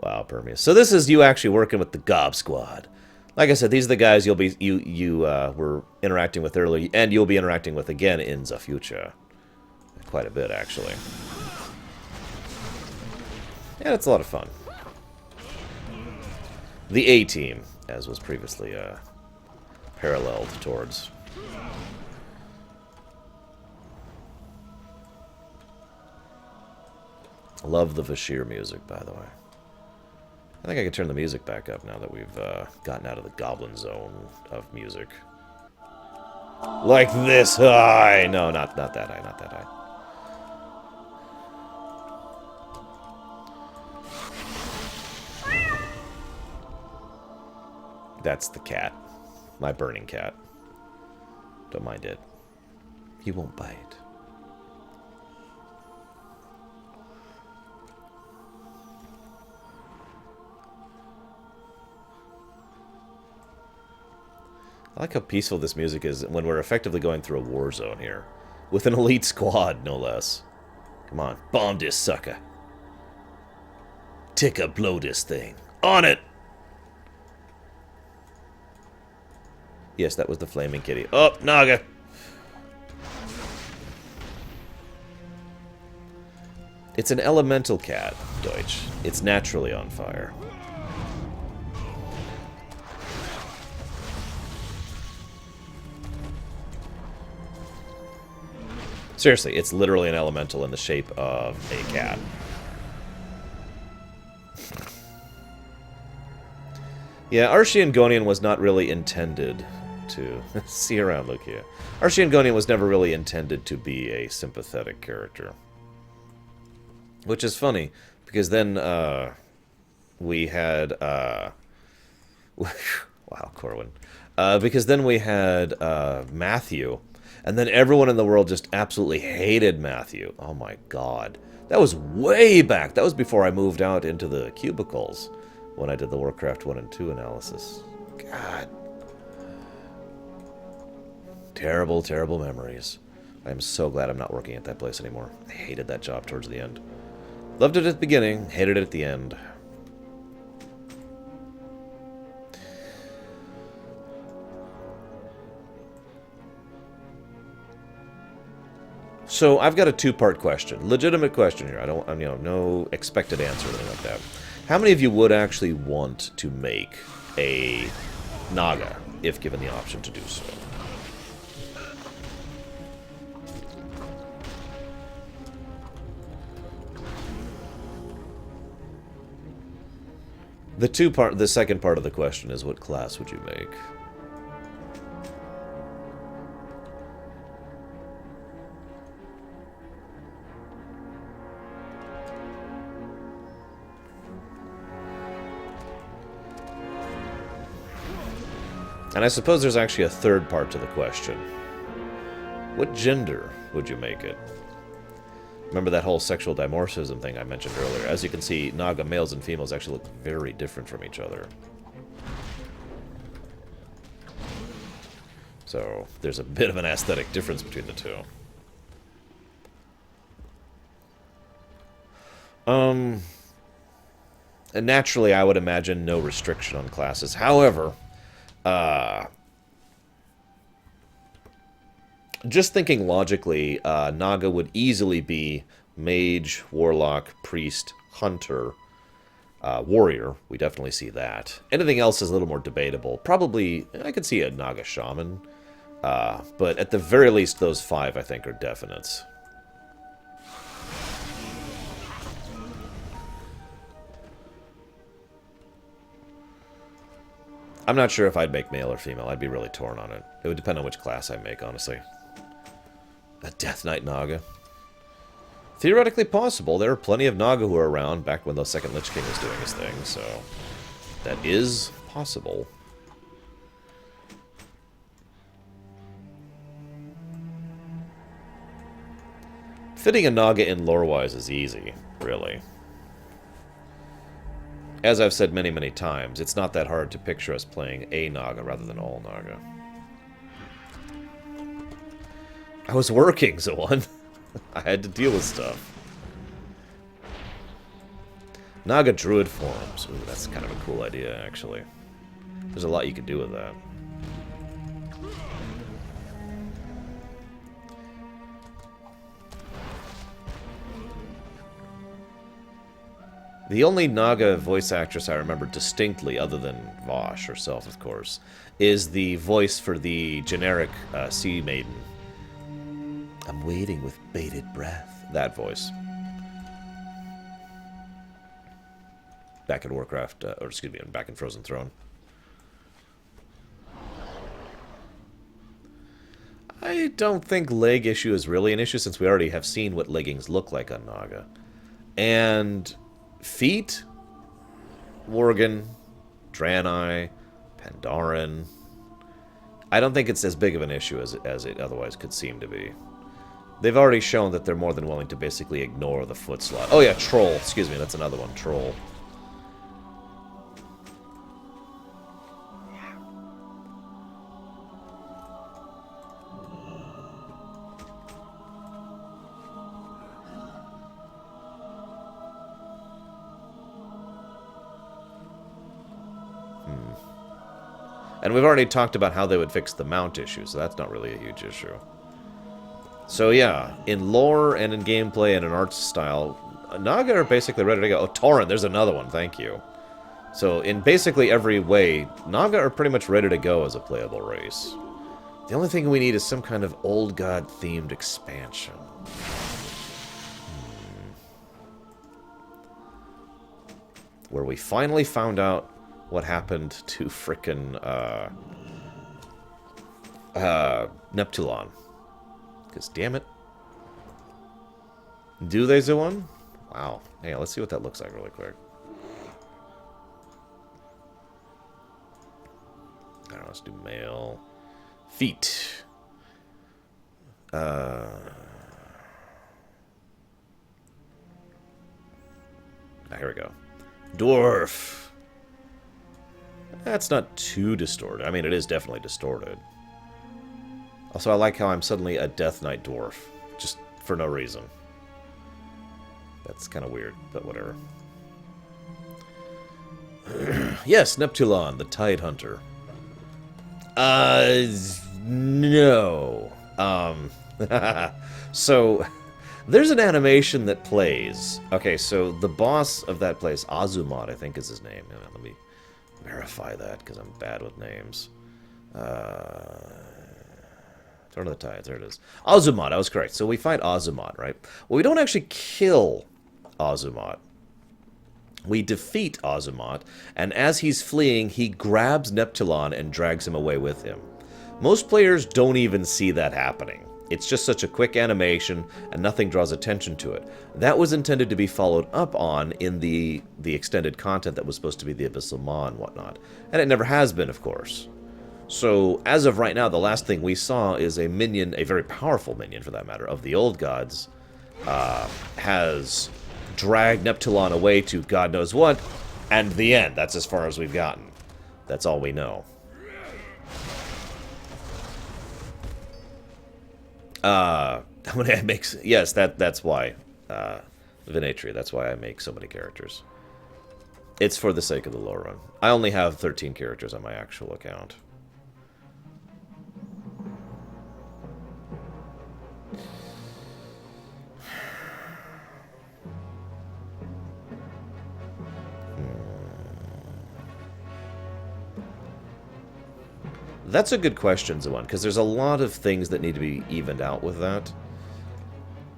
Wow, Permeus. So this is you actually working with the Gob Squad. Like I said, these are the guys you were interacting with earlier, and you'll be interacting with again in the future. Quite a bit, actually. Yeah, it's a lot of fun. The A-Team, as was previously paralleled towards. Love the Vashir music, by the way. I think I can turn the music back up now that we've gotten out of the goblin zone of music. Like this high! No, not that high, not that high. That's the cat. My burning cat. Don't mind it. He won't bite. I like how peaceful this music is when we're effectively going through a war zone here. With an elite squad, no less. Come on, bomb this sucker. Ticka, blow this thing. On it! Yes, that was the flaming kitty. Oh, Naga! It's an elemental cat, Deutsch. It's naturally on fire. Seriously, it's literally an elemental in the shape of a cat. Yeah, Archeangonian was not really intended to... See around, look here. Archeangonian was never really intended to be a sympathetic character. Which is funny, because then we had... wow, Corwin. Because then we had Matthew, and then everyone in the world just absolutely hated Matthew. Oh my god. That was way back. That was before I moved out into the cubicles, when I did the Warcraft 1 and 2 analysis. God. Terrible, terrible memories. I am so glad I'm not working at that place anymore. I hated that job towards the end. Loved it at the beginning, hated it at the end. So I've got a two-part question, legitimate question here. I don't, no expected answer or anything like that. How many of you would actually want to make a Naga if given the option to do so? The second part of the question is, what class would you make? And I suppose there's actually a third part to the question. What gender would you make it? Remember that whole sexual dimorphism thing I mentioned earlier? As you can see, Naga males and females actually look very different from each other. So, there's a bit of an aesthetic difference between the two. And naturally, I would imagine no restriction on classes. However, just thinking logically, Naga would easily be mage, warlock, priest, hunter, warrior. We definitely see that. Anything else is a little more debatable. Probably, I could see a Naga shaman. But at the very least, those 5, I think, are definites. I'm not sure if I'd make male or female. I'd be really torn on it. It would depend on which class I make, honestly. A Death Knight Naga. Theoretically possible. There are plenty of Naga who were around back when the second Lich King was doing his thing, so that is possible. Fitting a Naga in lore-wise is easy, really. As I've said many, many times, it's not that hard to picture us playing a Naga rather than all Naga. I was working, Zoan. I had to deal with stuff. Naga Druid forums. Ooh, that's kind of a cool idea, actually. There's a lot you could do with that. The only Naga voice actress I remember distinctly, other than Vosh herself, of course, is the voice for the generic Sea Maiden. I'm waiting with bated breath. That voice. Back in Warcraft, or excuse me, back in Frozen Throne. I don't think leg issue is really an issue, since we already have seen what leggings look like on Naga. And feet? Worgen, Draenei, Pandaren. I don't think it's as big of an issue as it otherwise could seem to be. They've already shown that they're more than willing to basically ignore the foot slot. Oh yeah, Troll. Excuse me, that's another one. Troll. And we've already talked about how they would fix the mount issue, so that's not really a huge issue. So yeah, in lore and in gameplay and in art style, Naga are basically ready to go. Oh, Tauren, there's another one, thank you. So in basically every way, Naga are pretty much ready to go as a playable race. The only thing we need is some kind of old god themed expansion. Where we finally found out what happened to frickin' Neptulon. Because, damn it. Do they, Zoan? Wow. Hey, let's see what that looks like really quick. I don't know, let's do male. Feet. Here we go. Dwarf. That's not too distorted. I mean, it is definitely distorted. Also, I like how I'm suddenly a Death Knight dwarf. Just for no reason. That's kind of weird, but whatever. Yes, Neptulon, the Tide Hunter. No. So, there's an animation that plays. Okay, so the boss of that place, Azumot, I think is his name. Let me verify that, because I'm bad with names. Turn of the Tides, there it is. Azumot, I was correct. So we fight Azumot, right? Well, we don't actually kill Azumot. We defeat Azumot, and as he's fleeing, he grabs Neptulon and drags him away with him. Most players don't even see that happening. It's just such a quick animation, and nothing draws attention to it. That was intended to be followed up on in the extended content that was supposed to be the Abyssal Maw and whatnot. And it never has been, of course. So, as of right now, the last thing we saw is a minion, a very powerful minion for that matter, of the old gods, has dragged Neptulon away to God knows what, and the end. That's as far as we've gotten. That's all we know. When I make, yes, that's why, Vinatria, that's why I make so many characters. It's for the sake of the Lorerun. I only have 13 characters on my actual account. That's a good question, Zawan, because there's a lot of things that need to be evened out with that.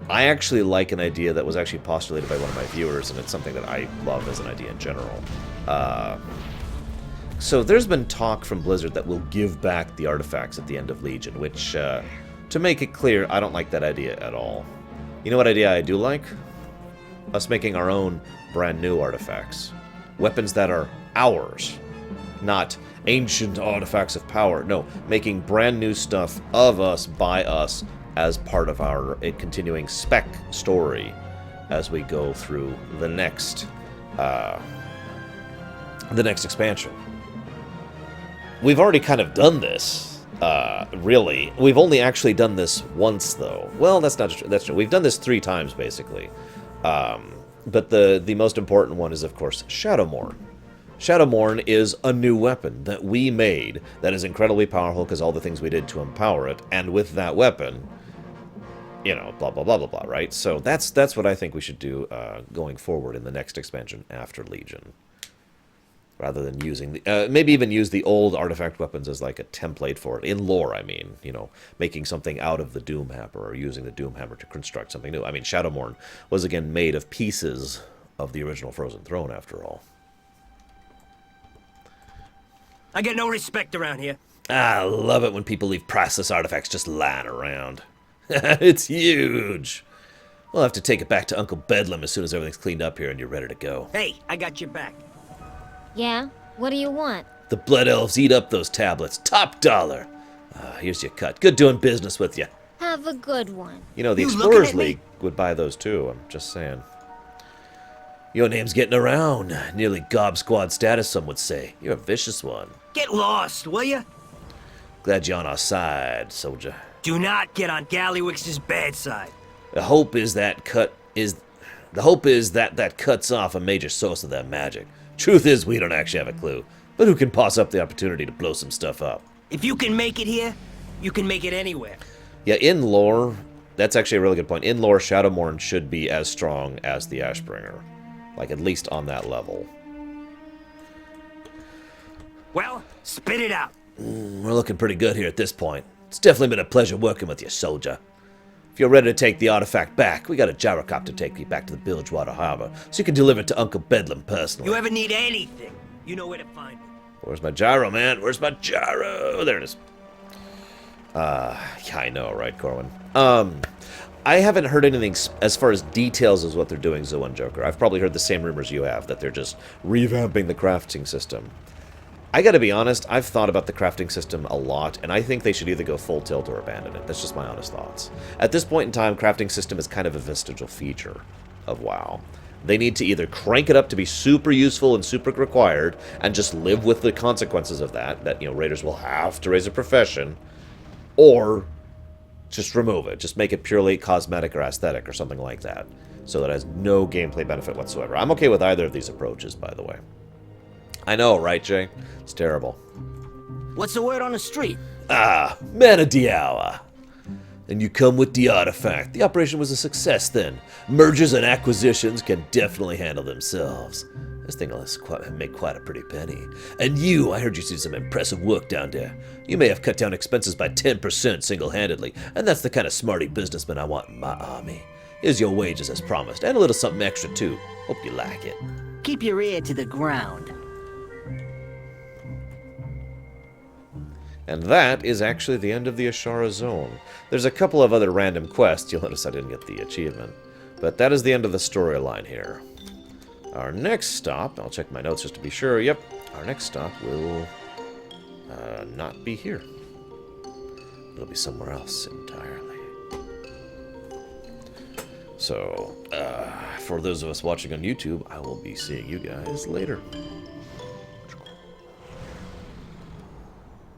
I actually like an idea that was actually postulated by one of my viewers, and it's something that I love as an idea in general. So there's been talk from Blizzard that will give back the artifacts at the end of Legion, which, to make it clear, I don't like that idea at all. You know what idea I do like? Us making our own brand new artifacts. Weapons that are ours, not ancient artifacts of power. No, making brand new stuff of us, by us, as part of our continuing spec story as we go through the next expansion. We've already kind of done this, really. We've only actually done this once, though. Well, that's not true. That's true. We've done this 3 times, basically. But the most important one is, of course, Shadowmourne. Shadowmourne is a new weapon that we made that is incredibly powerful because all the things we did to empower it, and with that weapon, you know, blah, blah, blah, blah, blah, right? So that's what I think we should do going forward in the next expansion after Legion. Rather than using the, maybe even use the old artifact weapons as like a template for it. In lore, I mean, you know, making something out of the Doomhammer or using the Doomhammer to construct something new. I mean, Shadowmourne was again made of pieces of the original Frozen Throne, after all. I get no respect around here. I love it when people leave priceless artifacts just lying around. It's huge. We'll have to take it back to Uncle Bedlam as soon as everything's cleaned up here and you're ready to go. Hey, I got your back. Yeah? What do you want? The Blood Elves eat up those tablets. Top dollar. Here's your cut. Good doing business with you. Have a good one. You know, the You Explorers looking at me? League would buy those too. I'm just saying. Your name's getting around. Nearly Gob Squad status, some would say. You're a vicious one. Get lost, will ya? Glad you're on our side, soldier. Do not get on Gallywix's bad side. The hope is that cuts off a major source of their magic. Truth is, we don't actually have a clue. But who can pass up the opportunity to blow some stuff up? If you can make it here, you can make it anywhere. Yeah, in lore, that's actually a really good point. In lore, Shadowmourne should be as strong as the Ashbringer. Like, at least on that level. Well, spit it out. We're looking pretty good here at this point. It's definitely been a pleasure working with you, soldier. If you're ready to take the artifact back, we got a gyrocopter to take you back to the Bilgewater Harbor, so you can deliver it to Uncle Bedlam personally. You ever need anything, you know where to find me. Where's my gyro, man? Where's my gyro? There it is. Yeah, I know, right, Corwin? I haven't heard anything as far as details as what they're doing, Zoan Joker. I've probably heard the same rumors you have, that they're just revamping the crafting system. I gotta be honest, I've thought about the crafting system a lot, and I think they should either go full tilt or abandon it. That's just my honest thoughts. At this point in time, crafting system is kind of a vestigial feature of WoW. They need to either crank it up to be super useful and super required, and just live with the consequences of that, you know, raiders will have to raise a profession, or Just remove it. Just make it purely cosmetic or aesthetic or something like that. So that it has no gameplay benefit whatsoever. I'm okay with either of these approaches, by the way. I know, right, Jay? It's terrible. What's the word on the street? Ah, man of the hour. And you come with the artifact. The operation was a success then. Mergers and acquisitions can definitely handle themselves. This thing will make quite a pretty penny. And you, I heard you did some impressive work down there. You may have cut down expenses by 10% single-handedly, and that's the kind of smarty businessman I want in my army. Here's your wages as promised, and a little something extra too. Hope you like it. Keep your ear to the ground. And that is actually the end of the Azshara zone. There's a couple of other random quests. You'll notice I didn't get the achievement. But that is the end of the storyline here. Our next stop, I'll check my notes just to be sure. Yep, our next stop will not be here. It'll be somewhere else entirely. So, for those of us watching on YouTube, I will be seeing you guys later.